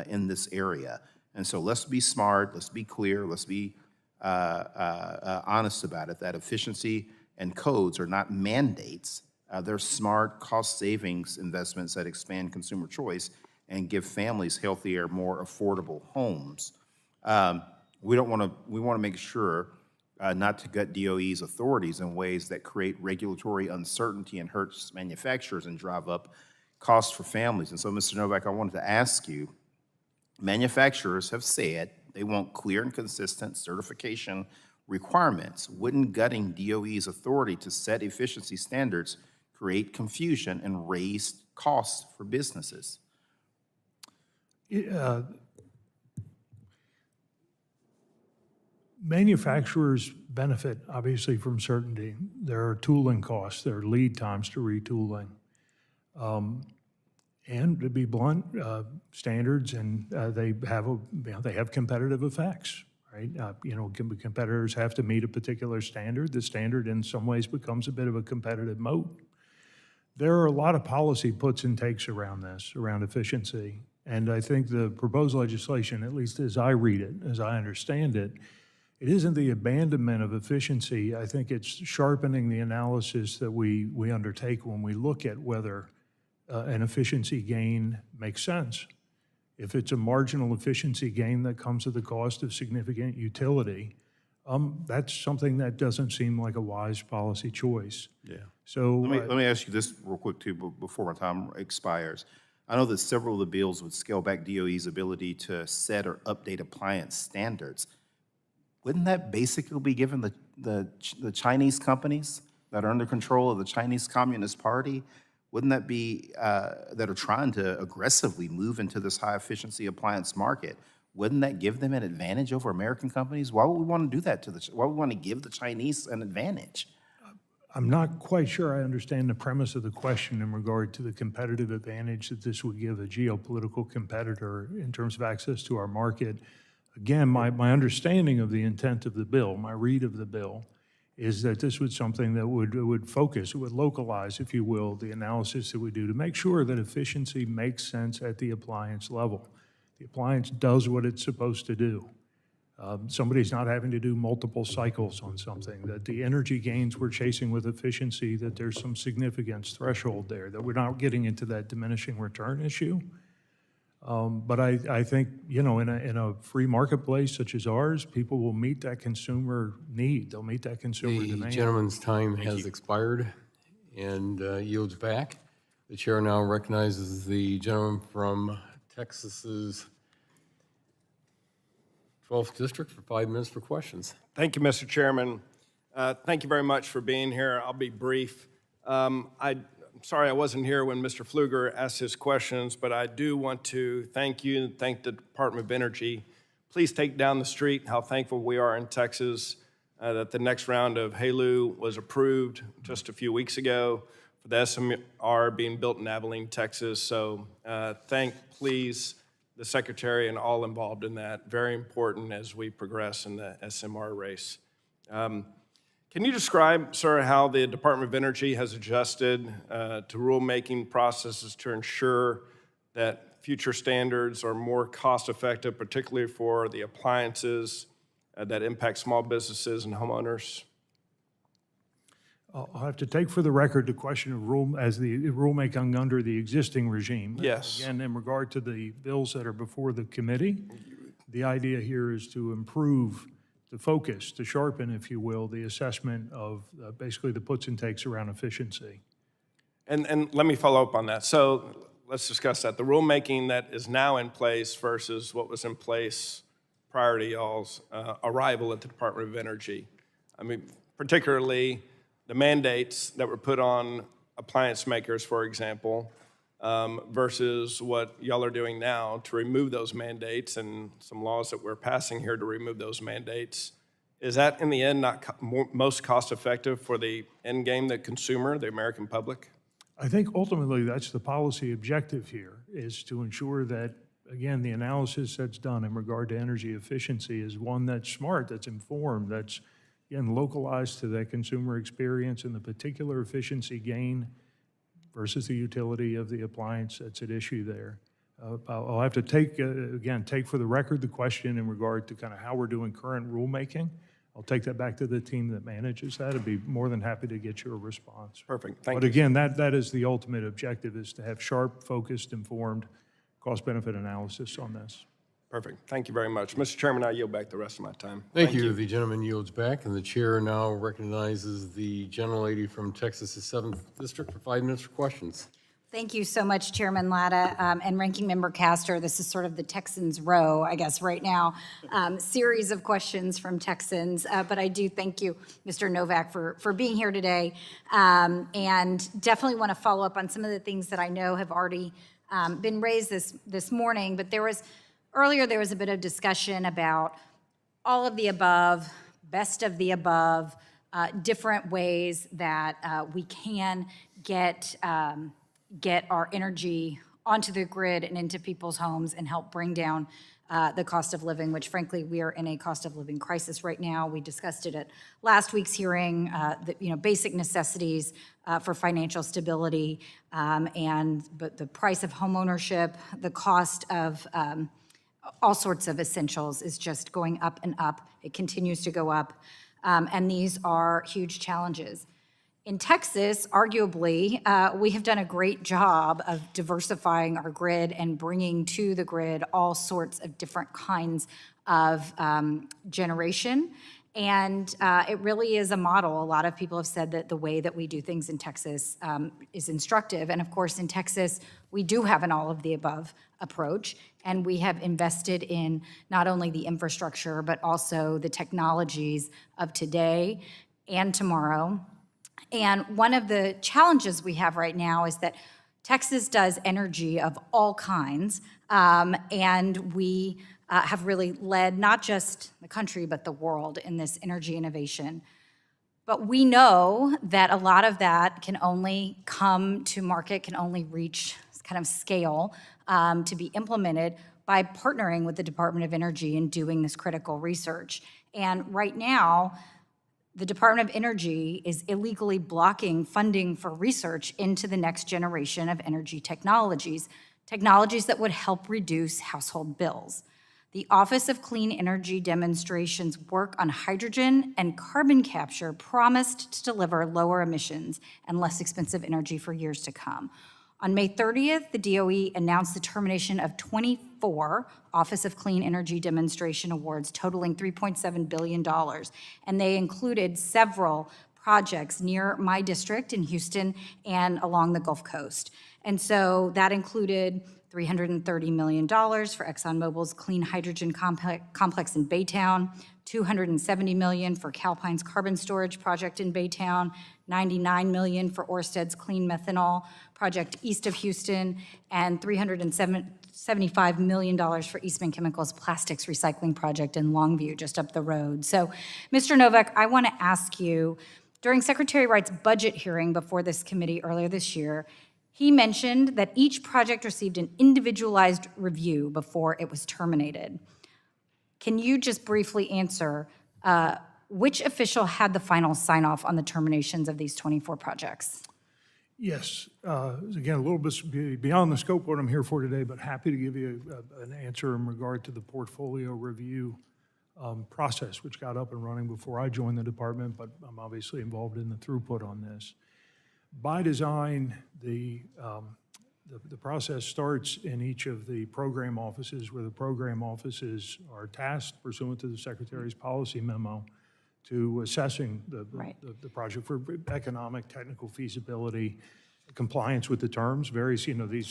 in this area. And so let's be smart, let's be clear, let's be honest about it, that efficiency and codes are not mandates. They're smart cost savings investments that expand consumer choice and give families healthier, more affordable homes. We want to make sure not to gut DOE's authorities in ways that create regulatory uncertainty and hurts manufacturers and drive up costs for families. And so, Mr. Novak, I wanted to ask you, manufacturers have said they want clear and consistent certification requirements. Wouldn't gutting DOE's authority to set efficiency standards create confusion and raise costs for businesses? Manufacturers benefit, obviously, from certainty. There are tooling costs, there are lead times to retooling. And to be blunt, standards, and they have competitive effects, right? Competitors have to meet a particular standard. The standard, in some ways, becomes a bit of a competitive moat. There are a lot of policy puts and takes around this, around efficiency. And I think the proposed legislation, at least as I read it, as I understand it, it isn't the abandonment of efficiency. I think it's sharpening the analysis that we undertake when we look at whether an efficiency gain makes sense. If it's a marginal efficiency gain that comes at the cost of significant utility, that's something that doesn't seem like a wise policy choice. Yeah. So Let me ask you this real quick too, before my time expires. I know that several of the bills would scale back DOE's ability to set or update appliance standards. Wouldn't that basically be given the Chinese companies that are under control of the Chinese Communist Party? Wouldn't that be, that are trying to aggressively move into this high-efficiency appliance market, wouldn't that give them an advantage over American companies? Why would we want to do that why would we want to give the Chinese an advantage? I'm not quite sure I understand the premise of the question in regard to the competitive advantage that this would give a geopolitical competitor in terms of access to our market. Again, my understanding of the intent of the bill, my read of the bill, is that this was something that would focus, it would localize, if you will, the analysis that we do to make sure that efficiency makes sense at the appliance level. The appliance does what it's supposed to do. Somebody's not having to do multiple cycles on something, that the energy gains we're chasing with efficiency, that there's some significance threshold there, that we're not getting into that diminishing return issue. But I think, in a free marketplace such as ours, people will meet that consumer need. They'll meet that consumer The demand. gentleman's time has expired and yields back. The chair now recognizes the gentleman from Texas's 12th District for 5 minutes for questions. Thank you, Mr. Chairman. Thank you very much for being here. I'll be brief. I'm sorry I wasn't here when Mr. Pfluger asked his questions, but I do want to thank you and thank the Department of Energy. Please take down the street how thankful we are in Texas that the next round of HALEU was approved just a few weeks ago for the SMR being built in Abilene, Texas. So please, the Secretary and all involved in that. Very important as we progress in the SMR race. Can you describe, sir, how the Department of Energy has adjusted to rulemaking processes to ensure that future standards are more cost-effective, particularly for the appliances that impact small businesses and homeowners? I'll have to take for the record the question of rulemaking under the existing regime. Yes. Again, in regard to the bills that are before the committee, the idea here is to improve the focus, to sharpen, if you will, the assessment of basically the puts and takes around efficiency. And let me follow up on that. So let's discuss that. The rulemaking that is now in place versus what was in place prior to y'all's arrival at the Department of Energy. I mean, particularly the mandates that were put on appliance makers, for example, versus what y'all are doing now to remove those mandates and some laws that we're passing here to remove those mandates. Is that, in the end, not most cost-effective for the end game, the consumer, the American public? I think ultimately that's the policy objective here, is to ensure that again, the analysis that's done in regard to energy efficiency is one that's smart, that's informed, that's, again, localized to that consumer experience and the particular efficiency gain versus the utility of the appliance that's at issue there. I'll have to take, again, take for the record the question in regard to kind of how we're doing current rulemaking. I'll take that back to the team that manages that. I'd be more than happy to get you a response. Perfect, thank But you. again, that is the ultimate objective, is to have sharp, focused, informed cost-benefit analysis on this. Perfect, thank you very much. Mr. Chairman, I yield back the rest of my time. Thank you. The gentleman yields back, and the chair now recognizes the gentlelady from Texas's 7th District for 5 minutes for questions. Thank you so much, Chairman Latta and Ranking Member Castor. This is sort of the Texans row, I guess, right now. Series of questions from Texans, but I do thank you, Mr. Novak, for being here today, and definitely want to follow up on some of the things that I know have already been raised this morning. But earlier there was a bit of discussion about all of the above, best of the above, different ways that we can get our energy onto the grid and into people's homes and help bring down the cost of living, which frankly, we are in a cost of living crisis right now. We discussed it at last week's hearing, basic necessities for financial stability, but the price of homeownership, the cost of all sorts of essentials is just going up and up. It continues to go up, and these are huge challenges. In Texas, arguably, we have done a great job of diversifying our grid and bringing to the grid all sorts of different kinds of generation. And it really is a model. A lot of people have said that the way that we do things in Texas is instructive. And of course, in Texas, we do have an all-of-the-above approach. And we have invested in not only the infrastructure, but also the technologies of today and tomorrow. And one of the challenges we have right now is that Texas does energy of all kinds, and we have really led not just the country, but the world in this energy innovation. But we know that a lot of that can only come to market, can only reach kind of scale to be implemented by partnering with the Department of Energy and doing this critical research. And right now, the Department of Energy is illegally blocking funding for research into the next generation of energy technologies that would help reduce household bills. The Office of Clean Energy Demonstration's work on hydrogen and carbon capture promised to deliver lower emissions and less expensive energy for years to come. On May 30th, the DOE announced the termination of 24 Office of Clean Energy demonstration awards totaling $3.7 billion, and they included several projects near my district in Houston and along the Gulf Coast. And so that included $330 million for ExxonMobil's clean hydrogen complex in Baytown, $270 million for Calpine's carbon storage project in Baytown, $99 million for Ørsted's clean methanol project east of Houston, and $375 million for Eastman Chemical's plastics recycling project in Longview, just up the road. So, Mr. Novak, I want to ask you, during Secretary Wright's budget hearing before this committee earlier this year, he mentioned that each project received an individualized review before it was terminated. Can you just briefly answer which official had the final sign-off on the terminations of these 24 projects? Yes. Again, a little bit beyond the scope of what I'm here for today, but happy to give you an answer in regard to the portfolio review process, which got up and running before I joined the department, but I'm obviously involved in the throughput on this. By design, the process starts in each of the program offices, where the program offices are tasked pursuant to the Secretary's policy memo to assessing the project for economic, technical feasibility, compliance with the terms. Various,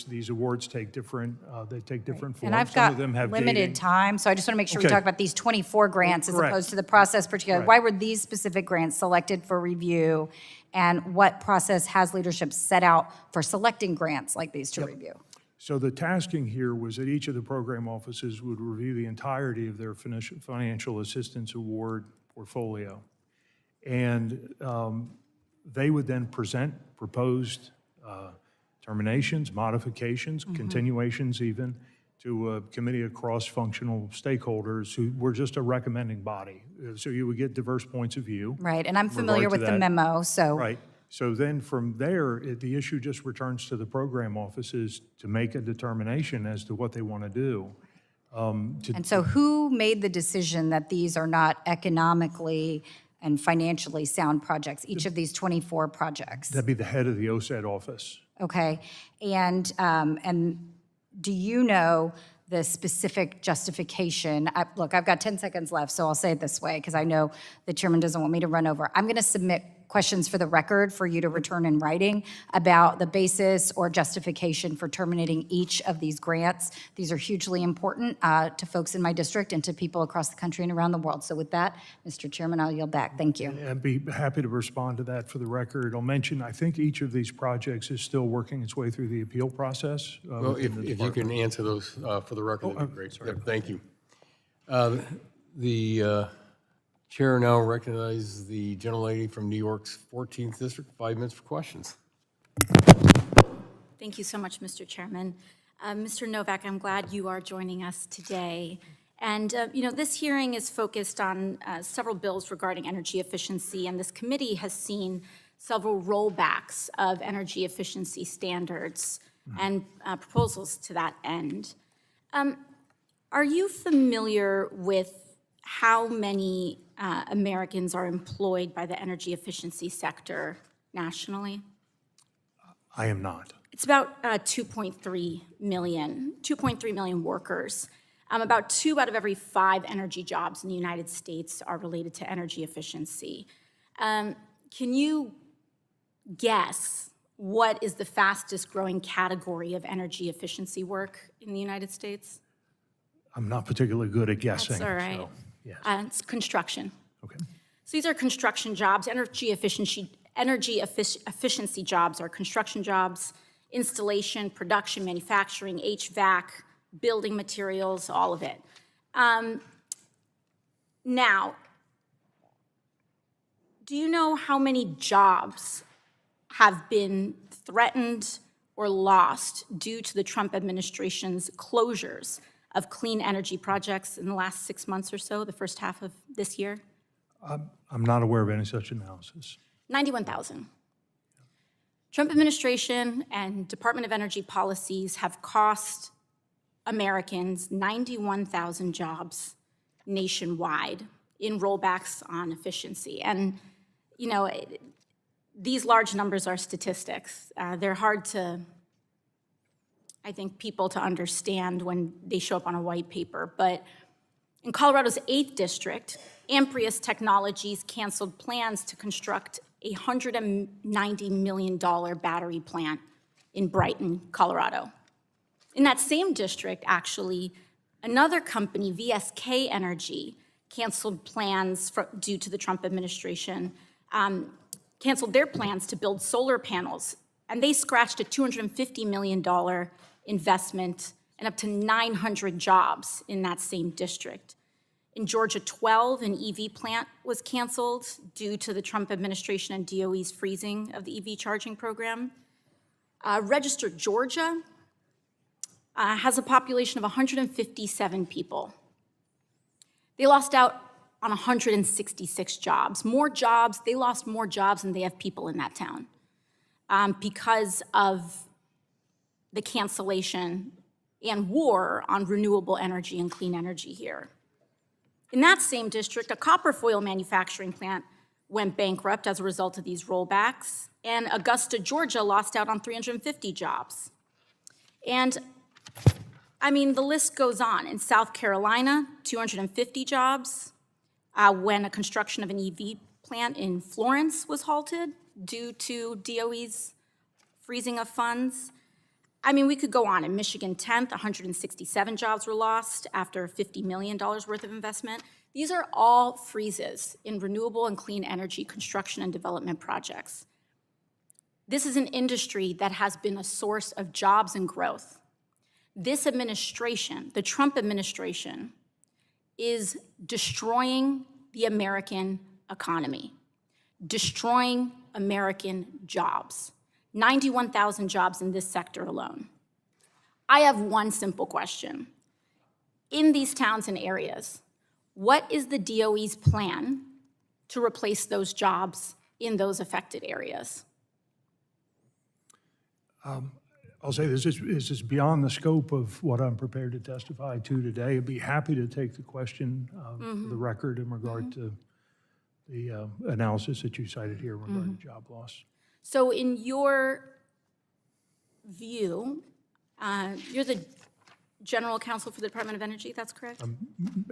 these awards take different, forms. And I've Some got of them have limited dating. time, so I just want to make sure we Okay. talk about these 24 grants as Correct. opposed to the process particular. Right. Why were these specific grants selected for review, and what process has leadership set out for selecting grants like these to review? So the tasking here was that each of the program offices would review the entirety of their financial assistance award portfolio. And they would then present proposed terminations, modifications, continuations even, to a committee of cross-functional stakeholders who were just a recommending body. So you would get diverse points of view. Right, and I'm in familiar regard with to the that. memo, so. Right. So then from there, the issue just returns to the program offices to make a determination as to what they want to do. And so who made the decision that these are not economically and financially sound projects, each of these 24 projects? That'd be the head of the OSED office. Okay, and do you know the specific justification? Look, I've got 10 seconds left, so I'll say it this way, because I know the chairman doesn't want me to run over. I'm going to submit questions for the record for you to return in writing about the basis or justification for terminating each of these grants. These are hugely important to folks in my district and to people across the country and around the world. So with that, Mr. Chairman, I'll yield back. Thank you. I'd be happy to respond to that for the record. I'll mention, I think each of these projects is still working its way through the appeal process. Well, within the if you department. can answer those for the record, that'd be great. Yep, thank you. The chair now recognizes the gentlelady from New York's 14th District, 5 minutes for questions. Thank you so much, Mr. Chairman. Mr. Novak, I'm glad you are joining us today. And, this hearing is focused on several bills regarding energy efficiency, and this committee has seen several rollbacks of energy efficiency standards and proposals to that end. Are you familiar with how many Americans are employed by the energy efficiency sector nationally? I am not. It's about 2.3 million workers. About 2 out of every 5 energy jobs in the United States are related to energy efficiency. Can you guess what is the fastest growing category of energy efficiency work in the United States? I'm not particularly good at guessing. That's all right. so, yes. It's construction. Okay. So these are construction jobs. Energy efficiency jobs are construction jobs, installation, production, manufacturing, HVAC, building materials, all of it. Now, do you know how many jobs have been threatened or lost due to the Trump administration's closures of clean energy projects in the last 6 months or so, the first half of this year? I'm not aware of any such analysis. 91,000. Trump administration and Department of Energy policies have cost Americans 91,000 jobs nationwide in rollbacks on efficiency. And, these large numbers are statistics. They're hard to, I think, people to understand when they show up on a white paper. But in Colorado's 8th district, Amprius Technologies canceled plans to construct a $190 million battery plant in Brighton, Colorado. In that same district, actually, another company, VSK Energy, canceled plans due to the Trump administration, canceled their plans to build solar panels, and they scratched a $250 million investment and up to 900 jobs in that same district. In Georgia 12, an EV plant was canceled due to the Trump administration and DOE's freezing of the EV charging program. Registered Georgia has a population of 157 people. They lost out on 166 jobs. They lost more jobs than they have people in that town because of the cancellation and war on renewable energy and clean energy here. In that same district, a copper foil manufacturing plant went bankrupt as a result of these rollbacks, and Augusta, Georgia lost out on 350 jobs. And the list goes on. In South Carolina, 250 jobs when a construction of an EV plant in Florence was halted due to DOE's freezing of funds. We could go on. In Michigan 10th, 167 jobs were lost after $50 million worth of investment. These are all freezes in renewable and clean energy construction and development projects. This is an industry that has been a source of jobs and growth. This administration, the Trump administration, is destroying the American economy, destroying American jobs. 91,000 jobs in this sector alone. I have one simple question. In these towns and areas, what is the DOE's plan to replace those jobs in those affected areas? I'll say this is beyond the scope of what I'm prepared to testify to today. I'd be happy to take the question for the record in regard to the analysis that you cited here in regard to job loss. So in your view, you're the general counsel for the Department of Energy, that's correct?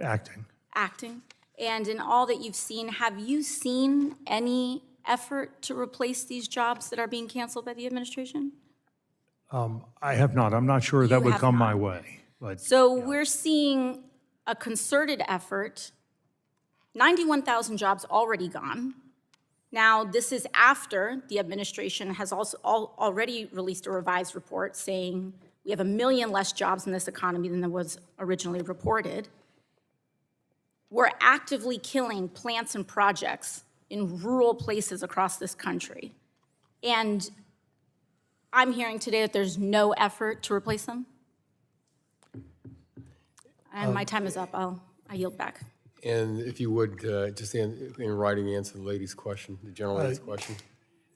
Acting. Acting. And in all that you've seen, have you seen any effort to replace these jobs that are being canceled by the administration? I have not. I'm not sure that You would have come not. my way. But So we're seeing a concerted effort, 91,000 jobs already gone. Now, this is after the administration has also already released a revised report saying we have 1 million less jobs in this economy than there was originally reported. We're actively killing plants and projects in rural places across this country. And I'm hearing today that there's no effort to replace them. And my time is up. I yield back. And if you would, just in writing, answer the lady's question, the general lady's question.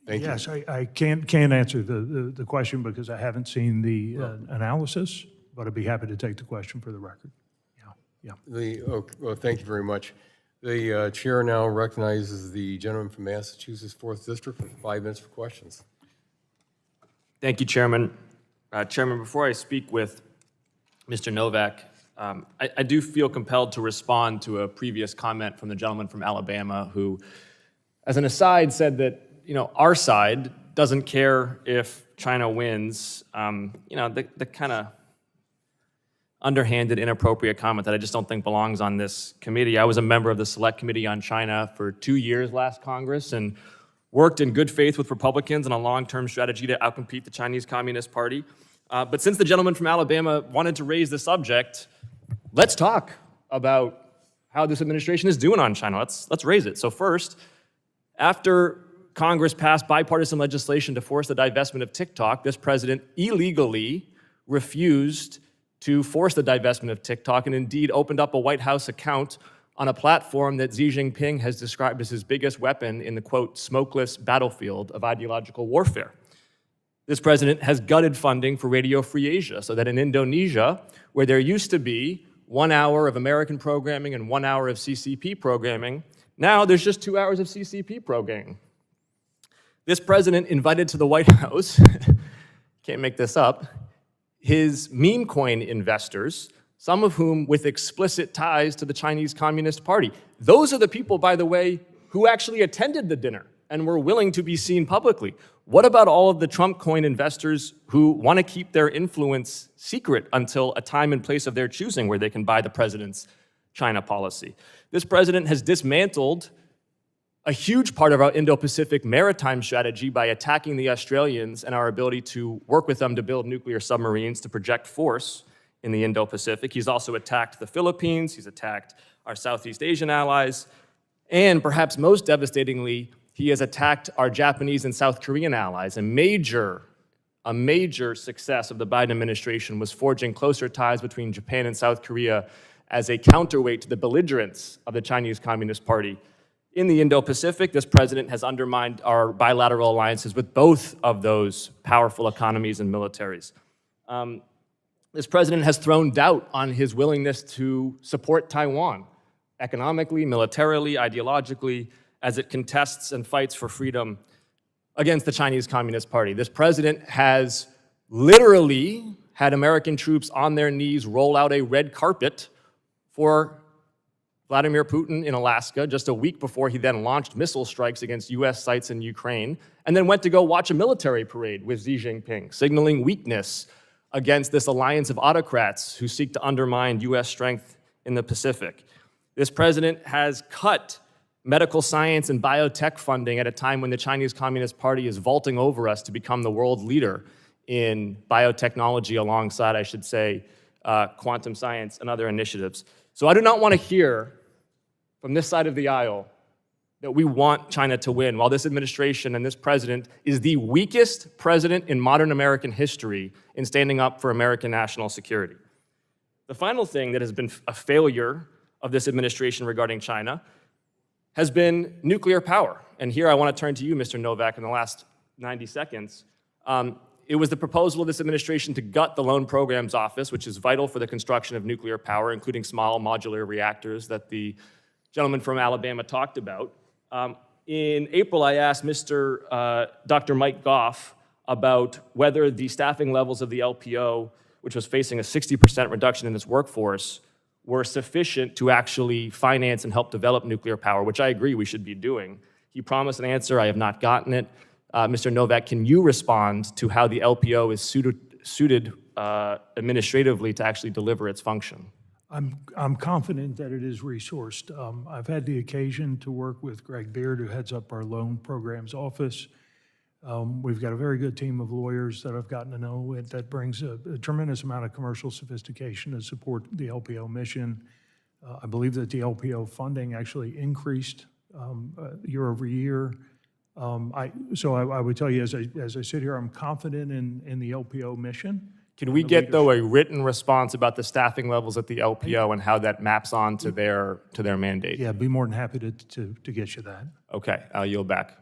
Thank you. yes, I can't answer the question because I haven't seen the analysis, but I'd be happy to take the question for the record. Yeah. Well, thank you very much. The chair now recognizes the gentleman from Massachusetts 4th District for 5 minutes for questions. Thank you, Chairman. Chairman, before I speak with Mr. Novak, I do feel compelled to respond to a previous comment from the gentleman from Alabama who, as an aside, said that, our side doesn't care if China wins. The kind of underhanded, inappropriate comment that I just don't think belongs on this committee. I was a member of the Select Committee on China for 2 years last Congress and worked in good faith with Republicans on a long-term strategy to outcompete the Chinese Communist Party. But since the gentleman from Alabama wanted to raise the subject, let's talk about how this administration is doing on China. Let's raise it. So first, after Congress passed bipartisan legislation to force the divestment of TikTok, this president illegally refused to force the divestment of TikTok and indeed opened up a White House account on a platform that Xi Jinping has described as his biggest weapon in the, quote, smokeless battlefield of ideological warfare. This president has gutted funding for Radio Free Asia so that in Indonesia, where there used to be 1 hour of American programming and 1 hour of CCP programming, now there's just 2 hours of CCP programming. This president invited to the White House, can't make this up, his meme coin investors, some of whom with explicit ties to the Chinese Communist Party. Those are the people, by the way, who actually attended the dinner and were willing to be seen publicly. What about all of the Trump coin investors who want to keep their influence secret until a time and place of their choosing where they can buy the president's China policy? This president has dismantled a huge part of our Indo-Pacific maritime strategy by attacking the Australians and our ability to work with them to build nuclear submarines to project force in the Indo-Pacific. He's also attacked the Philippines, he's attacked our Southeast Asian allies, and perhaps most devastatingly, he has attacked our Japanese and South Korean allies. A major success of the Biden administration was forging closer ties between Japan and South Korea as a counterweight to the belligerence of the Chinese Communist Party. In the Indo-Pacific, this president has undermined our bilateral alliances with both of those powerful economies and militaries. This president has thrown doubt on his willingness to support Taiwan economically, militarily, ideologically, as it contests and fights for freedom against the Chinese Communist Party. This president has literally had American troops on their knees roll out a red carpet for Vladimir Putin in Alaska just a week before he then launched missile strikes against US sites in Ukraine, and then went to go watch a military parade with Xi Jinping, signaling weakness against this alliance of autocrats who seek to undermine US strength in the Pacific. This president has cut medical science and biotech funding at a time when the Chinese Communist Party is vaulting over us to become the world leader in biotechnology alongside, I should say, quantum science and other initiatives. So I do not want to hear from this side of the aisle that we want China to win, while this administration and this president is the weakest president in modern American history in standing up for American national security. The final thing that has been a failure of this administration regarding China has been nuclear power. And here I want to turn to you, Mr. Novak, in the last 90 seconds. It was the proposal of this administration to gut the Loan Programs Office, which is vital for the construction of nuclear power, including small modular reactors that the gentleman from Alabama talked about. In April, I asked Dr. Mike Goff about whether the staffing levels of the LPO, which was facing a 60% reduction in its workforce, were sufficient to actually finance and help develop nuclear power, which I agree we should be doing. He promised an answer. I have not gotten it. Mr. Novak, can you respond to how the LPO is suited administratively to actually deliver its function? I'm confident that it is resourced. I've had the occasion to work with Greg Beard, who heads up our Loan Programs Office. We've got a very good team of lawyers that I've gotten to know that brings a tremendous amount of commercial sophistication to support the LPO mission. I believe that the LPO funding actually increased year over year. So I would tell you, as I sit here, I'm confident in the LPO mission. Can we get, though, a written response about the staffing levels at the LPO and how that maps on to their mandate? Yeah, I'd be more than happy to get you that. Okay, I'll yield back.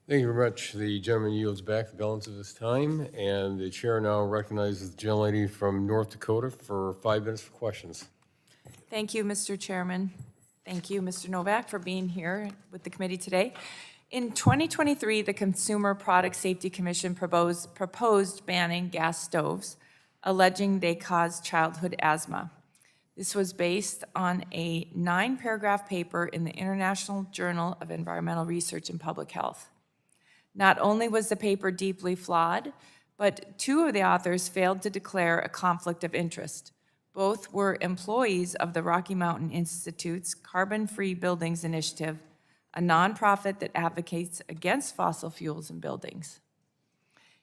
Thank you very much. The gentleman yields back the balance of his time, and the chair now recognizes the gentlelady from North Dakota for 5 minutes for questions. Thank you, Mr. Chairman. Thank you, Mr. Novak, for being here with the committee today. In 2023, the Consumer Product Safety Commission proposed banning gas stoves, alleging they cause childhood asthma. This was based on a 9-paragraph paper in the International Journal of Environmental Research and Public Health. Not only was the paper deeply flawed, but 2 of the authors failed to declare a conflict of interest. Both were employees of the Rocky Mountain Institute's Carbon-Free Buildings Initiative, a nonprofit that advocates against fossil fuels in buildings.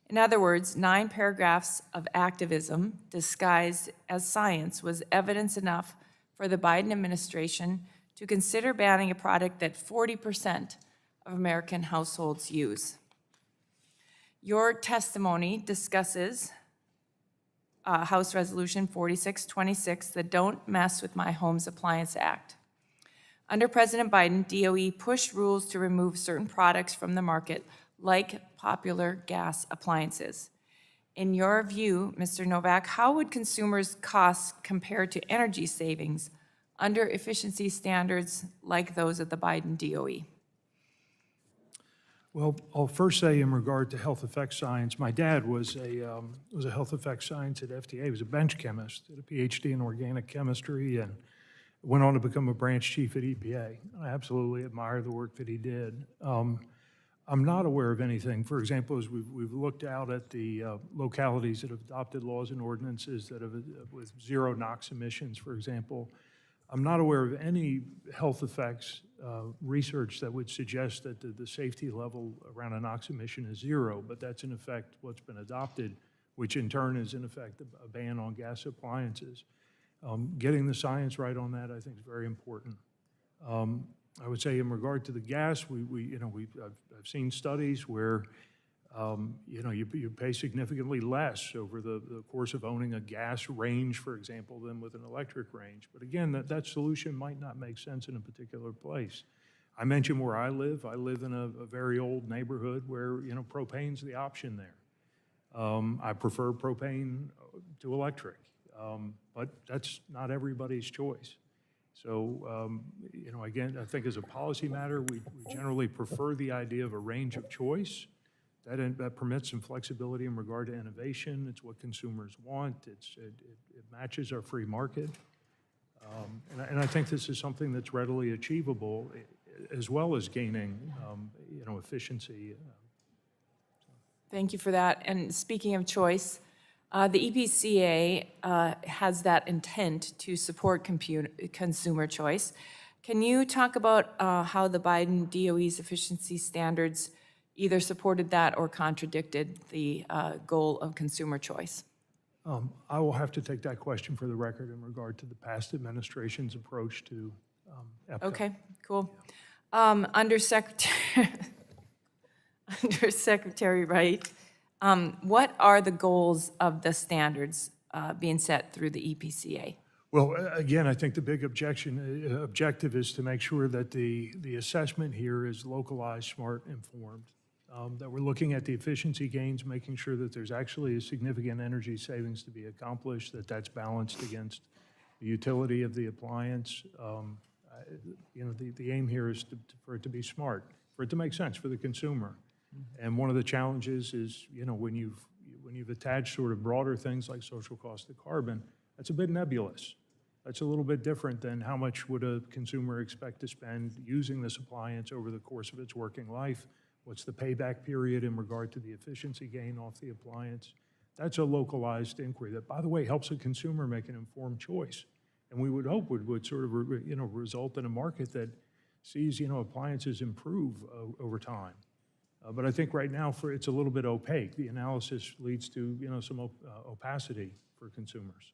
In other words, 9 paragraphs of activism disguised as science was evidence enough for the Biden administration to consider banning a product that 40% of American households use. Your testimony discusses House Resolution 4626, the Don't Mess with My Home's Appliance Act. Under President Biden, DOE pushed rules to remove certain products from the market, like popular gas appliances. In your view, Mr. Novak, how would consumers' costs compare to energy savings under efficiency standards like those of the Biden DOE? Well, I'll first say in regard to health effects science, my dad was a health effects science at FDA. He was a bench chemist, did a PhD in organic chemistry, and went on to become a branch chief at EPA. I absolutely admire the work that he did. I'm not aware of anything, for example, as we've looked out at the localities that have adopted laws and ordinances that have with zero NOx emissions, for example. I'm not aware of any health effects research that would suggest that the safety level around a NOx emission is zero, but that's in effect what's been adopted, which in turn is in effect a ban on gas appliances. Getting the science right on that, I think, is very important. I would say in regard to the gas, I've seen studies where you pay significantly less over the course of owning a gas range, for example, than with an electric range. But again, that solution might not make sense in a particular place. I mentioned where I live. I live in a very old neighborhood where propane's the option there. I prefer propane to electric, but that's not everybody's choice. So, again, I think as a policy matter, we generally prefer the idea of a range of choice. That permits some flexibility in regard to innovation. It's what consumers want. It matches our free market. And I think this is something that's readily achievable, as well as gaining, efficiency. Thank you for that. And speaking of choice, the EPCA has that intent to support consumer choice. Can you talk about how the Biden DOE's efficiency standards either supported that or contradicted the goal of consumer choice? I will have to take that question for the record in regard to the past administration's approach to EPCA. Okay, cool. Undersecretary, Undersecretary Wright, what are the goals of the standards being set through the EPCA? Well, again, I think the big objective is to make sure that the assessment here is localized, smart, informed, that we're looking at the efficiency gains, making sure that there's actually a significant energy savings to be accomplished, that that's balanced against the utility of the appliance. The aim here is for it to be smart, for it to make sense for the consumer. And one of the challenges is, when you've attached sort of broader things like social cost of carbon, that's a bit nebulous. That's a little bit different than how much would a consumer expect to spend using this appliance over the course of its working life. What's the payback period in regard to the efficiency gain off the appliance? That's a localized inquiry that, by the way, helps a consumer make an informed choice. And we would hope would sort of result in a market that sees appliances improve over time. But I think right now it's a little bit opaque. The analysis leads to some opacity for consumers.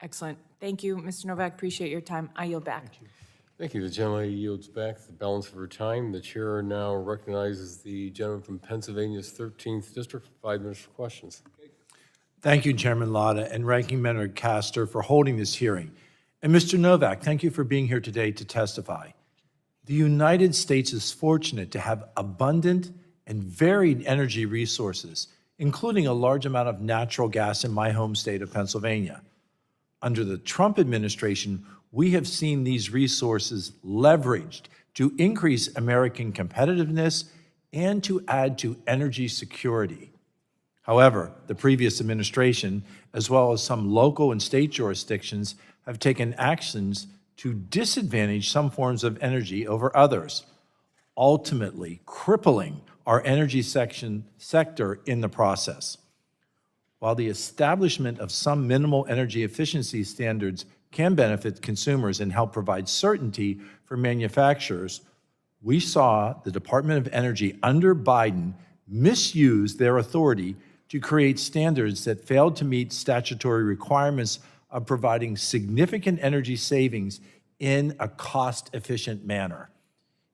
Excellent. Thank you, Mr. Novak. Appreciate your time. I yield back. Thank you. Thank you. The gentlelady yields back the balance of her time. The chair now recognizes the gentleman from Pennsylvania's 13th District for 5 minutes for questions. Thank you, Chairman Latta and Ranking Member Castor, for holding this hearing. And Mr. Novak, thank you for being here today to testify. The United States is fortunate to have abundant and varied energy resources, including a large amount of natural gas in my home state of Pennsylvania. Under the Trump administration, we have seen these resources leveraged to increase American competitiveness and to add to energy security. However, the previous administration, as well as some local and state jurisdictions, have taken actions to disadvantage some forms of energy over others, ultimately crippling our energy sector in the process. While the establishment of some minimal energy efficiency standards can benefit consumers and help provide certainty for manufacturers, we saw the Department of Energy under Biden misuse their authority to create standards that failed to meet statutory requirements of providing significant energy savings in a cost-efficient manner.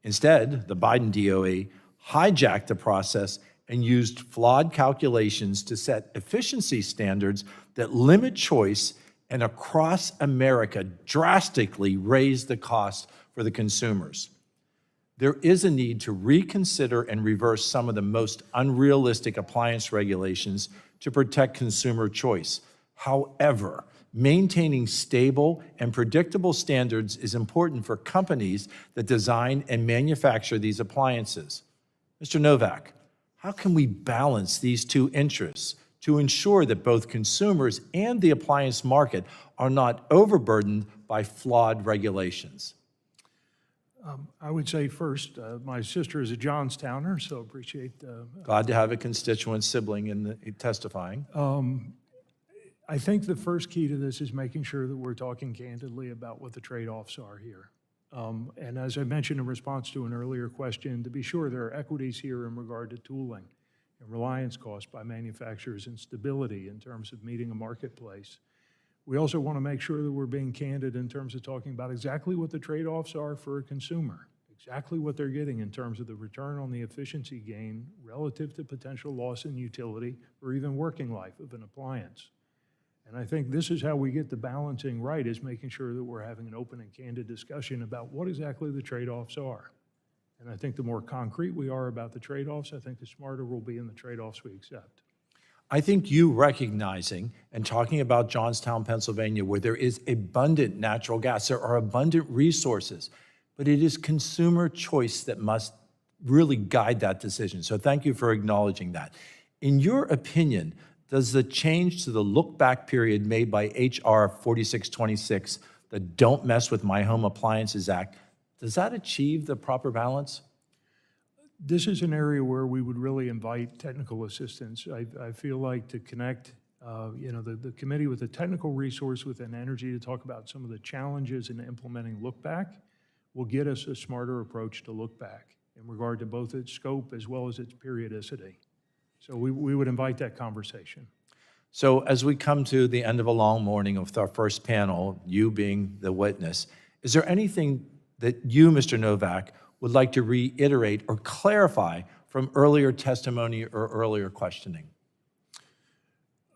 Instead, the Biden DOE hijacked the process and used flawed calculations to set efficiency standards that limit choice and across America drastically raise the cost for the consumers. There is a need to reconsider and reverse some of the most unrealistic appliance regulations to protect consumer choice. However, maintaining stable and predictable standards is important for companies that design and manufacture these appliances. Mr. Novak, how can we balance these two interests to ensure that both consumers and the appliance market are not overburdened by flawed regulations? I would say first, my sister is a Johnstowner, so appreciate. Glad to have a constituent sibling in testifying. I think the first key to this is making sure that we're talking candidly about what the trade-offs are here. And as I mentioned in response to an earlier question, to be sure there are equities here in regard to tooling and reliance costs by manufacturers and stability in terms of meeting a marketplace. We also want to make sure that we're being candid in terms of talking about exactly what the trade-offs are for a consumer, exactly what they're getting in terms of the return on the efficiency gain relative to potential loss in utility or even working life of an appliance. And I think this is how we get the balancing right, is making sure that we're having an open and candid discussion about what exactly the trade-offs are. And I think the more concrete we are about the trade-offs, I think the smarter we'll be in the trade-offs we accept. I think you recognizing and talking about Johnstown, Pennsylvania, where there is abundant natural gas, there are abundant resources, but it is consumer choice that must really guide that decision. So thank you for acknowledging that. In your opinion, does the change to the look-back period made by H.R. 4626, the Don't Mess with My Home Appliances Act, does that achieve the proper balance? This is an area where we would really invite technical assistance. I feel like to connect the committee with a technical resource within energy to talk about some of the challenges in implementing look-back will get us a smarter approach to look-back in regard to both its scope as well as its periodicity. So we would invite that conversation. So as we come to the end of a long morning with our first panel, you being the witness, is there anything that you, Mr. Novak, would like to reiterate or clarify from earlier testimony or earlier questioning?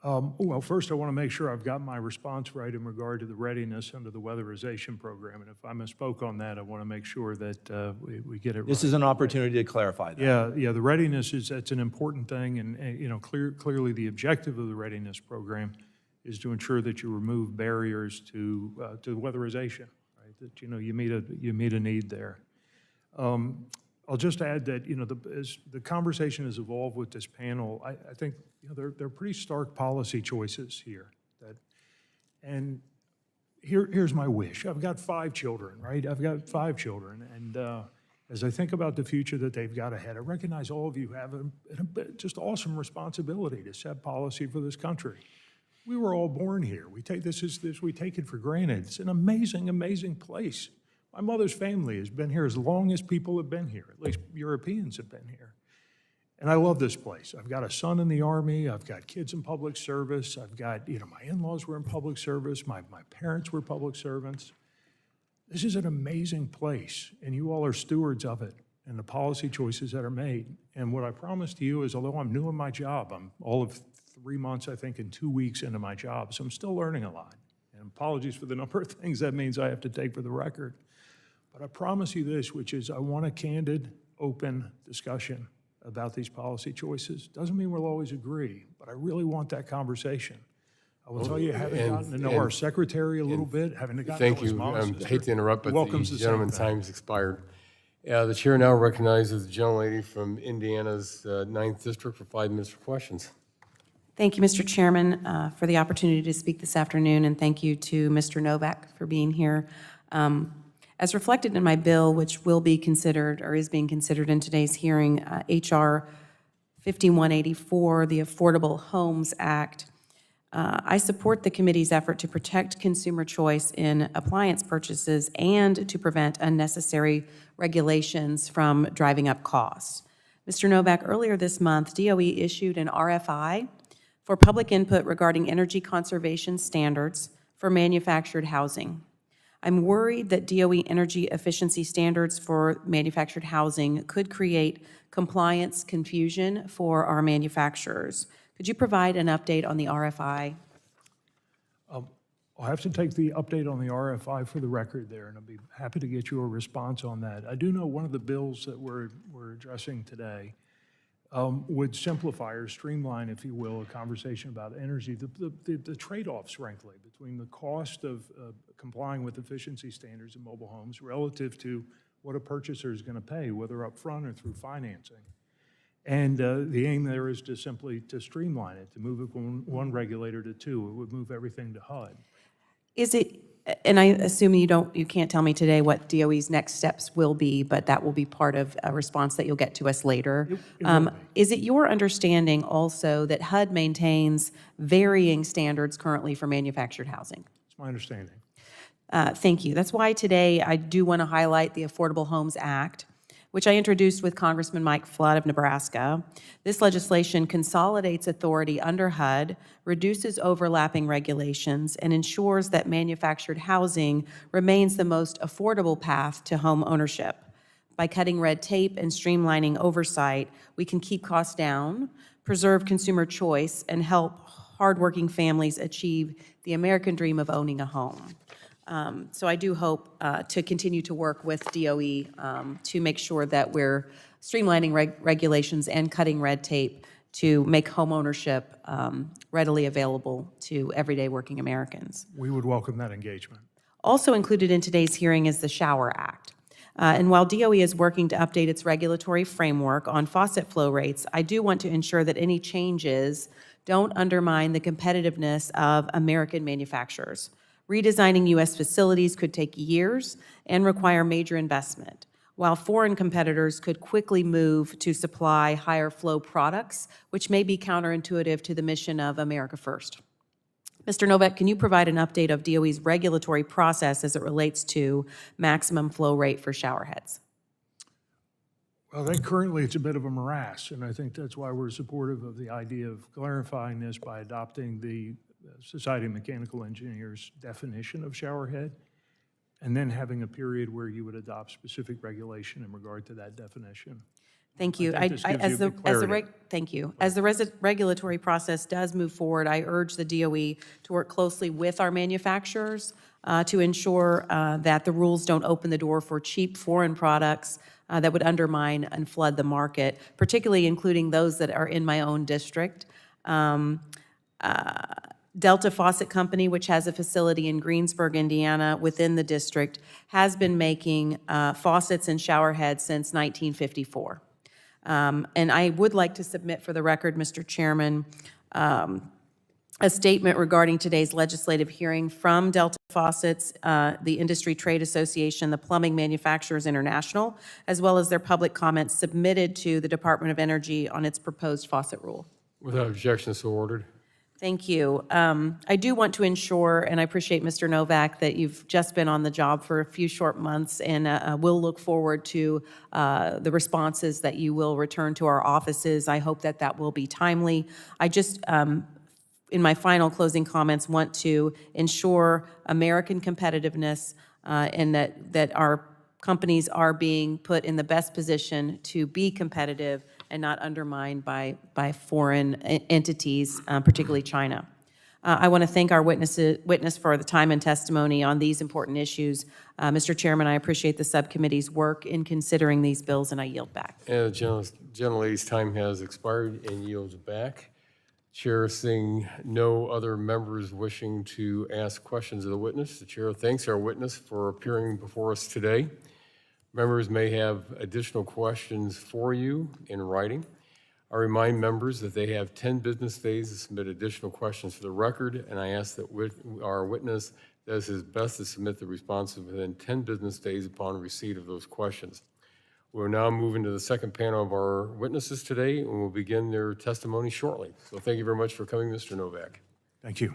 Well, first, I want to make sure I've got my response right in regard to the readiness under the weatherization program. And if I misspoke on that, I want to make sure that we get it right. This is an opportunity to clarify that. Yeah, the readiness that's an important thing, and clearly the objective of the readiness program is to ensure that you remove barriers to weatherization, right? That you meet a need there. I'll just add that as the conversation has evolved with this panel, I think there are pretty stark policy choices here. And here's my wish. I've got 5 children, right? I've got 5 children, and as I think about the future that they've got ahead, I recognize all of you have a just awesome responsibility to set policy for this country. We were all born here. We take we take it for granted. It's an amazing, amazing place. My mother's family has been here as long as people have been here, at least Europeans have been here. And I love this place. I've got a son in the Army. I've got kids in public service. I've got, my in-laws were in public service. My parents were public servants. This is an amazing place, and you all are stewards of it and the policy choices that are made. And what I promise to you is, although I'm new in my job, I'm all of 3 months, I think, and 2 weeks into my job, so I'm still learning a lot. And apologies for the number of things that means I have to take for the record. But I promise you this, which is I want a candid, open discussion about these policy choices. Doesn't mean we'll always agree, but I really want that conversation. I will tell you, having gotten to know our secretary a little bit, having gotten to know Thank his you. mom I and sister, hate to interrupt, but welcomes the the same gentleman's thing. time's expired. The chair now recognizes the gentlelady from Indiana's 9th District for 5 minutes for questions. Thank you, Mr. Chairman, for the opportunity to speak this afternoon, and thank you to Mr. Novak for being here. As reflected in my bill, which will be considered or is being considered in today's hearing, H.R. 5184, the Affordable Homes Act, I support the committee's effort to protect consumer choice in appliance purchases and to prevent unnecessary regulations from driving up costs. Mr. Novak, earlier this month, DOE issued an RFI for public input regarding energy conservation standards for manufactured housing. I'm worried that DOE energy efficiency standards for manufactured housing could create compliance confusion for our manufacturers. Could you provide an update on the RFI? I'll have to take the update on the RFI for the record there, and I'll be happy to get you a response on that. I do know one of the bills that we're addressing today would simplify or streamline, if you will, a conversation about energy, the trade-offs, frankly, between the cost of complying with efficiency standards in mobile homes relative to what a purchaser is going to pay, whether upfront or through financing. And the aim there is to simply streamline it, to move it from one regulator to 2. It would move everything to HUD. Is it, and I assume you can't tell me today what DOE's next steps will be, but that will be part of a response that you'll get to us later. It will be. Is it your understanding also that HUD maintains varying standards currently for manufactured housing? It's my understanding. Thank you. That's why today I do want to highlight the Affordable Homes Act, which I introduced with Congressman Mike Flood of Nebraska. This legislation consolidates authority under HUD, reduces overlapping regulations, and ensures that manufactured housing remains the most affordable path to home ownership. By cutting red tape and streamlining oversight, we can keep costs down, preserve consumer choice, and help hardworking families achieve the American dream of owning a home. So I do hope to continue to work with DOE to make sure that we're streamlining regulations and cutting red tape to make homeownership readily available to everyday working Americans. We would welcome that engagement. Also included in today's hearing is the Shower Act. And while DOE is working to update its regulatory framework on faucet flow rates, I do want to ensure that any changes don't undermine the competitiveness of American manufacturers. Redesigning U.S. facilities could take years and require major investment, while foreign competitors could quickly move to supply higher flow products, which may be counterintuitive to the mission of America First. Mr. Novak, can you provide an update of DOE's regulatory process as it relates to maximum flow rate for shower heads? Well, I think currently it's a bit of a morass, and I think that's why we're supportive of the idea of clarifying this by adopting the Society of Mechanical Engineers definition of shower head. and then having a period where you would adopt specific regulation in regard to that definition. Thank you. I think this gives you clarity. Thank you. As the regulatory process does move forward, I urge the DOE to work closely with our manufacturers to ensure that the rules don't open the door for cheap foreign products that would undermine and flood the market, particularly including those that are in my own district. Delta Faucet Company, which has a facility in Greensburg, Indiana, within the district, has been making faucets and shower heads since 1954. And I would like to submit for the record, Mr. Chairman, a statement regarding today's legislative hearing from Delta Faucets, the Industry Trade Association, the Plumbing Manufacturers International, as well as their public comments submitted to the Department of Energy on its proposed faucet rule. Without objection, so ordered. Thank you. I do want to ensure, and I appreciate Mr. Novak, that you've just been on the job for a few short months, and we'll look forward to the responses that you will return to our offices. I hope that that will be timely. I just, in my final closing comments, want to ensure American competitiveness and that our companies are being put in the best position to be competitive and not undermined by foreign entities, particularly China. I want to thank our witness for the time and testimony on these important issues. Mr. Chairman, I appreciate the subcommittee's work in considering these bills, and I yield back. And the gentlelady's time has expired and yields back. Chair, seeing no other members wishing to ask questions of the witness, the chair thanks our witness for appearing before us today. Members may have additional questions for you in writing. I remind members that they have 10 business days to submit additional questions for the record, and I ask that our witness does his best to submit the responses within 10 business days upon receipt of those questions. We'll now move into the second panel of our witnesses today, and we'll begin their testimony shortly. So thank you very much for coming, Mr. Novak. Thank you.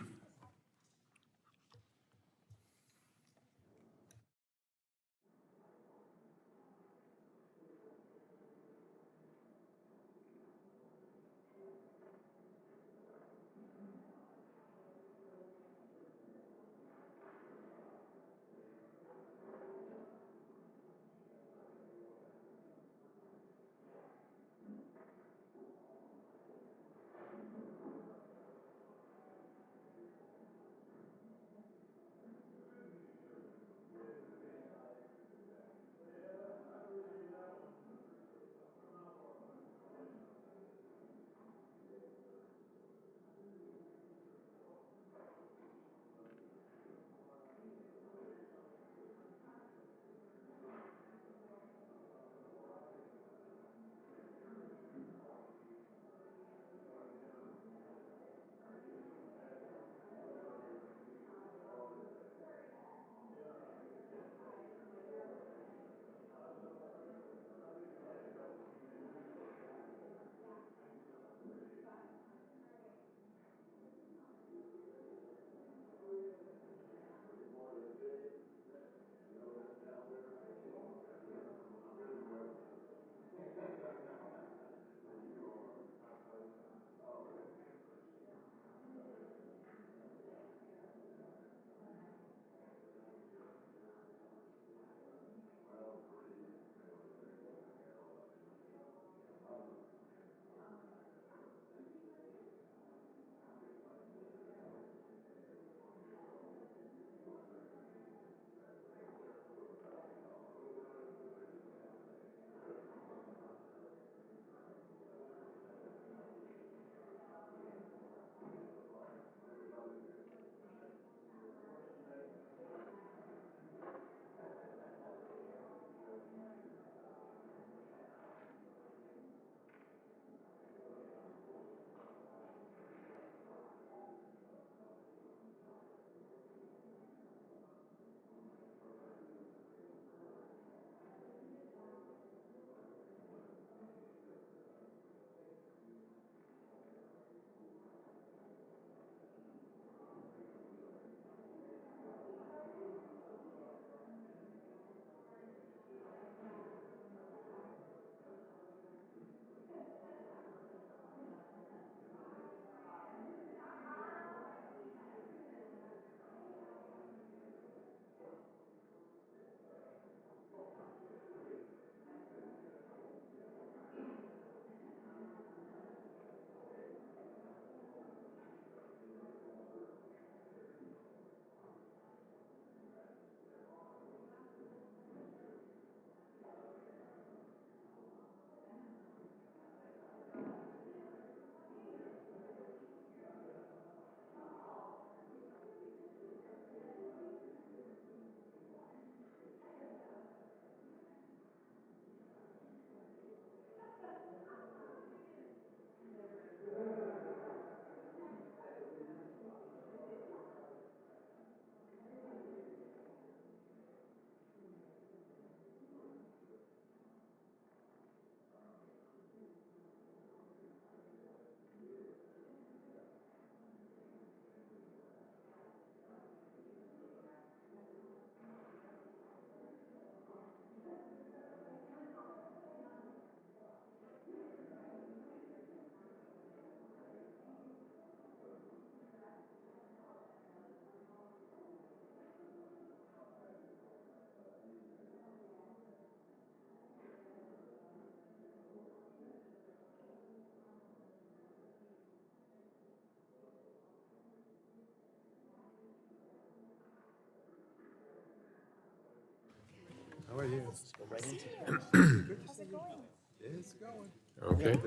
Okay.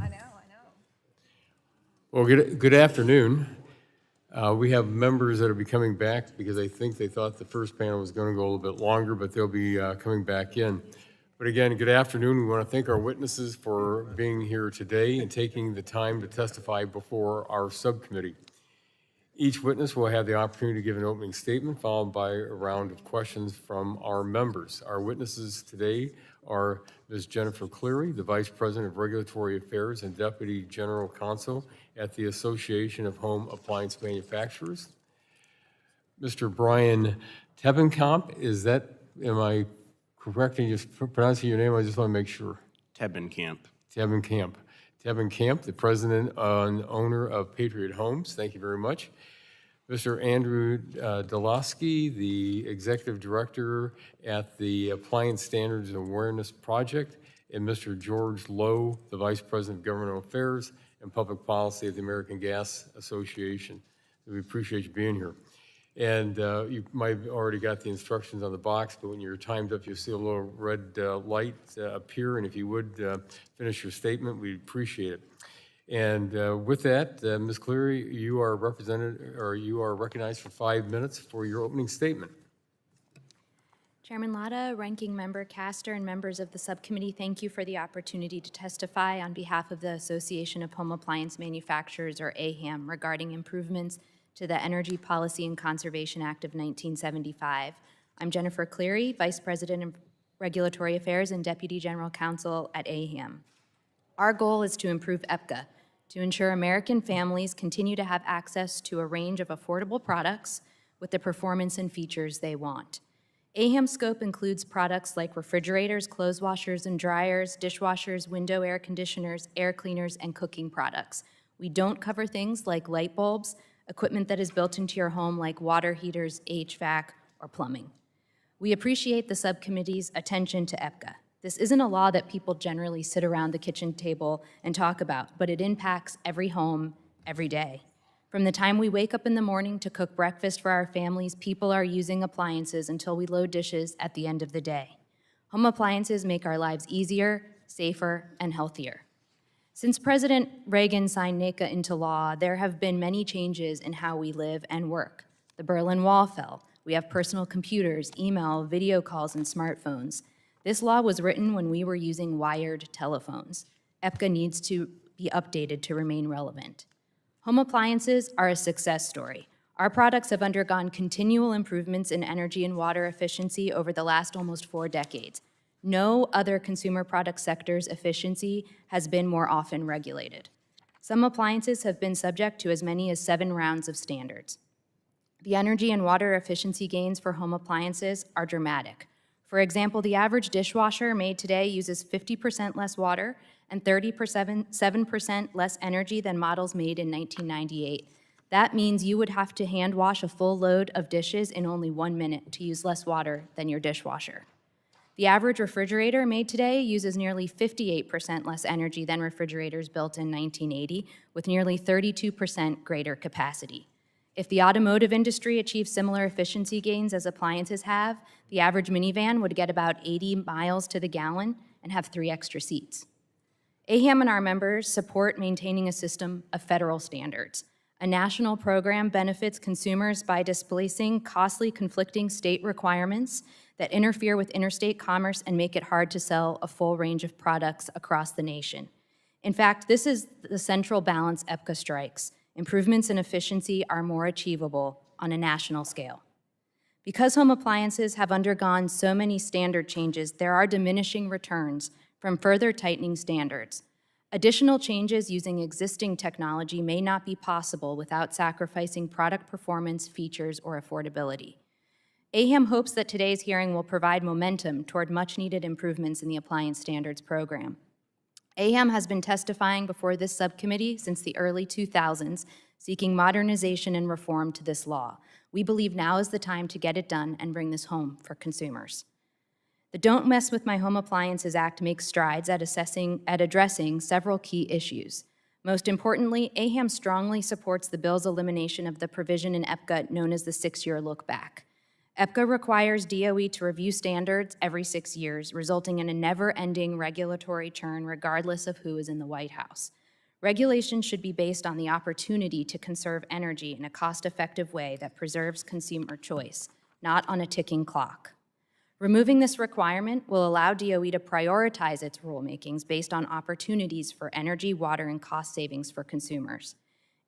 I know. Well, good afternoon. We have members that will be coming back because I think they thought the first panel was going to go a little bit longer, but they'll be coming back in. But again, good afternoon. We want to thank our witnesses for being here today and taking the time to testify before our subcommittee. Each witness will have the opportunity to give an opening statement followed by a round of questions from our members. Our witnesses today are Ms. Jennifer Cleary, the Vice President of Regulatory Affairs and Deputy General Counsel at the Association of Home Appliance Manufacturers. Mr. Brian Tebenkamp, am I correct in just pronouncing your name? I just want to make sure. Tebenkamp. Tebenkamp, the President and owner of Patriot Homes. Thank you very much. Mr. Andrew Dolosky, the Executive Director at the Appliance Standards and Awareness Project, and Mr. George Lowe, the Vice President of Governmental Affairs and Public Policy at the American Gas Association. We appreciate you being here. And you might have already got the instructions on the box, but when you're timed up, you'll see a little red light appear, and if you would finish your statement, we'd appreciate it. And with that, Ms. Cleary, you are recognized for 5 minutes for your opening statement. Chairman Latta, Ranking Member Castor, and members of the subcommittee, thank you for the opportunity to testify on behalf of the Association of Home Appliance Manufacturers, or AHAM, regarding improvements to the Energy Policy and Conservation Act of 1975. I'm Jennifer Cleary, Vice President of Regulatory Affairs and Deputy General Counsel at AHAM. Our goal is to improve EPCA, to ensure American families continue to have access to a range of affordable products with the performance and features they want. AHAM's scope includes products like refrigerators, clothes washers and dryers, dishwashers, window air conditioners, air cleaners, and cooking products. We don't cover things like light bulbs, equipment that is built into your home like water heaters, HVAC, or plumbing. We appreciate the subcommittee's attention to EPCA. This isn't a law that people generally sit around the kitchen table and talk about, but it impacts every home, every day. From the time we wake up in the morning to cook breakfast for our families, people are using appliances until we load dishes at the end of the day. Home appliances make our lives easier, safer, and healthier. Since President Reagan signed NACA into law, there have been many changes in how we live and work. The Berlin Wall fell. We have personal computers, email, video calls, and smartphones. This law was written when we were using wired telephones. EPCA needs to be updated to remain relevant. Home appliances are a success story. Our products have undergone continual improvements in energy and water efficiency over the last almost 4 decades. No other consumer product sector's efficiency has been more often regulated. Some appliances have been subject to as many as 7 rounds of standards. The energy and water efficiency gains for home appliances are dramatic. For example, the average dishwasher made today uses 50% less water and 37% less energy than models made in 1998. That means you would have to hand wash a full load of dishes in only 1 minute to use less water than your dishwasher. The average refrigerator made today uses nearly 58% less energy than refrigerators built in 1980, with nearly 32% greater capacity. If the automotive industry achieves similar efficiency gains as appliances have, the average minivan would get about 80 miles to the gallon and have 3 extra seats. AHAM and our members support maintaining a system of federal standards. A national program benefits consumers by displacing costly, conflicting state requirements that interfere with interstate commerce and make it hard to sell a full range of products across the nation. In fact, this is the central balance EPCA strikes. Improvements in efficiency are more achievable on a national scale. Because home appliances have undergone so many standard changes, there are diminishing returns from further tightening standards. Additional changes using existing technology may not be possible without sacrificing product performance, features, or affordability. AHAM hopes that today's hearing will provide momentum toward much-needed improvements in the Appliance Standards Program. AHAM has been testifying before this subcommittee since the early 2000s, seeking modernization and reform to this law. We believe now is the time to get it done and bring this home for consumers. The Don't Mess With My Home Appliances Act makes strides at addressing several key issues. Most importantly, AHAM strongly supports the bill's elimination of the provision in EPCA known as the 6-year look-back. EPCA requires DOE to review standards every 6 years, resulting in a never-ending regulatory churn regardless of who is in the White House. Regulation should be based on the opportunity to conserve energy in a cost-effective way that preserves consumer choice, not on a ticking clock. Removing this requirement will allow DOE to prioritize its rulemakings based on opportunities for energy, water, and cost savings for consumers.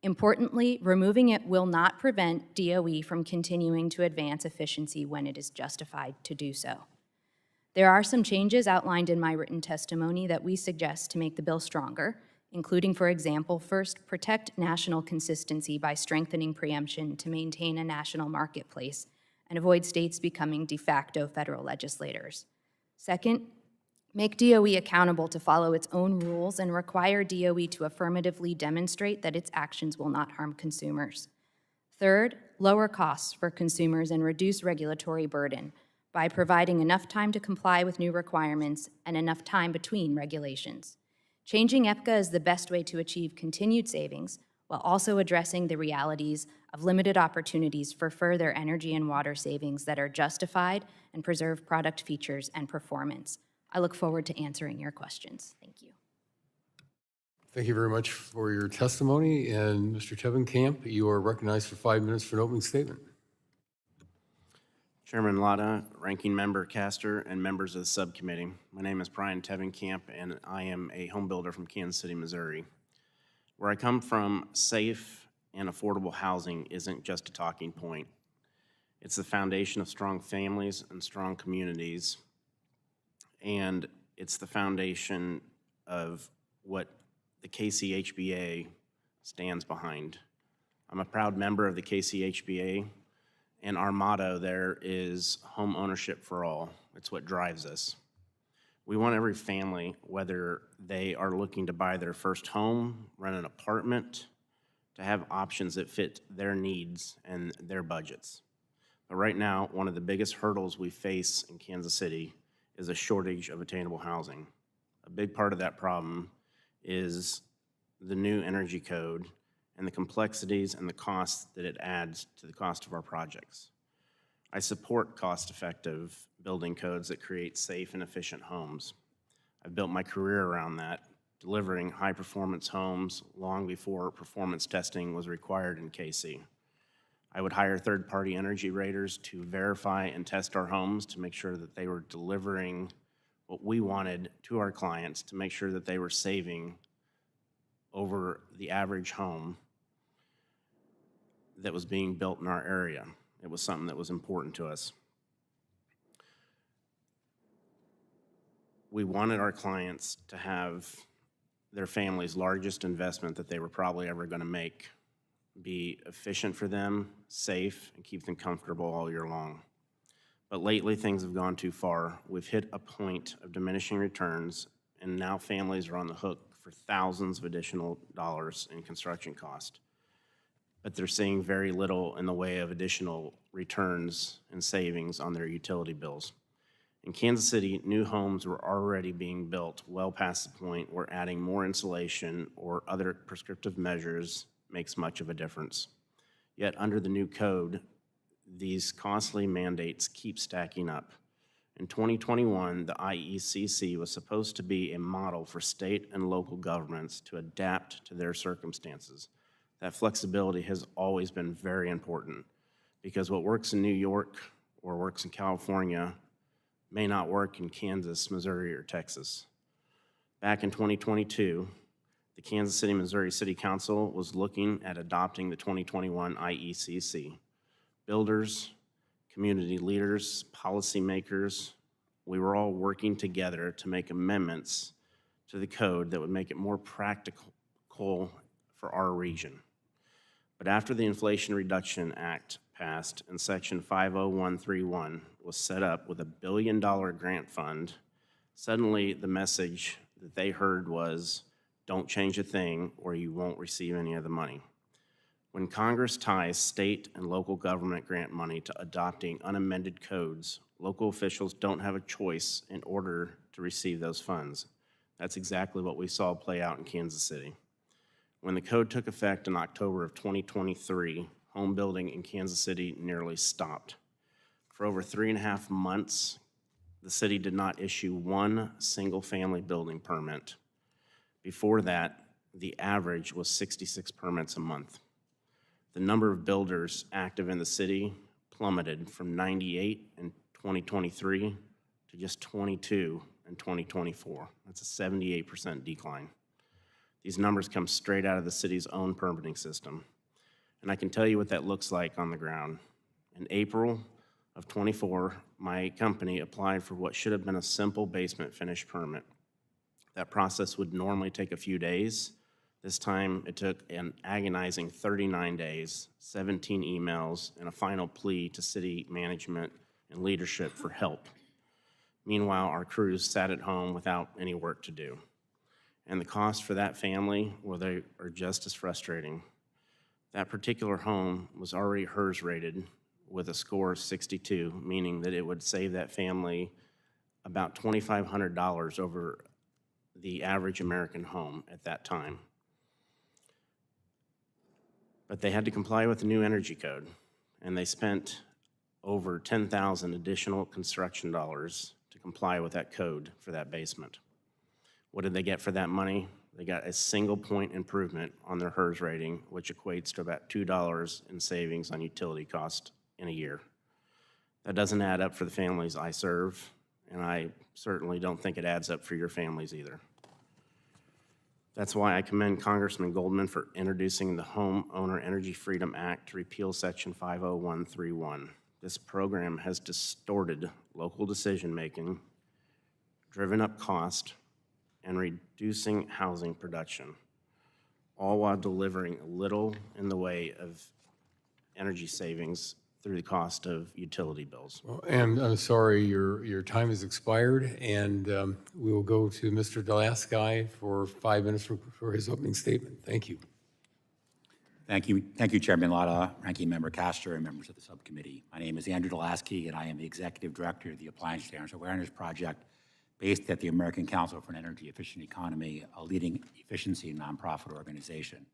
Importantly, removing it will not prevent DOE from continuing to advance efficiency when it is justified to do so. There are some changes outlined in my written testimony that we suggest to make the bill stronger, including, for example, first, protect national consistency by strengthening preemption to maintain a national marketplace and avoid states becoming de facto federal legislators. Second, make DOE accountable to follow its own rules and require DOE to affirmatively demonstrate that its actions will not harm consumers. Third, lower costs for consumers and reduce regulatory burden by providing enough time to comply with new requirements and enough time between regulations. Changing EPCA is the best way to achieve continued savings while also addressing the realities of limited opportunities for further energy and water savings that are justified and preserve product features and performance. I look forward to answering your questions. Thank you. Thank you very much for your testimony. And Mr. Tevenkamp, you are recognized for 5 minutes for an opening statement. Chairman Latta, Ranking Member Castor, and members of the subcommittee. My name is Brian Tevenkamp, and I am a home builder from Kansas City, Missouri. Where I come from, safe and affordable housing isn't just a talking point. It's the foundation of strong families and strong communities, and it's the foundation of what the KCHBA stands behind. I'm a proud member of the KCHBA, and our motto there is home ownership for all. It's what drives us. We want every family, whether they are looking to buy their first home, rent an apartment, to have options that fit their needs and their budgets. But right now, one of the biggest hurdles we face in Kansas City is a shortage of attainable housing. A big part of that problem is the new energy code and the complexities and the costs that it adds to the cost of our projects. I support cost-effective building codes that create safe and efficient homes. I've built my career around that, delivering high-performance homes long before performance testing was required in KC. I would hire third-party energy raters to verify and test our homes to make sure that they were delivering what we wanted to our clients, to make sure that they were saving over the average home that was being built in our area. It was something that was important to us. We wanted our clients to have their family's largest investment that they were probably ever going to make be efficient for them, safe, and keep them comfortable all year long. But lately, things have gone too far. We've hit a point of diminishing returns, and now families are on the hook for thousands of additional dollars in construction cost. But they're seeing very little in the way of additional returns and savings on their utility bills. In Kansas City, new homes were already being built well past the point where adding more insulation or other prescriptive measures makes much of a difference. Yet under the new code, these costly mandates keep stacking up. In 2021, the IECC was supposed to be a model for state and local governments to adapt to their circumstances. That flexibility has always been very important because what works in New York or works in California may not work in Kansas, Missouri, or Texas. Back in 2022, the Kansas City, Missouri City Council was looking at adopting the 2021 IECC. Builders, community leaders, policymakers, we were all working together to make amendments to the code that would make it more practical for our region. But after the Inflation Reduction Act passed and Section 50131 was set up with a $1 billion grant fund, suddenly the message that they heard was, don't change a thing or you won't receive any of the money. When Congress ties state and local government grant money to adopting unamended codes, local officials don't have a choice in order to receive those funds. That's exactly what we saw play out in Kansas City. When the code took effect in October of 2023, home building in Kansas City nearly stopped. For over 3.5 months, the city did not issue one single-family building permit. Before that, the average was 66 permits a month. The number of builders active in the city plummeted from 98 in 2023 to just 22 in 2024. That's a 78% decline. These numbers come straight out of the city's own permitting system. And I can tell you what that looks like on the ground. In April of '24, my company applied for what should have been a simple basement finish permit. That process would normally take a few days. This time, it took an agonizing 39 days, 17 emails, and a final plea to city management and leadership for help. Meanwhile, our crews sat at home without any work to do. And the cost for that family, well, they are just as frustrating. That particular home was already HERS rated with a score of 62, meaning that it would save that family about $2,500 over the average American home at that time. But they had to comply with the new energy code, and they spent over $10,000 additional construction dollars to comply with that code for that basement. What did they get for that money? They got a single point improvement on their HERS rating, which equates to about $2 in savings on utility cost in a year. That doesn't add up for the families I serve, and I certainly don't think it adds up for your families either. That's why I commend Congressman Goldman for introducing the Homeowner Energy Freedom Act to repeal Section 50131. This program has distorted local decision-making, driven up cost, and reducing housing production, all while delivering little in the way of energy savings through the cost of utility bills. And I'm sorry, your time has expired, and we will go to Mr. Delasky for 5 minutes for his opening statement. Thank you. Thank you, Chairman Lotta, Ranking Member Castor, and members of the subcommittee. My name is Andrew Delasky, and I am the Executive Director of the Appliance Standards Awareness Project based at the American Council for an Energy Efficient Economy, a leading efficiency nonprofit organization.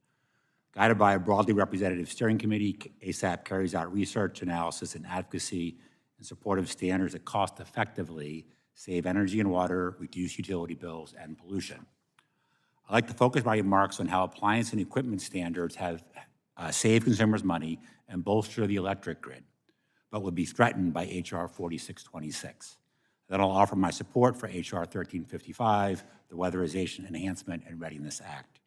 Guided by a broadly representative steering committee, ASAP carries out research, analysis, and advocacy in support of standards that cost effectively save energy and water, reduce utility bills, and pollution. I'd like to focus my remarks on how appliance and equipment standards have saved consumers money and bolster the electric grid, but would be threatened by H.R. 4626. Then I'll offer my support for H.R. 1355, the Weatherization, Enhancement, and Readiness Act.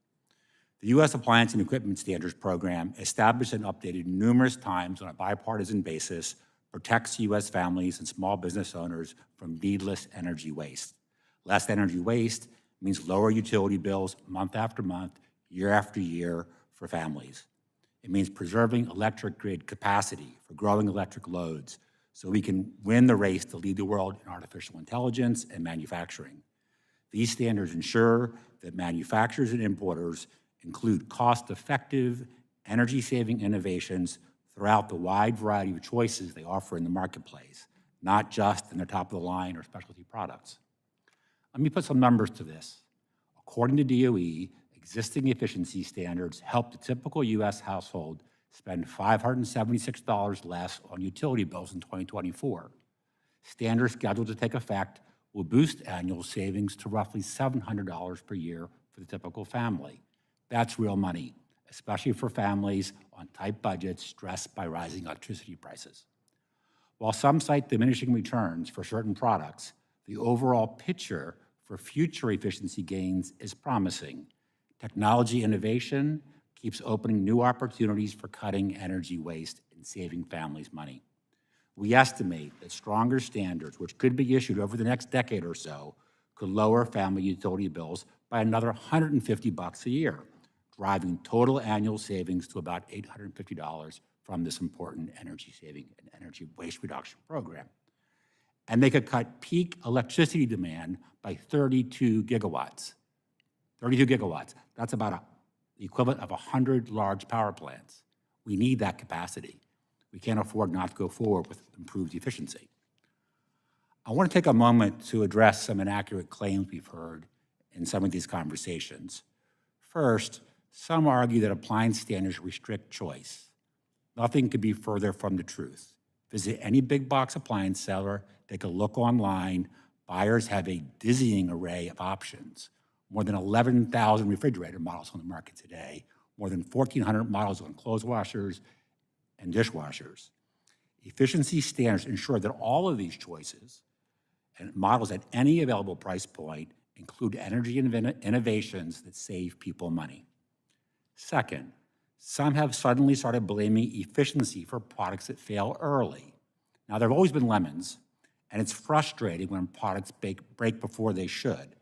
The U.S. Appliance and Equipment Standards Program, established and updated numerous times on a bipartisan basis, protects U.S. families and small business owners from needless energy waste. Less energy waste means lower utility bills month after month, year after year for families. It means preserving electric grid capacity for growing electric loads so we can win the race to lead the world in artificial intelligence and manufacturing. These standards ensure that manufacturers and importers include cost-effective, energy-saving innovations throughout the wide variety of choices they offer in the marketplace, not just in their top-of-the-line or specialty products. Let me put some numbers to this. According to DOE, existing efficiency standards help the typical U.S. household spend $576 less on utility bills in 2024. Standards scheduled to take effect will boost annual savings to roughly $700 per year for the typical family. That's real money, especially for families on tight budgets stressed by rising electricity prices. While some cite diminishing returns for certain products, the overall picture for future efficiency gains is promising. Technology innovation keeps opening new opportunities for cutting energy waste and saving families money. We estimate that stronger standards, which could be issued over the next decade or so, could lower family utility bills by another $150 a year, driving total annual savings to about $850 from this important energy saving and energy waste reduction program. And they could cut peak electricity demand by 32 gigawatts. 32 gigawatts, that's about the equivalent of 100 large power plants. We need that capacity. We can't afford not to go forward with improved efficiency. I want to take a moment to address some inaccurate claims we've heard in some of these conversations. First, some argue that appliance standards restrict choice. Nothing could be further from the truth. Visit any big box appliance seller, take a look online. Buyers have a dizzying array of options. More than 11,000 refrigerator models on the market today, more than 1,400 models on clothes washers and dishwashers. Efficiency standards ensure that all of these choices and models at any available price point include energy innovations that save people money. Second, some have suddenly started blaming efficiency for products that fail early. Now, there have always been lemons, and it's frustrating when products break before they should,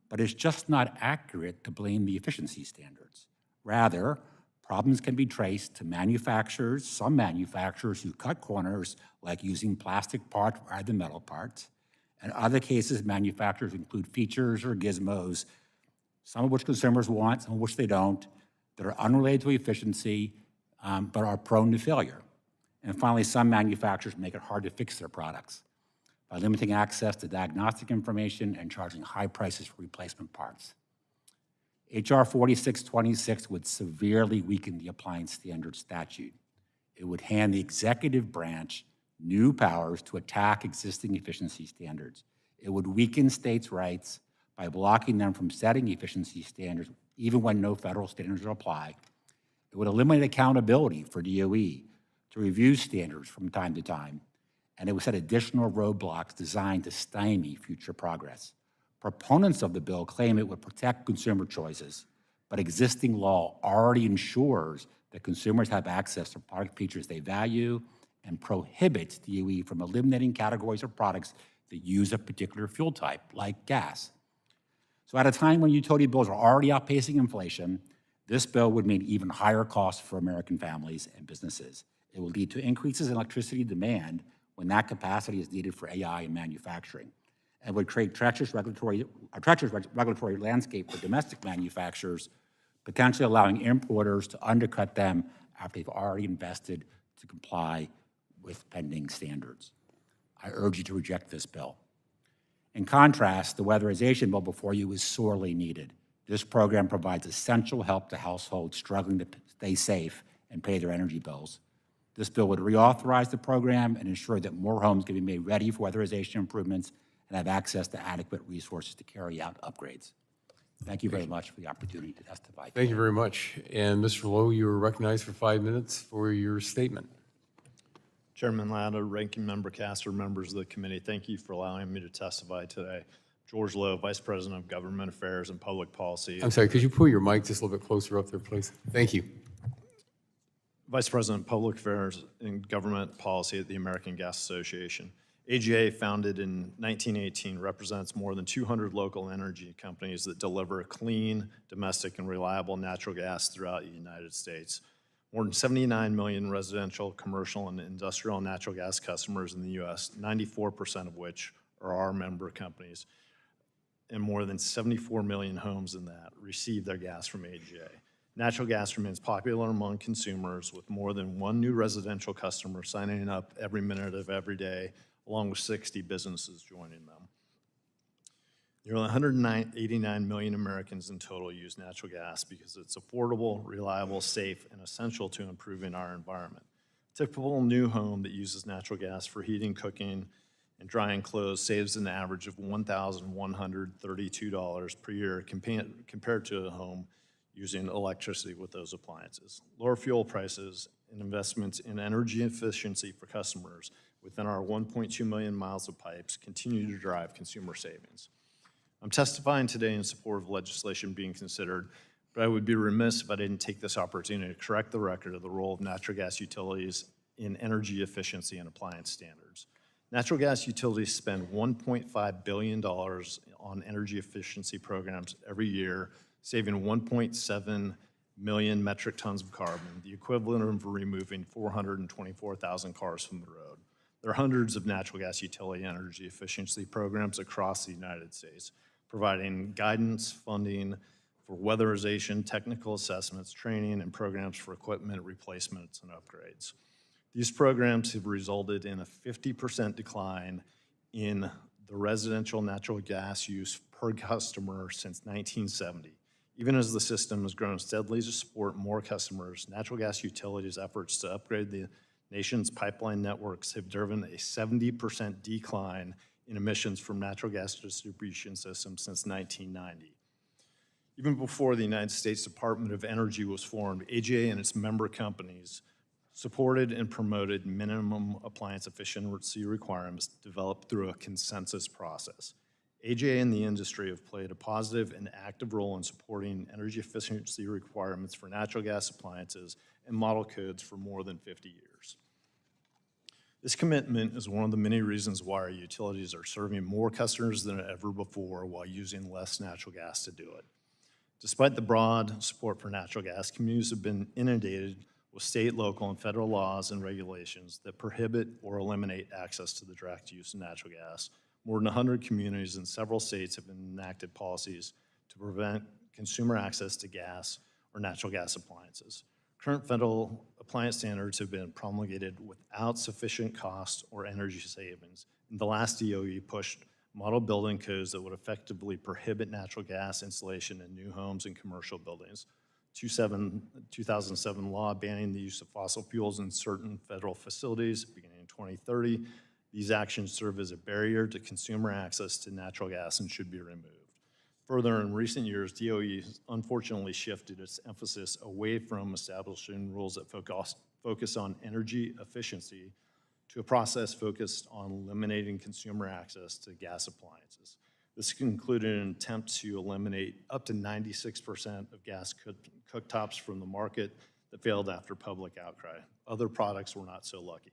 but it's just not accurate to blame the efficiency standards. Rather, problems can be traced to manufacturers, some manufacturers who cut corners, like using plastic parts rather than metal parts. In other cases, manufacturers include features or gizmos, some of which consumers want, some of which they don't, that are unrelated to efficiency, but are prone to failure. And finally, some manufacturers make it hard to fix their products by limiting access to diagnostic information and charging high prices for replacement parts. HR 4626 would severely weaken the appliance standards statute. It would hand the executive branch new powers to attack existing efficiency standards. It would weaken states' rights by blocking them from setting efficiency standards, even when no federal standards apply. It would eliminate accountability for DOE to review standards from time to time, and it would set additional roadblocks designed to stymie future progress. Proponents of the bill claim it would protect consumer choices, but existing law already ensures that consumers have access to product features they value and prohibits DOE from eliminating categories of products that use a particular fuel type, like gas. So at a time when utility bills are already outpacing inflation, this bill would mean even higher costs for American families and businesses. It will lead to increases in electricity demand when that capacity is needed for AI and manufacturing, and would create a treacherous regulatory landscape for domestic manufacturers, potentially allowing importers to undercut them after they've already invested to comply with pending standards. I urge you to reject this bill. In contrast, the weatherization bill before you is sorely needed. This program provides essential help to households struggling to stay safe and pay their energy bills. This bill would reauthorize the program and ensure that more homes can be made ready for weatherization improvements and have access to adequate resources to carry out upgrades. Thank you very much for the opportunity to testify. Thank you very much. And Mr. Lowe, you are recognized for 5 minutes for your statement. Chairman Latta, Ranking Member Castor, members of the committee, thank you for allowing me to testify today. George Lowe, Vice President of Government Affairs and Public Policy. I'm sorry, could you pull your mic just a little bit closer up there, please? Thank you. Vice President of Public Affairs and Government Policy at the American Gas Association. AGA, founded in 1918, represents more than 200 local energy companies that deliver clean, domestic, and reliable natural gas throughout the United States. More than 79 million residential, commercial, and industrial natural gas customers in the U.S., 94% of which are our member companies, and more than 74 million homes in that receive their gas from AGA. Natural gas remains popular among consumers, with more than one new residential customer signing up every minute of every day, along with 60 businesses joining them. Nearly 189 million Americans in total use natural gas because it's affordable, reliable, safe, and essential to improving our environment. A typical new home that uses natural gas for heating, cooking, and drying clothes saves an average of $1,132 per year compared to a home using electricity with those appliances. Lower fuel prices and investments in energy efficiency for customers within our 1.2 million miles of pipes continue to drive consumer savings. I'm testifying today in support of legislation being considered, but I would be remiss if I didn't take this opportunity to correct the record of the role of natural gas utilities in energy efficiency and appliance standards. Natural gas utilities spend $1.5 billion on energy efficiency programs every year, saving 1.7 million metric tons of carbon, the equivalent of removing 424,000 cars from the road. There are hundreds of natural gas utility energy efficiency programs across the United States, providing guidance, funding for weatherization, technical assessments, training, and programs for equipment replacements and upgrades. These programs have resulted in a 50% decline in the residential natural gas use per customer since 1970. Even as the system has grown steadily to support more customers, natural gas utilities' efforts to upgrade the nation's pipeline networks have driven a 70% decline in emissions from natural gas distribution systems since 1990. Even before the United States Department of Energy was formed, AGA and its member companies supported and promoted minimum appliance efficiency requirements developed through a consensus process. AGA and the industry have played a positive and active role in supporting energy efficiency requirements for natural gas appliances and model codes for more than 50 years. This commitment is one of the many reasons why our utilities are serving more customers than ever before while using less natural gas to do it. Despite the broad support for natural gas, communities have been inundated with state, local, and federal laws and regulations that prohibit or eliminate access to the direct use of natural gas. More than 100 communities in several states have enacted policies to prevent consumer access to gas or natural gas appliances. Current federal appliance standards have been promulgated without sufficient cost or energy savings. And the last DOE pushed model building codes that would effectively prohibit natural gas installation in new homes and commercial buildings. 2007 law banning the use of fossil fuels in certain federal facilities beginning in 2030. These actions serve as a barrier to consumer access to natural gas and should be removed. Further, in recent years, DOE has unfortunately shifted its emphasis away from establishing rules that focus on energy efficiency to a process focused on eliminating consumer access to gas appliances. This included an attempt to eliminate up to 96% of gas cooktops from the market that failed after public outcry. Other products were not so lucky.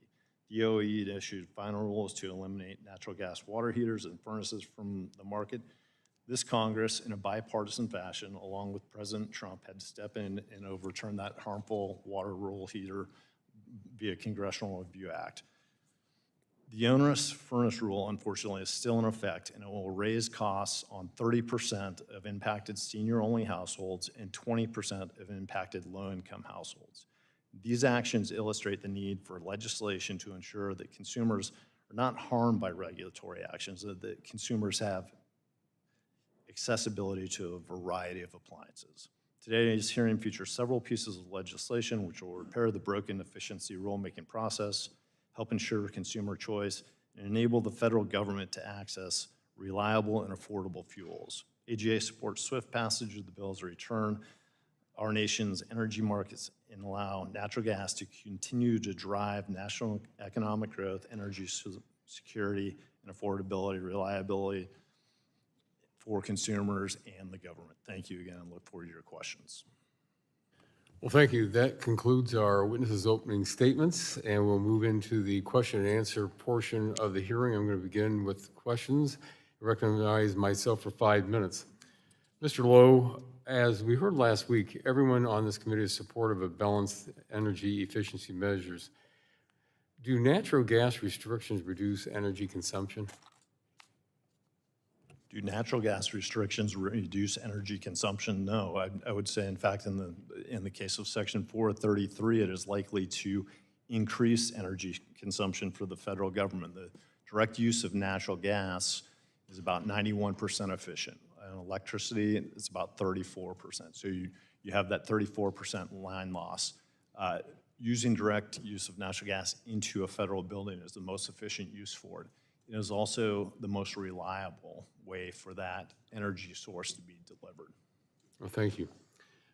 DOE issued final rules to eliminate natural gas water heaters and furnaces from the market. This Congress, in a bipartisan fashion, along with President Trump, had to step in and overturn that harmful water rule heater via Congressional Review Act. The onerous furnace rule, unfortunately, is still in effect, and it will raise costs on 30% of impacted senior-only households and 20% of impacted low-income households. These actions illustrate the need for legislation to ensure that consumers are not harmed by regulatory actions, that consumers have accessibility to a variety of appliances. Today's hearing features several pieces of legislation which will repair the broken efficiency rulemaking process, help ensure consumer choice, and enable the federal government to access reliable and affordable fuels. AGA supports swift passage of the bill's return our nation's energy markets and allow natural gas to continue to drive national economic growth, energy security, and affordability, reliability for consumers and the government. Thank you again, and look forward to your questions. Well, thank you. That concludes our witnesses' opening statements, and we'll move into the question and answer portion of the hearing. I'm going to begin with questions. I recognize myself for 5 minutes. Mr. Lowe, as we heard last week, everyone on this committee is supportive of balanced energy efficiency measures. Do natural gas restrictions reduce energy consumption? Do natural gas restrictions reduce energy consumption? No, I would say, in fact, in the case of Section 433, it is likely to increase energy consumption for the federal government. The direct use of natural gas is about 91% efficient. And electricity is about 34%. So you have that 34% line loss. Using direct use of natural gas into a federal building is the most efficient use for it. It is also the most reliable way for that energy source to be delivered. Well, thank you.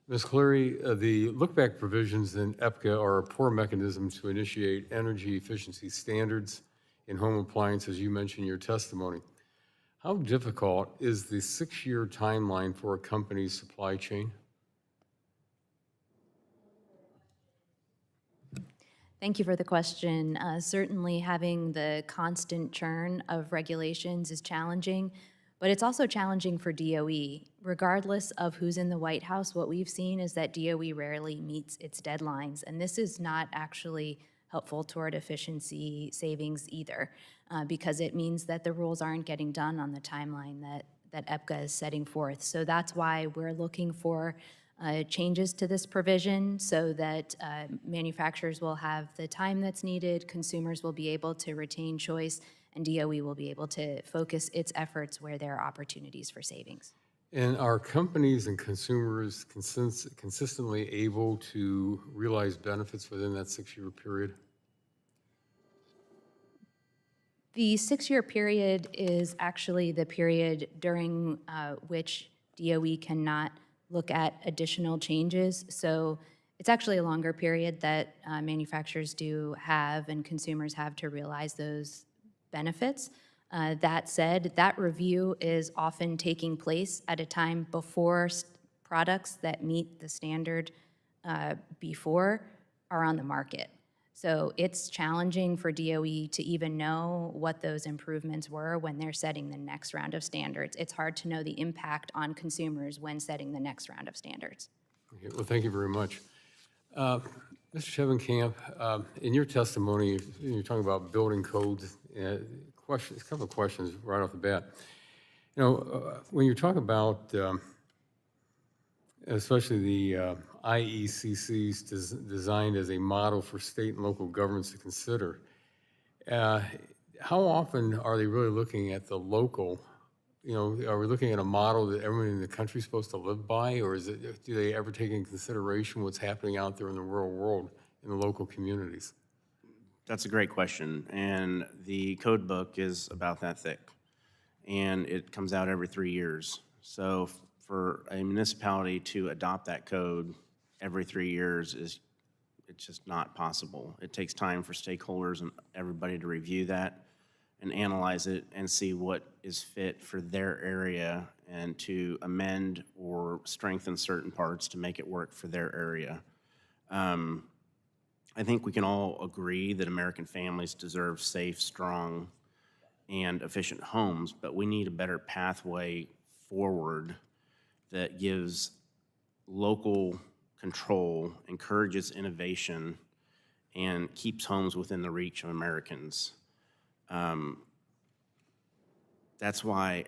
Ms. Cleary, the look-back provisions in EPCA are a poor mechanism to initiate energy efficiency standards in home appliances, you mentioned in your testimony. How difficult is the 6-year timeline for a company's supply chain? Thank you for the question. Certainly having the constant churn of regulations is challenging, but it's also challenging for DOE. Regardless of who's in the White House, what we've seen is that DOE rarely meets its deadlines, and this is not actually helpful toward efficiency savings either, because it means that the rules aren't getting done on the timeline that EPCA is setting forth. So that's why we're looking for changes to this provision so that manufacturers will have the time that's needed, consumers will be able to retain choice, and DOE will be able to focus its efforts where there are opportunities for savings. And are companies and consumers consistently able to realize benefits within that 6-year period? The 6-year period is actually the period during which DOE cannot look at additional changes. So it's actually a longer period that manufacturers do have and consumers have to realize those benefits. That said, that review is often taking place at a time before products that meet the standard before are on the market. So it's challenging for DOE to even know what those improvements were when they're setting the next round of standards. It's hard to know the impact on consumers when setting the next round of standards. Okay, well, thank you very much. Mr. Chevenkamp, in your testimony, you're talking about building codes. Questions, a couple of questions right off the bat. You know, when you talk about, especially the IECCs designed as a model for state and local governments to consider, how often are they really looking at the local? You know, are we looking at a model that everyone in the country is supposed to live by, or do they ever take into consideration what's happening out there in the real world in the local communities? That's a great question, and the code book is about that thick, and it comes out every 3 years. So for a municipality to adopt that code every 3 years it's just not possible. It takes time for stakeholders and everybody to review that and analyze it and see what is fit for their area and to amend or strengthen certain parts to make it work for their area. I think we can all agree that American families deserve safe, strong, and efficient homes, but we need a better pathway forward that gives local control, encourages innovation, and keeps homes within the reach of Americans. That's why,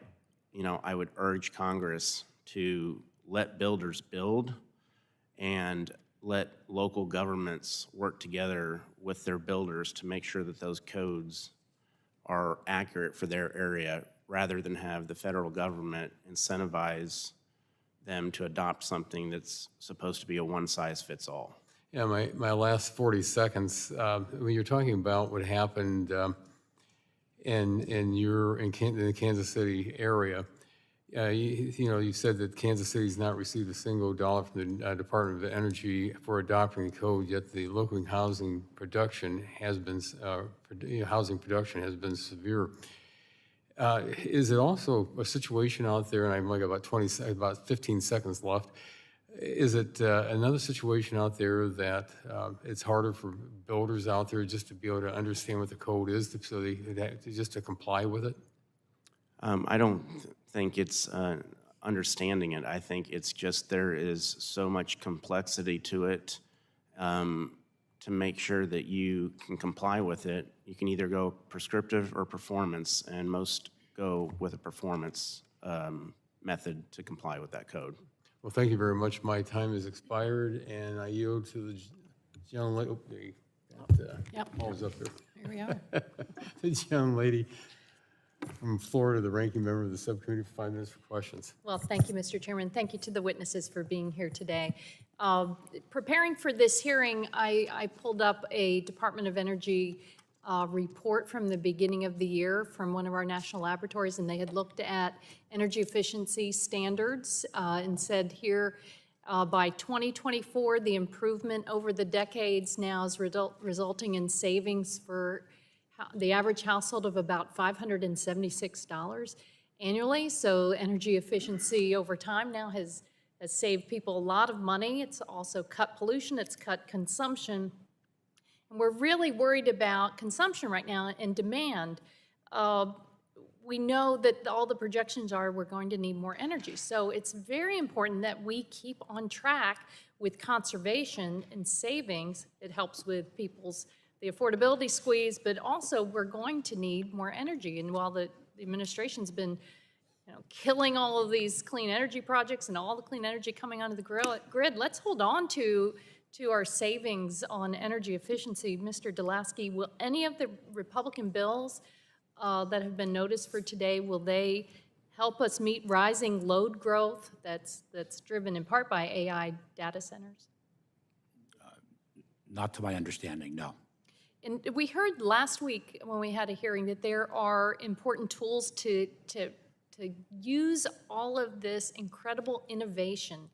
you know, I would urge Congress to let builders build and let local governments work together with their builders to make sure that those codes are accurate for their area, rather than have the federal government incentivize them to adopt something that's supposed to be a one-size-fits-all. Yeah, my last 40 seconds, when you're talking about what happened in the Kansas City area, you said that Kansas City's not received a single dollar from the Department of Energy for adopting the code, yet the local housing production has been severe. Is it also a situation out there, and I'm like about 15 seconds left, is it another situation out there that it's harder for builders out there just to be able to understand what the code is, so they just to comply with it? I don't think it's understanding it. I think it's just there is so much complexity to it. To make sure that you can comply with it, you can either go prescriptive or performance, and most go with a performance method to comply with that code. Well, thank you very much. My time has expired, and I yield to the young lady. Yep. Paul's up there. Here we are. The young lady from Florida, the ranking member of the subcommittee, for 5 minutes for questions. Well, thank you, Mr. Chairman. Thank you to the witnesses for being here today. Preparing for this hearing, I pulled up a Department of Energy report from the beginning of the year from one of our national laboratories, and they had looked at energy efficiency standards and said here, by 2024, the improvement over the decades now is resulting in savings for the average household of about $576 annually. So energy efficiency over time now has saved people a lot of money. It's also cut pollution, it's cut consumption. And we're really worried about consumption right now and demand. We know that all the projections are we're going to need more energy. So it's very important that we keep on track with conservation and savings. It helps with the affordability squeeze, but also we're going to need more energy. And while the administration's been killing all of these clean energy projects and all the clean energy coming onto the grid, let's hold on to our savings on energy efficiency. Mr. Delasky, will any of the Republican bills that have been noticed for today, will they help us meet rising load growth that's driven in part by AI data centers? Not to my understanding, no. And we heard last week when we had a hearing that there are important tools to use all of this incredible innovation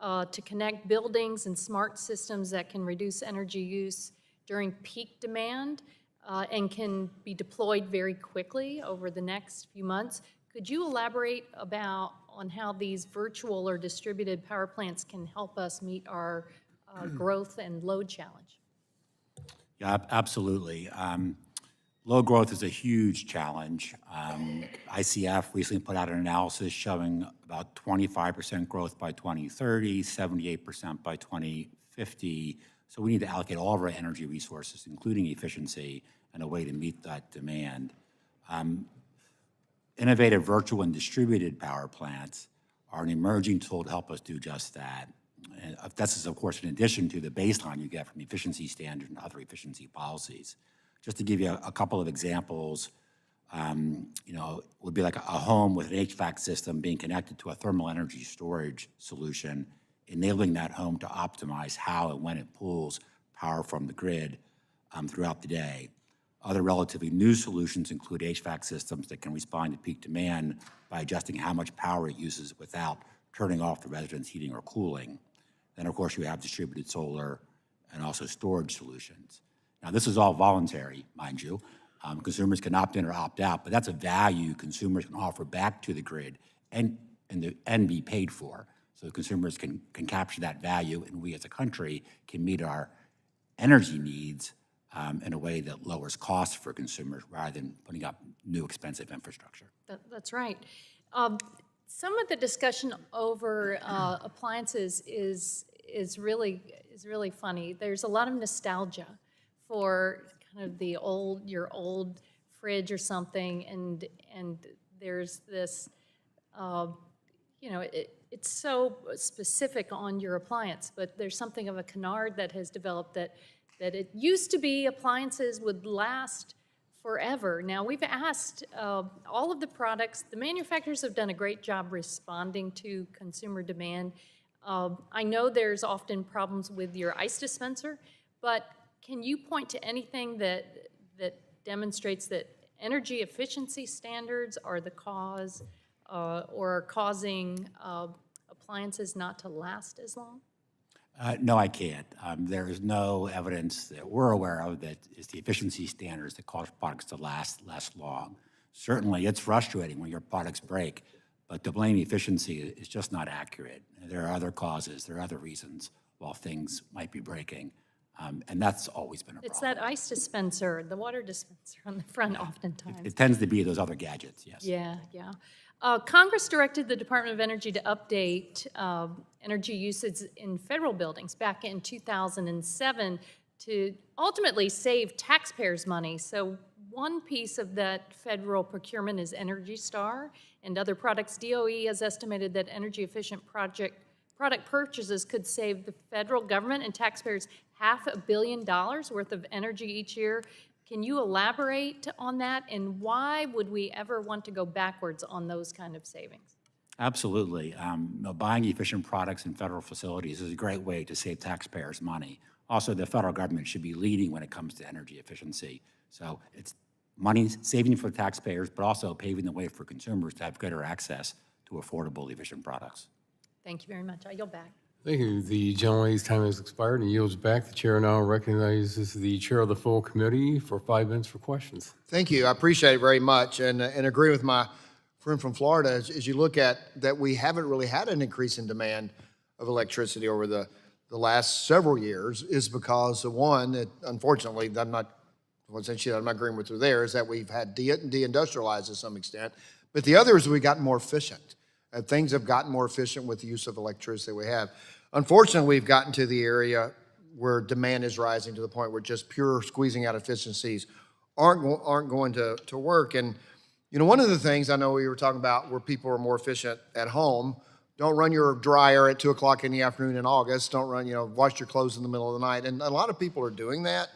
to connect buildings and smart systems that can reduce energy use during peak demand and can be deployed very quickly over the next few months. Could you elaborate on how these virtual or distributed power plants can help us meet our growth and load challenge? Yeah, absolutely. Load growth is a huge challenge. ICF recently put out an analysis showing about 25% growth by 2030, 78% by 2050. So we need to allocate all of our energy resources, including efficiency, in a way to meet that demand. Innovative virtual and distributed power plants are an emerging tool to help us do just that. And this is, of course, in addition to the baseline you get from efficiency standards and other efficiency policies. Just to give you a couple of examples, would be like a home with an HVAC system being connected to a thermal energy storage solution, enabling that home to optimize how and when it pulls power from the grid throughout the day. Other relatively new solutions include HVAC systems that can respond to peak demand by adjusting how much power it uses without turning off the resident's heating or cooling. Then, of course, you have distributed solar and also storage solutions. Now, this is all voluntary, mind you. Consumers can opt in or opt out, but that's a value consumers can offer back to the grid and be paid for. So consumers can capture that value, and we as a country can meet our energy needs in a way that lowers costs for consumers rather than putting up new expensive infrastructure. That's right. Some of the discussion over appliances is really funny. There's a lot of nostalgia for kind of your old fridge or something, and there's this, it's so specific on your appliance, but there's something of a canard that has developed that it used to be appliances would last forever. Now, we've asked all of the products, the manufacturers have done a great job responding to consumer demand. I know there's often problems with your ice dispenser, but can you point to anything that demonstrates that energy efficiency standards are the cause or are causing appliances not to last as long? No, I can't. There is no evidence that we're aware of that is the efficiency standards that cause products to last less long. Certainly, it's frustrating when your products break, but to blame efficiency is just not accurate. There are other causes, there are other reasons why things might be breaking, and that's always been a problem. It's that ice dispenser, the water dispenser on the front oftentimes. It tends to be those other gadgets, yes. Yeah. Congress directed the Department of Energy to update energy usage in federal buildings back in 2007 to ultimately save taxpayers' money. So one piece of that federal procurement is Energy Star and other products. DOE has estimated that energy-efficient product purchases could save the federal government and taxpayers $500 million worth of energy each year. Can you elaborate on that, and why would we ever want to go backwards on those kind of savings? Absolutely. Buying efficient products in federal facilities is a great way to save taxpayers money. Also, the federal government should be leading when it comes to energy efficiency. So it's money saving for taxpayers, but also paving the way for consumers to have greater access to affordable, efficient products. Thank you very much. I yield back. Thank you. The gentlelady's time has expired and yields back. The chair now recognizes the chair of the full committee for 5 minutes for questions. Thank you. I appreciate it very much and agree with my friend from Florida. As you look at that, we haven't really had an increase in demand of electricity over the last several years is because, one, that unfortunately, I'm not agreeing with her there, is that we've had deindustrialized to some extent. But the other is we've gotten more efficient. Things have gotten more efficient with the use of electricity we have. Unfortunately, we've gotten to the area where demand is rising to the point where just pure squeezing out efficiencies aren't going to work. And, one of the things I know we were talking about where people are more efficient at home, don't run your dryer at 2 o'clock in the afternoon in August. Don't wash your clothes in the middle of the night. And a lot of people are doing that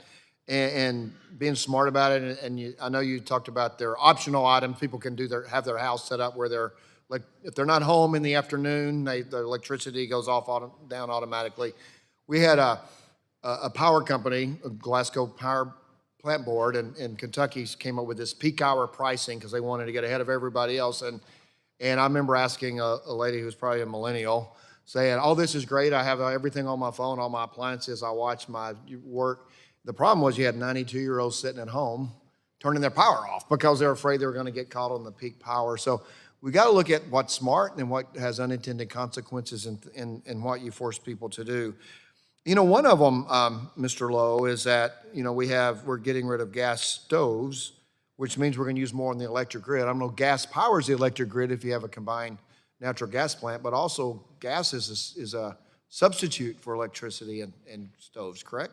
and being smart about it. And I know you talked about their optional items. People can have their house set up where they're, like, if they're not home in the afternoon, the electricity goes down automatically. We had a power company, a Glasgow Power plant board, and Kentucky came up with this peak hour pricing because they wanted to get ahead of everybody else. And I remember asking a lady who's probably a millennial, saying, "Oh, this is great. I have everything on my phone, all my appliances. I watch my work." The problem was you had 92-year-olds sitting at home turning their power off because they're afraid they were going to get caught on the peak power. So we got to look at what's smart and what has unintended consequences and what you force people to do. You know, one of them, Mr. Lowe, is that, you know, we're getting rid of gas stoves, which means we're going to use more on the electric grid. I don't know, gas powers the electric grid if you have a combined natural gas plant, but also gas is a substitute for electricity and stoves, correct?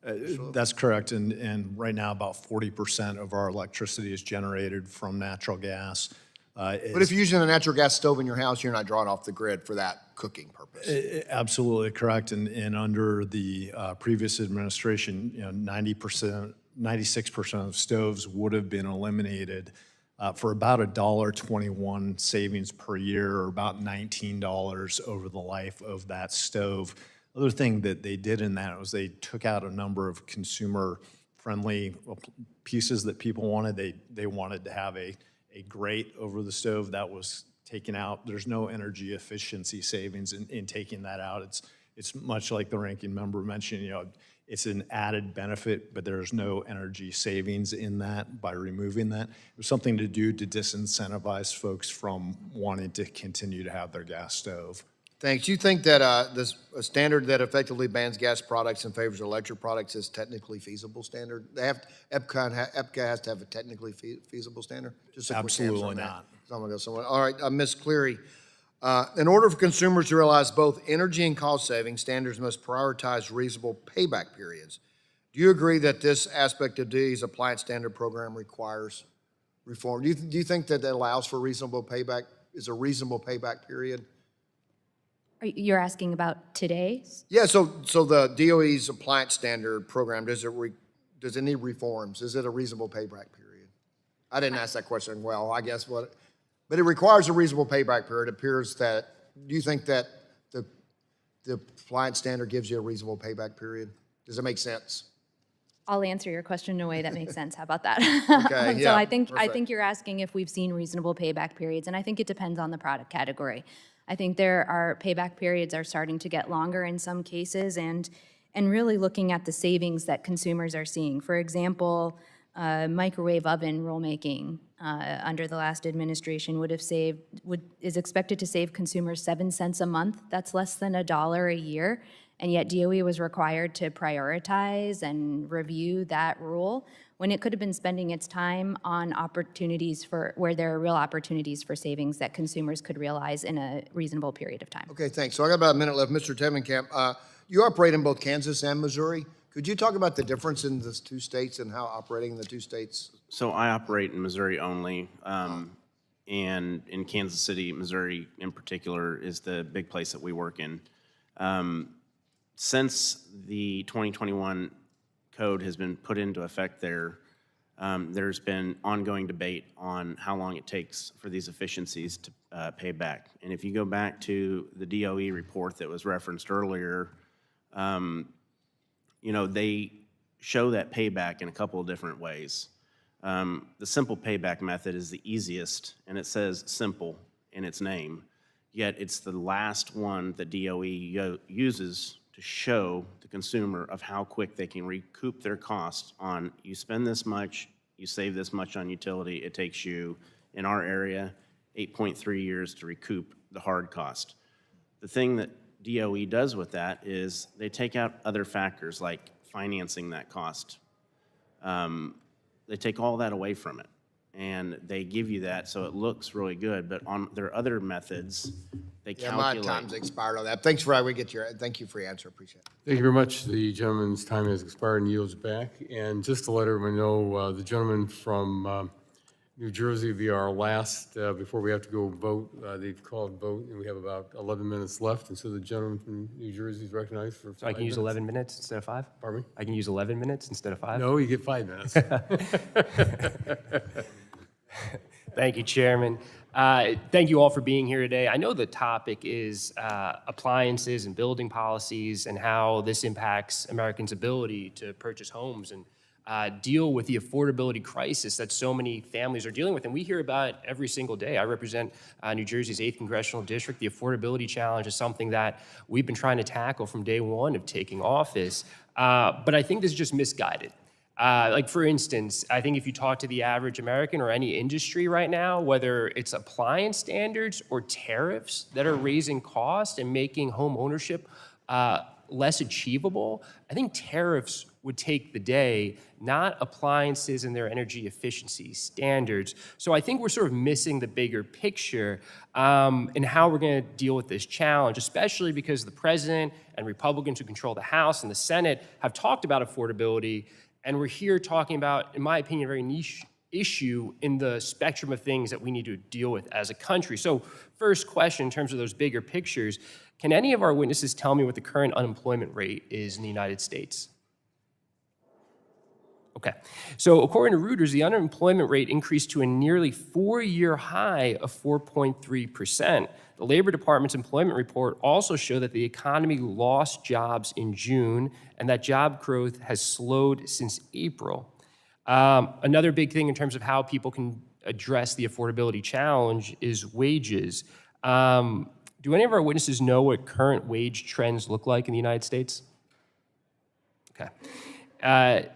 That's correct, and right now about 40% of our electricity is generated from natural gas. But if you're using a natural gas stove in your house, you're not drawing off the grid for that cooking purpose. Absolutely correct, and under the previous administration, you know, 96% of stoves would have been eliminated for about $1.21 savings per year, or about $19 over the life of that stove. Other thing that they did in that was they took out a number of consumer-friendly pieces that people wanted. They wanted to have a grate over the stove. That was taken out. There's no energy efficiency savings in taking that out. It's much like the ranking member mentioned, you know, it's an added benefit, but there's no energy savings in that by removing that. It was something to do to disincentivize folks from wanting to continue to have their gas stove. Thanks. You think that a standard that effectively bans gas products and favors electric products is technically feasible standard? EPCA has to have a technically feasible standard? Just a quick answer Absolutely on that. not. I'm gonna go somewhere. All right, Ms. Cleary, in order for consumers to realize both energy and cost savings, standards must prioritize reasonable payback periods. Do you agree that this aspect of DE's appliance standard program requires reform? Do you think that allows for reasonable payback? Is a reasonable payback period? You're asking about today's? Yeah, so the DOE's appliance standard program, does it need reforms? Is it a reasonable payback period? I didn't ask that question well, I guess, but it requires a reasonable payback period. It appears that, do you think that the appliance standard gives you a reasonable payback period? Does it make sense? I'll answer your question in a way that makes sense. How about that? Okay, So yeah, I think perfect. you're asking if we've seen reasonable payback periods, and I think it depends on the product category. I think there are payback periods are starting to get longer in some cases, and really looking at the savings that consumers are seeing. For example, microwave oven rulemaking under the last administration is expected to save consumers 7 cents a month. That's less than $1 a year, and yet DOE was required to prioritize and review that rule when it could have been spending its time on opportunities where there are real opportunities for savings that consumers could realize in a reasonable period of time. Okay, thanks. So I got about a minute left. Mr. Tevenkamp, you operate in both Kansas and Missouri. Could you talk about the difference in the two states and how operating in the two states? So I operate in Missouri only, and in Kansas City, Missouri in particular is the big place that we work in. Since the 2021 code has been put into effect there, there's been ongoing debate on how long it takes for these efficiencies to pay back. And if you go back to the DOE report that was referenced earlier, you know, they show that payback in a couple of different ways. The simple payback method is the easiest, and it says simple in its name, yet it's the last one that DOE uses to show the consumer of how quick they can recoup their costs on, you spend this much, you save this much on utility, it takes you, in our area, 8.3 years to recoup the hard cost. The thing that DOE does with that is they take out other factors like financing that cost. They take all that away from it, and they give you that so it looks really good, but on their other methods, they calculate. My time's expired on that. Thank you for your answer, appreciate it. Thank you very much. The gentleman's time has expired and yields back. And just to let everyone know, the gentleman from New Jersey will be our last, before we have to go vote. They've called vote, and we have about 11 minutes left. And so the gentleman from New Jersey is recognized for 5 minutes. So I can use 11 minutes instead of 5? Pardon me? I can use 11 minutes instead of 5? No, you get 5 minutes. Thank you, Chairman. Thank you all for being here today. I know the topic is appliances and building policies and how this impacts Americans' ability to purchase homes. And deal with the affordability crisis that so many families are dealing with. And we hear about it every single day. I represent New Jersey's 8th Congressional District. The affordability challenge is something that we've been trying to tackle from day one of taking office. But I think this is just misguided. Like, for instance, I think if you talk to the average American or any industry right now, whether it's appliance standards or tariffs that are raising costs and making home ownership less achievable, I think tariffs would take the day, not appliances and their energy efficiency standards. So I think we're sort of missing the bigger picture in how we're going to deal with this challenge, especially because the president and Republicans who control the House and the Senate have talked about affordability, and we're here talking about, in my opinion, a very niche issue in the spectrum of things that we need to deal with as a country. So first question, in terms of those bigger pictures, can any of our witnesses tell me what the current unemployment rate is in the United States? Okay, so according to Reuters, the unemployment rate increased to a nearly 4-year high of 4.3%. The Labor Department's employment report also showed that the economy lost jobs in June and that job growth has slowed since April. Another big thing in terms of how people can address the affordability challenge is wages. Do any of our witnesses know what current wage trends look like in the United States? Okay.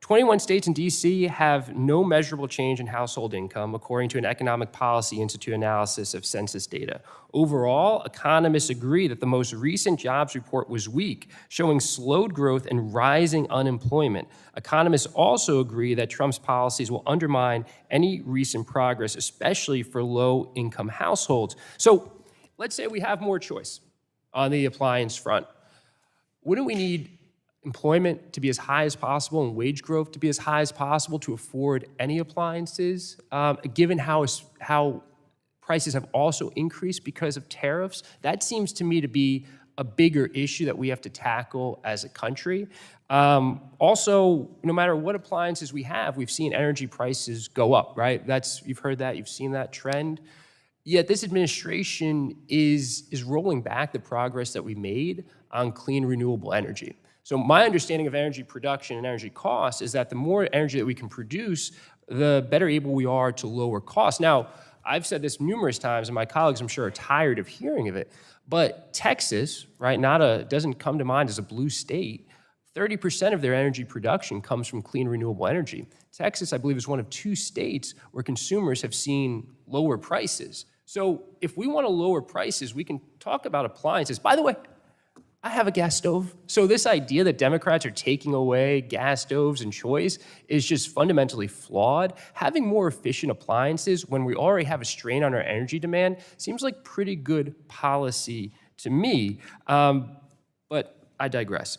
21 states and D.C. have no measurable change in household income, according to an Economic Policy Institute analysis of census data. Overall, economists agree that the most recent jobs report was weak, showing slowed growth and rising unemployment. Economists also agree that Trump's policies will undermine any recent progress, especially for low-income households. So let's say we have more choice on the appliance front. Wouldn't we need employment to be as high as possible and wage growth to be as high as possible to afford any appliances, given how prices have also increased because of tariffs? That seems to me to be a bigger issue that we have to tackle as a country. Also, no matter what appliances we have, we've seen energy prices go up, right? You've heard that, you've seen that trend. Yet this administration is rolling back the progress that we made on clean, renewable energy. So my understanding of energy production and energy costs is that the more energy that we can produce, the better able we are to lower costs. Now, I've said this numerous times, and my colleagues, I'm sure, are tired of hearing of it, but Texas, right, doesn't come to mind as a blue state. 30% of their energy production comes from clean, renewable energy. Texas, I believe, is one of 2 states where consumers have seen lower prices. So if we want to lower prices, we can talk about appliances. By the way, I have a gas stove. So this idea that Democrats are taking away gas stoves and choice is just fundamentally flawed. Having more efficient appliances when we already have a strain on our energy demand seems like pretty good policy to me, but I digress.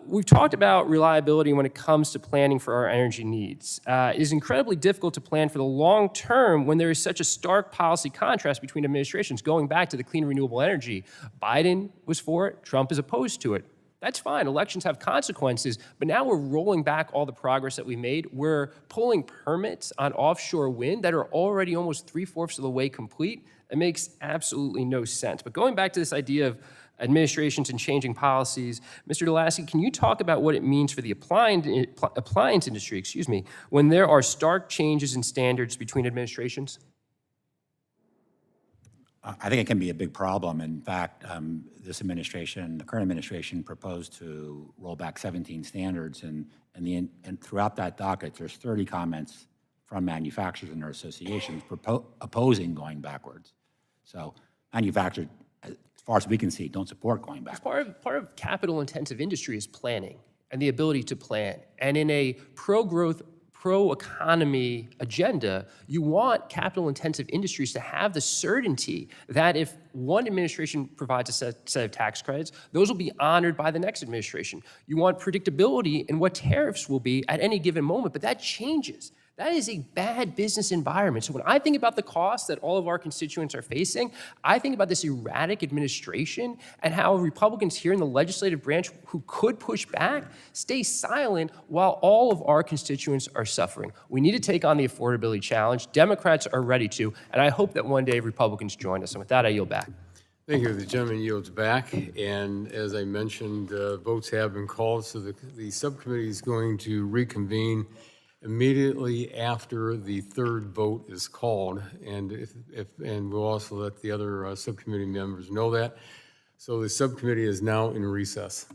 We've talked about reliability when it comes to planning for our energy needs. It is incredibly difficult to plan for the long term when there is such a stark policy contrast between administrations. Going back to the clean renewable energy, Biden was for it, Trump is opposed to it. That's fine, elections have consequences, but now we're rolling back all the progress that we made. We're pulling permits on offshore wind that are already almost 3/4 of the way complete. It makes absolutely no sense. But going back to this idea of administrations and changing policies, Mr. Delasky, can you talk about what it means for the appliance industry, when there are stark changes in standards between administrations? I think it can be a big problem. In fact, this administration, the current administration, proposed to roll back 17 standards, and throughout that docket, there's 30 comments from manufacturers and their associations opposing going backwards. So manufacturers, as far as we can see, don't support going backwards. Part of capital-intensive industry is planning and the ability to plan. And in a pro-growth, pro-economy agenda, you want capital-intensive industries to have the certainty that if one administration provides a set of tax credits, those will be honored by the next administration. You want predictability in what tariffs will be at any given moment, but that changes. That is a bad business environment. So when I think about the costs that all of our constituents are facing, I think about this erratic administration and how Republicans here in the legislative branch who could push back stay silent while all of our constituents are suffering. We need to take on the affordability challenge. Democrats are ready to, and I hope that one day Republicans join us. And with that, I yield back. Thank you. The gentleman yields back, and as I mentioned, votes have been called, so the subcommittee is going to reconvene immediately after the third vote is called, and and we'll also let the other subcommittee members know that. So the subcommittee is now in recess.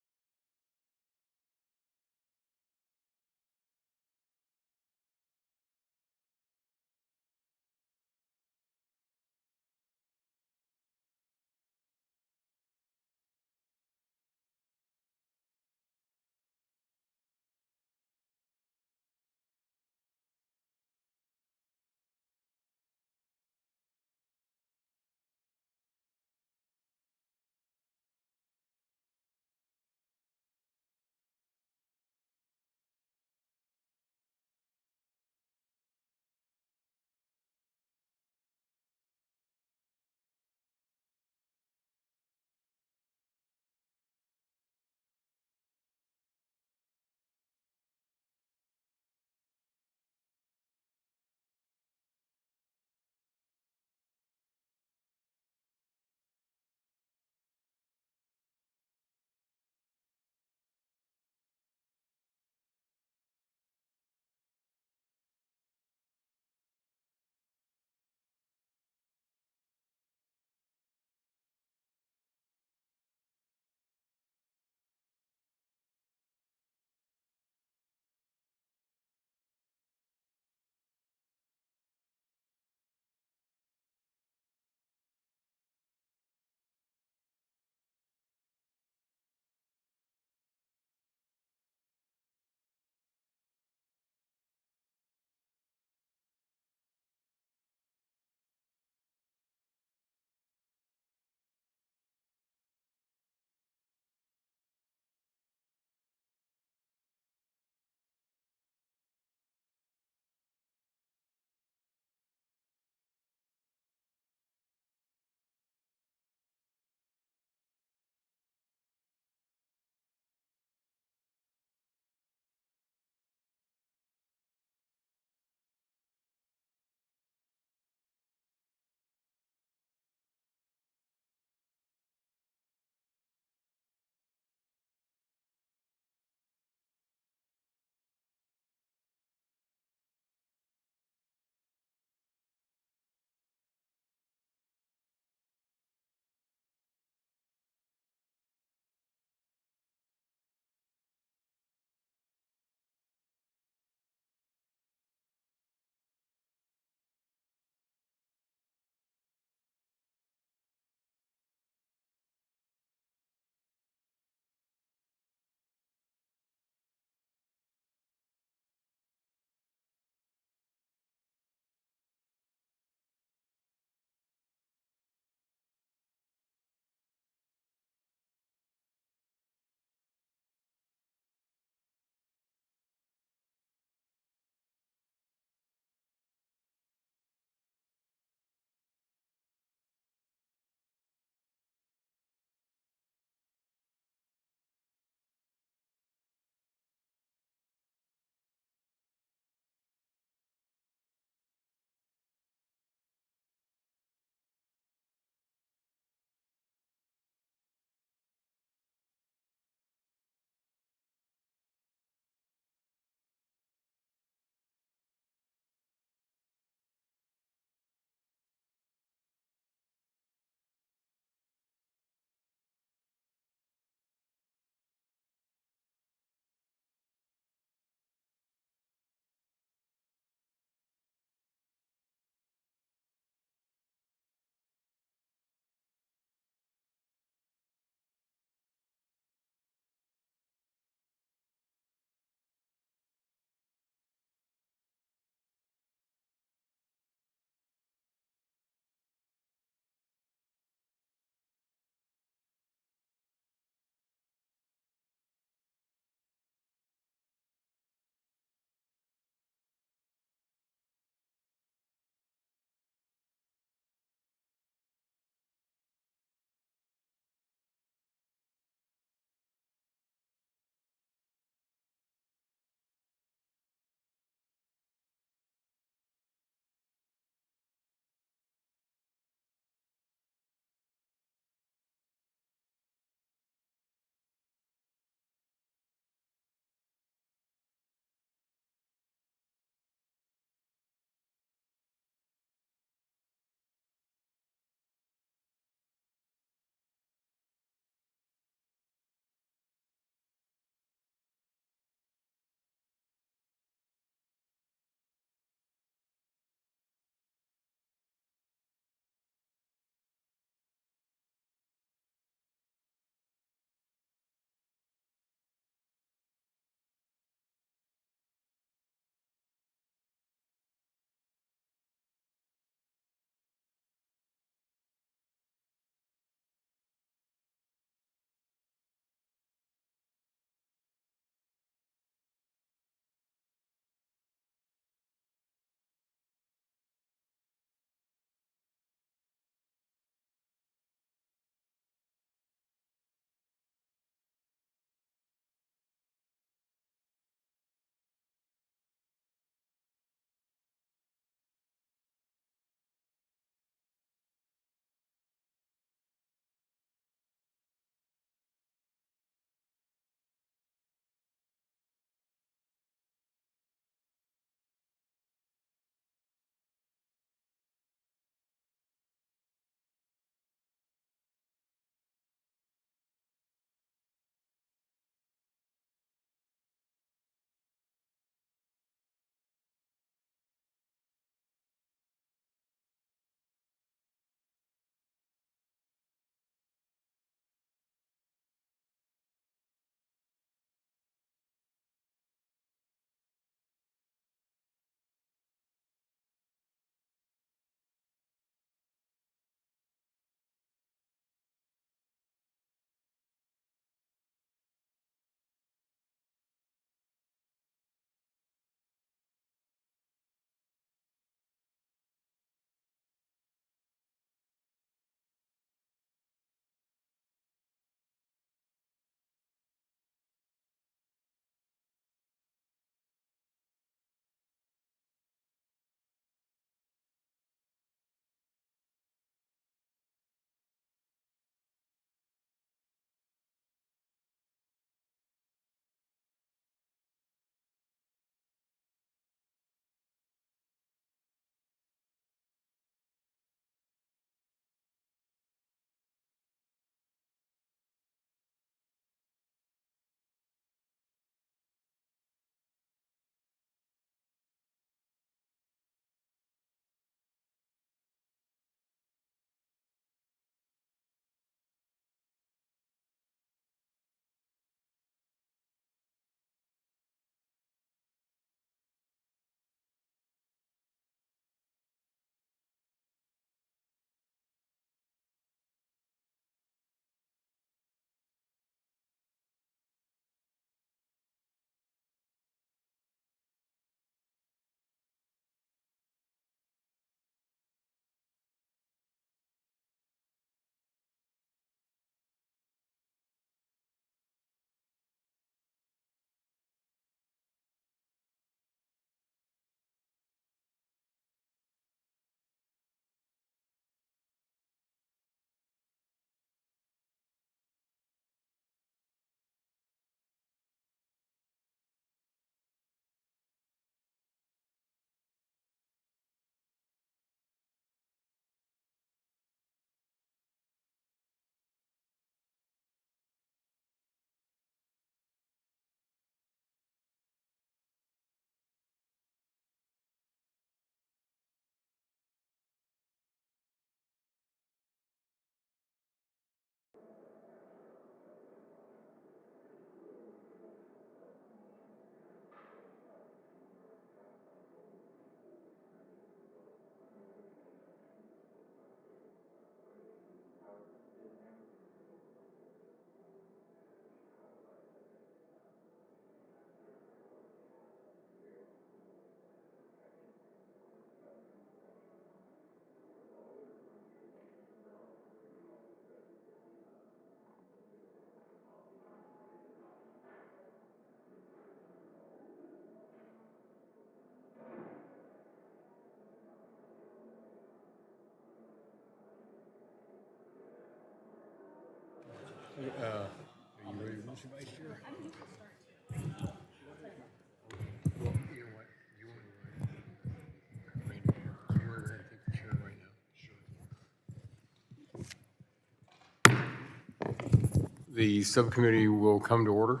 The subcommittee will come to order.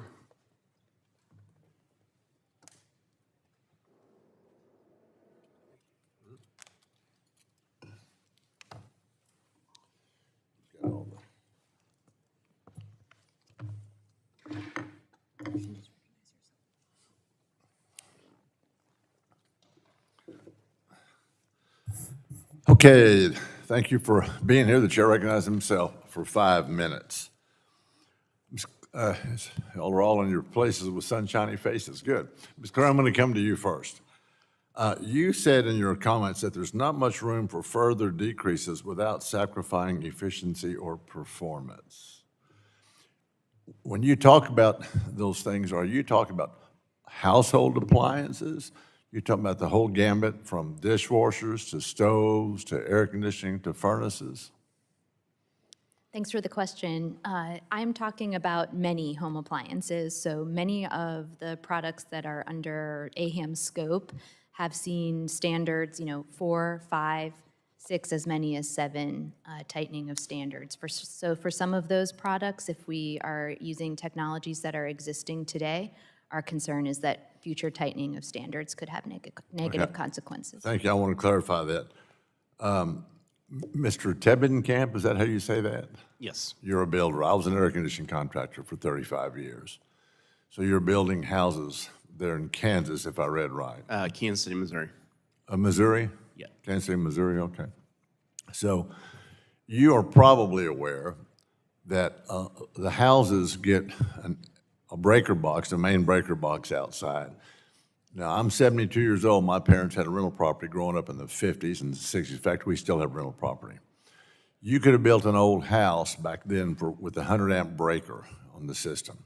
Okay, thank you for being here. The chair recognizes himself for 5 minutes. Y'all are all in your places with sunshiny faces. Good. Ms. Clare, I'm going to come to you first. You said in your comments that there's not much room for further decreases without sacrificing efficiency or performance. When you talk about those things, are you talking about household appliances? You're talking about the whole gambit from dishwashers to stoves to air conditioning to furnaces? Thanks for the question. I'm talking about many home appliances. So many of the products that are under AHAM's scope have seen standards, 4, 5, 6, as many as 7 tightening of standards. So for some of those products, if we are using technologies that are existing today, our concern is that future tightening of standards could have negative consequences. Thank you. I want to clarify that. Mr. Tebenkamp, is that how you say that? Yes. You're a builder. I was an air conditioning contractor for 35 years. So you're building houses there in Kansas, if I read right. Kansas City, Missouri. Missouri? Yeah. Kansas City, Missouri, okay. So you are probably aware that the houses get a breaker box, a main breaker box outside. Now, I'm 72 years old. My parents had a rental property growing up in the 50s and 60s. In fact, we still have rental property. You could have built an old house back then with a 100-amp breaker on the system.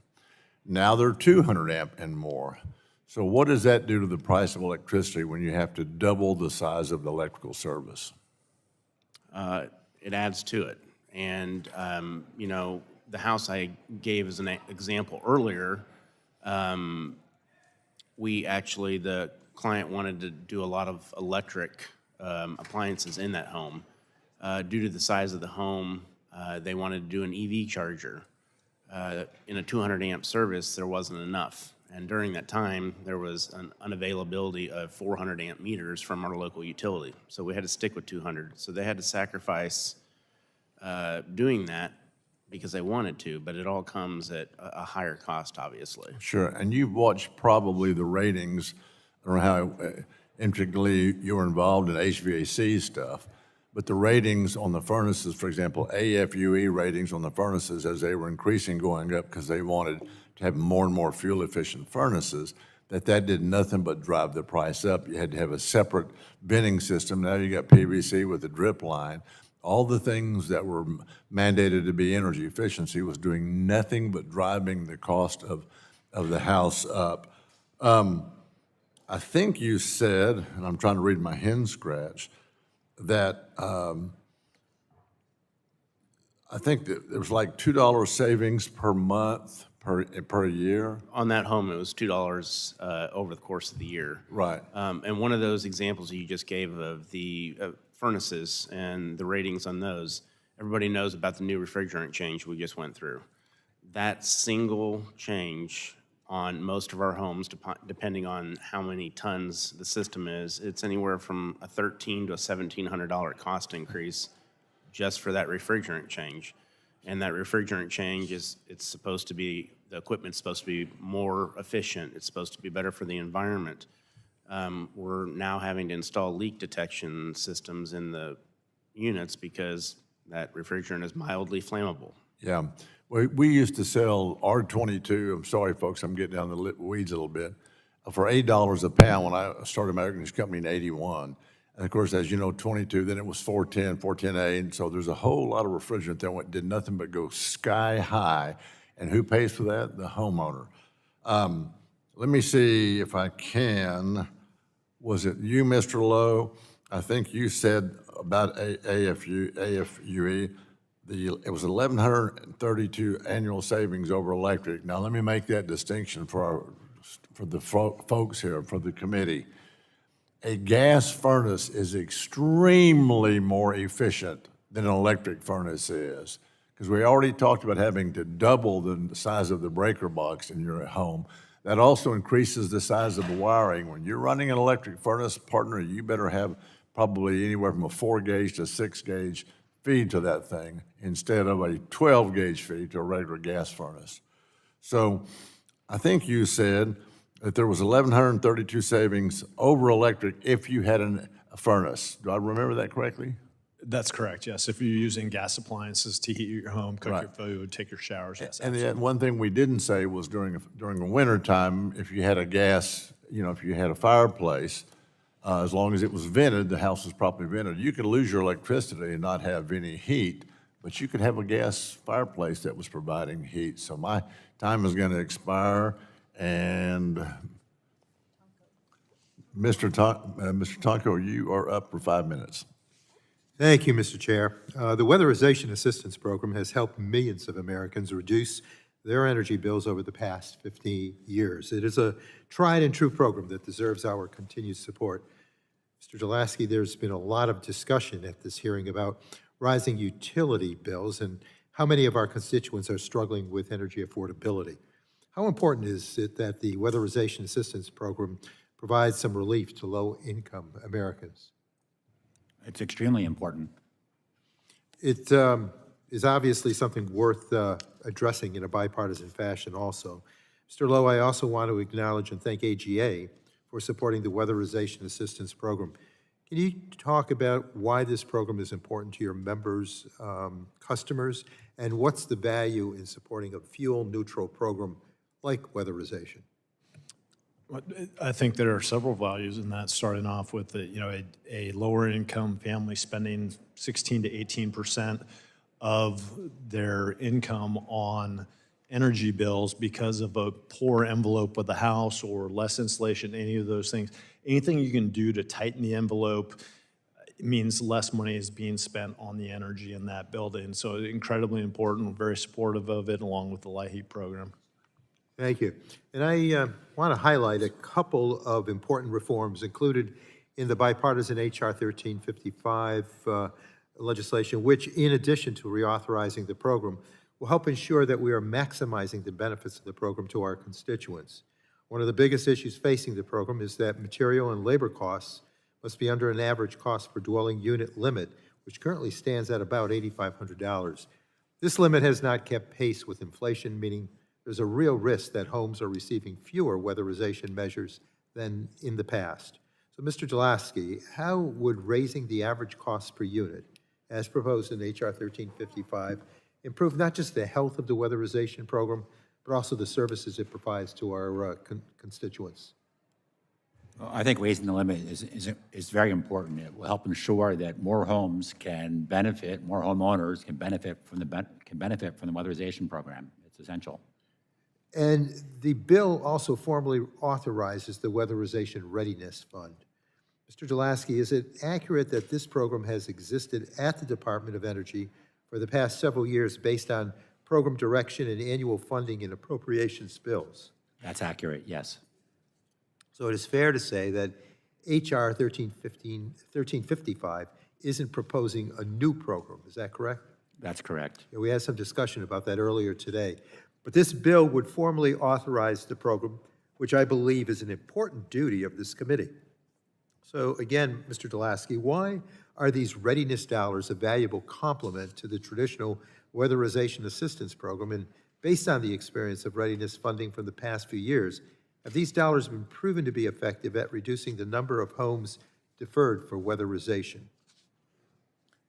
Now they're 200-amp and more. So what does that do to the price of electricity when you have to double the size of the electrical service? It adds to it. And, the house I gave as an example earlier, the client wanted to do a lot of electric appliances in that home. Due to the size of the home, they wanted to do an EV charger. In a 200-amp service, there wasn't enough. And during that time, there was an unavailability of 400-amp meters from our local utility. So we had to stick with 200. So they had to sacrifice doing that because they wanted to, but it all comes at a higher cost, obviously. Sure, and you've watched probably the ratings, I don't know how intricately you're involved in HVAC stuff, but the ratings on the furnaces, for example, AFUE ratings on the furnaces as they were increasing, going up because they wanted to have more and more fuel-efficient furnaces, that did nothing but drive the price up. You had to have a separate venting system. Now you got PVC with a drip line. All the things that were mandated to be energy efficiency was doing nothing but driving the cost of the house up. I think you said, and I'm trying to read my hen scratch, that I think that there was like $2 savings per month per year. On that home, it was $2 over the course of the year. Right. And one of those examples you just gave of the furnaces and the ratings on those, everybody knows about the new refrigerant change we just went through. That single change on most of our homes, depending on how many tons the system is, it's anywhere from a $1,300 to a $1,700 cost increase just for that refrigerant change. And that refrigerant change it's supposed to be, the equipment's supposed to be more efficient. It's supposed to be better for the environment. We're now having to install leak detection systems in the units because that refrigerant is mildly flammable. Yeah. We used to sell R22, I'm sorry, folks, I'm getting down the weeds a little bit, for $8 a pound when I started my air conditioning company in '81. And of course, as you know, 22, then it was 410, 410A, and so there's a whole lot of refrigerant that did nothing but go sky high. And who pays for that? The homeowner. Let me see if I can. Was it you, Mr. Lowe? I think you said about AFUE it was 1,132 annual savings over electric. Now, let me make that distinction for the folks here, for the committee. A gas furnace is extremely more efficient than an electric furnace is, because we already talked about having to double the size of the breaker box in your home. That also increases the size of the wiring. When you're running an electric furnace, partner, you better have probably anywhere from a 4-gauge to 6-gauge feed to that thing instead of a 12-gauge feed to a regular gas furnace. So I think you said that there was 1,132 savings over electric if you had a furnace. Do I remember that correctly? That's correct, yes. If you're using gas appliances to heat your home, cook your food, take your showers, yes. And the one thing we didn't say was during the winter time, if you had a gas, if you had a fireplace, as long as it was vented, the house was properly vented, you could lose your electricity and not have any heat, but you could have a gas fireplace that was providing heat. So my time is going to expire, and Mr. Tonko, you are up for 5 minutes. Thank you, Mr. Chair. The Weatherization Assistance Program has helped millions of Americans reduce their energy bills over the past 50 years. It is a tried and true program that deserves our continued support. Mr. Julaski, there's been a lot of discussion at this hearing about rising utility bills and how many of our constituents are struggling with energy affordability. How important is it that the Weatherization Assistance Program provides some relief to low-income Americans? It's extremely important. It is obviously something worth addressing in a bipartisan fashion also. Mr. Lowe, I also want to acknowledge and thank AGA for supporting the Weatherization Assistance Program. Can you talk about why this program is important to your members, customers, and what's the value in supporting a fuel-neutral program like weatherization? I think there are several values in that, starting off with a lower income family spending 16 to 18% of their income on energy bills because of a poor envelope with the house or less insulation, any of those things. Anything you can do to tighten the envelope means less money is being spent on the energy in that building. So incredibly important, very supportive of it, along with the LIHEAP program. Thank you. And I want to highlight a couple of important reforms included in the bipartisan H.R. 1355 legislation, which, in addition to reauthorizing the program, will help ensure that we are maximizing the benefits of the program to our constituents. One of the biggest issues facing the program is that material and labor costs must be under an average cost per dwelling unit limit, which currently stands at about $8,500. This limit has not kept pace with inflation, meaning there's a real risk that homes are receiving fewer weatherization measures than in the past. So, Mr. Julaski, how would raising the average cost per unit, as proposed in H.R. 1355, improve not just the health of the weatherization program, but also the services it provides to our constituents? Well, I think raising the limit is very important. It will help ensure that more homes can benefit, more homeowners can benefit from the weatherization program. It's essential. And the bill also formally authorizes the Weatherization Readiness Fund. Mr. Julaski, is it accurate that this program has existed at the Department of Energy for the past several years based on program direction and annual funding and appropriations bills? That's accurate, yes. So it is fair to say that H.R. 1355 isn't proposing a new program, is that correct? That's correct. Yeah, we had some discussion about that earlier today. But this bill would formally authorize the program, which I believe is an important duty of this committee. So again, Mr. Julaski, why are these readiness dollars a valuable complement to the traditional weatherization assistance program? And based on the experience of readiness funding from the past few years, have these dollars been proven to be effective at reducing the number of homes deferred for weatherization?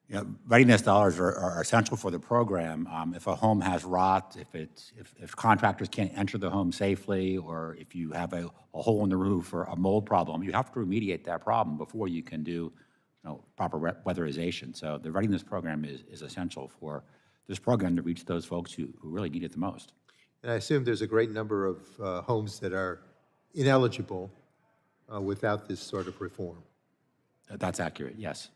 Yeah, readiness dollars are essential for the program. If a home has rot, if contractors can't enter the home safely, or if you have a hole in the roof or a mold problem, you have to remediate that problem before you can do proper weatherization. So the readiness program is essential for this program to reach those folks who really need it the most. And I assume there's a great number of homes that are ineligible without this sort of reform. That's accurate, yes.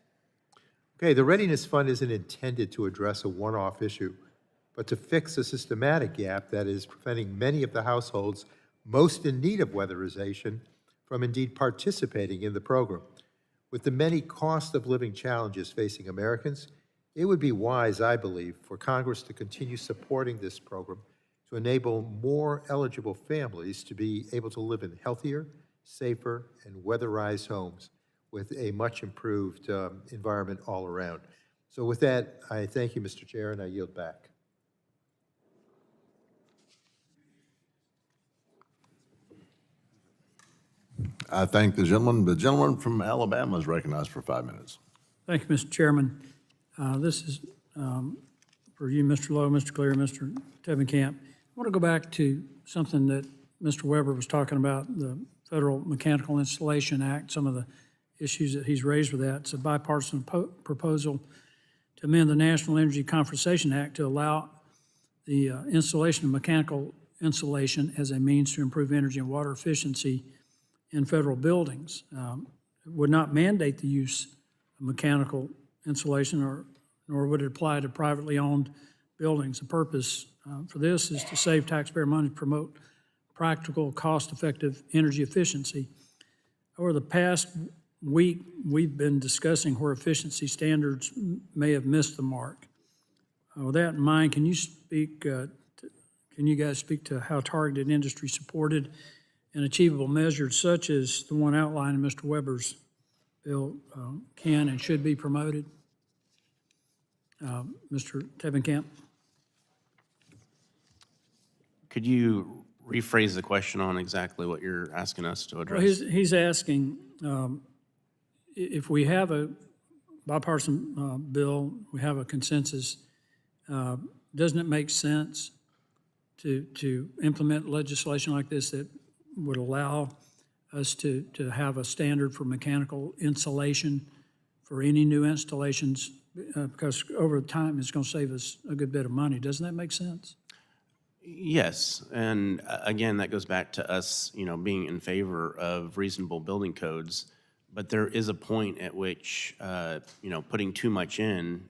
Okay, the Readiness Fund isn't intended to address a one-off issue, but to fix a systematic gap that is preventing many of the households most in need of weatherization from indeed participating in the program. With the many cost of living challenges facing Americans, it would be wise, I believe, for Congress to continue supporting this program to enable more eligible families to be able to live in healthier, safer, and weatherized homes with a much improved environment all around. So with that, I thank you, Mr. Chair, and I yield back. I thank the gentleman. The gentleman from Alabama is recognized for 5 minutes. Thank you, Mr. Chairman. This is for you, Mr. Lowe, Mr. Clear, Mr. Tevenkamp. I want to go back to something that Mr. Weber was talking about, the Federal Mechanical Installation Act, some of the issues that he's raised with that. It's a bipartisan proposal to amend the National Energy Conservation Act to allow the installation of mechanical insulation as a means to improve energy and water efficiency in federal buildings. It would not mandate the use of mechanical insulation, nor would it apply to privately owned buildings. The purpose for this is to save taxpayer money, promote practical, cost-effective energy efficiency. Over the past week, we've been discussing where efficiency standards may have missed the mark. With that in mind, can you guys speak to how targeted, industry-supported, and achievable measures such as the one outlined in Mr. Weber's bill can and should be promoted? Mr. Tevenkamp? Could you rephrase the question on exactly what you're asking us to address? Well, he's asking if we have a bipartisan bill, we have a consensus, doesn't it make sense to implement legislation like this that would allow us to have a standard for mechanical insulation for any new installations? Because over time, it's going to save us a good bit of money. Doesn't that make sense? Yes, and again, that goes back to us, being in favor of reasonable building codes. But there is a point at which, putting too much in,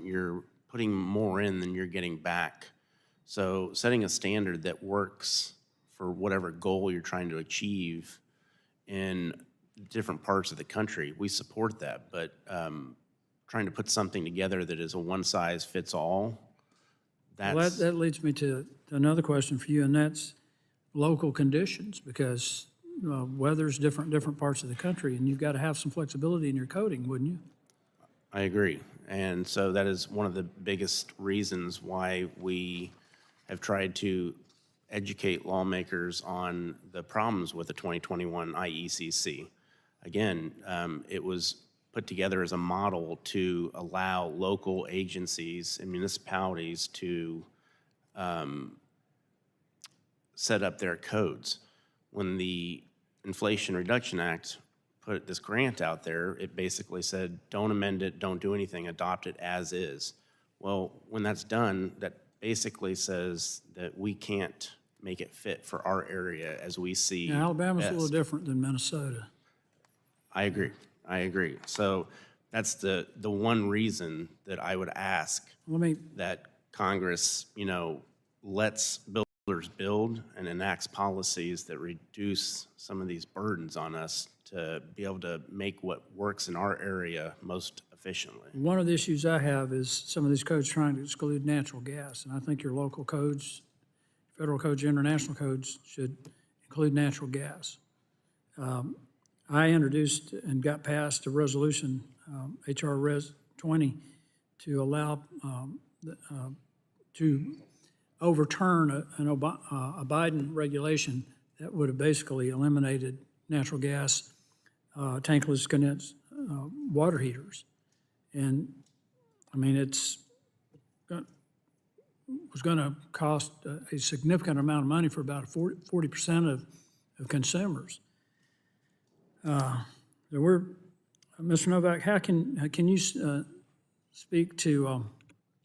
you're putting more in than you're getting back. So setting a standard that works for whatever goal you're trying to achieve in different parts of the country, we support that. But trying to put something together that is a one-size-fits-all, Well, that leads me to another question for you, and that's local conditions, because weather's different in different parts of the country, and you've got to have some flexibility in your coding, wouldn't you? I agree. And so that is one of the biggest reasons why we have tried to educate lawmakers on the problems with the 2021 IECC. Again, it was put together as a model to allow local agencies and municipalities to set up their codes. When the Inflation Reduction Act put this grant out there, it basically said, don't amend it, don't do anything, adopt it as is. Well, when that's done, that basically says that we can't make it fit for our area as we see Now, Alabama's a best. little different than Minnesota. I agree. So that's the one reason that I would ask that Congress, lets builders build and enacts policies that reduce some of these burdens on us to be able to make what works in our area most efficiently. One of the issues I have is some of these codes trying to exclude natural gas, and I think your local codes, federal codes, international codes should include natural gas. I introduced and got passed a resolution, HR Res 20, to allow, to overturn a Biden regulation that would have basically eliminated natural gas tankless condensed water heaters. And, I mean, was going to cost a significant amount of money for about 40% of consumers. Mr. Novak, how can you speak to,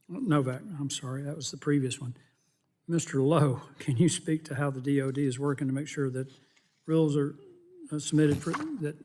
Novak, I'm sorry, that was the previous one. Mr. Lowe, can you speak to how the DOD is working to make sure that rules are submitted that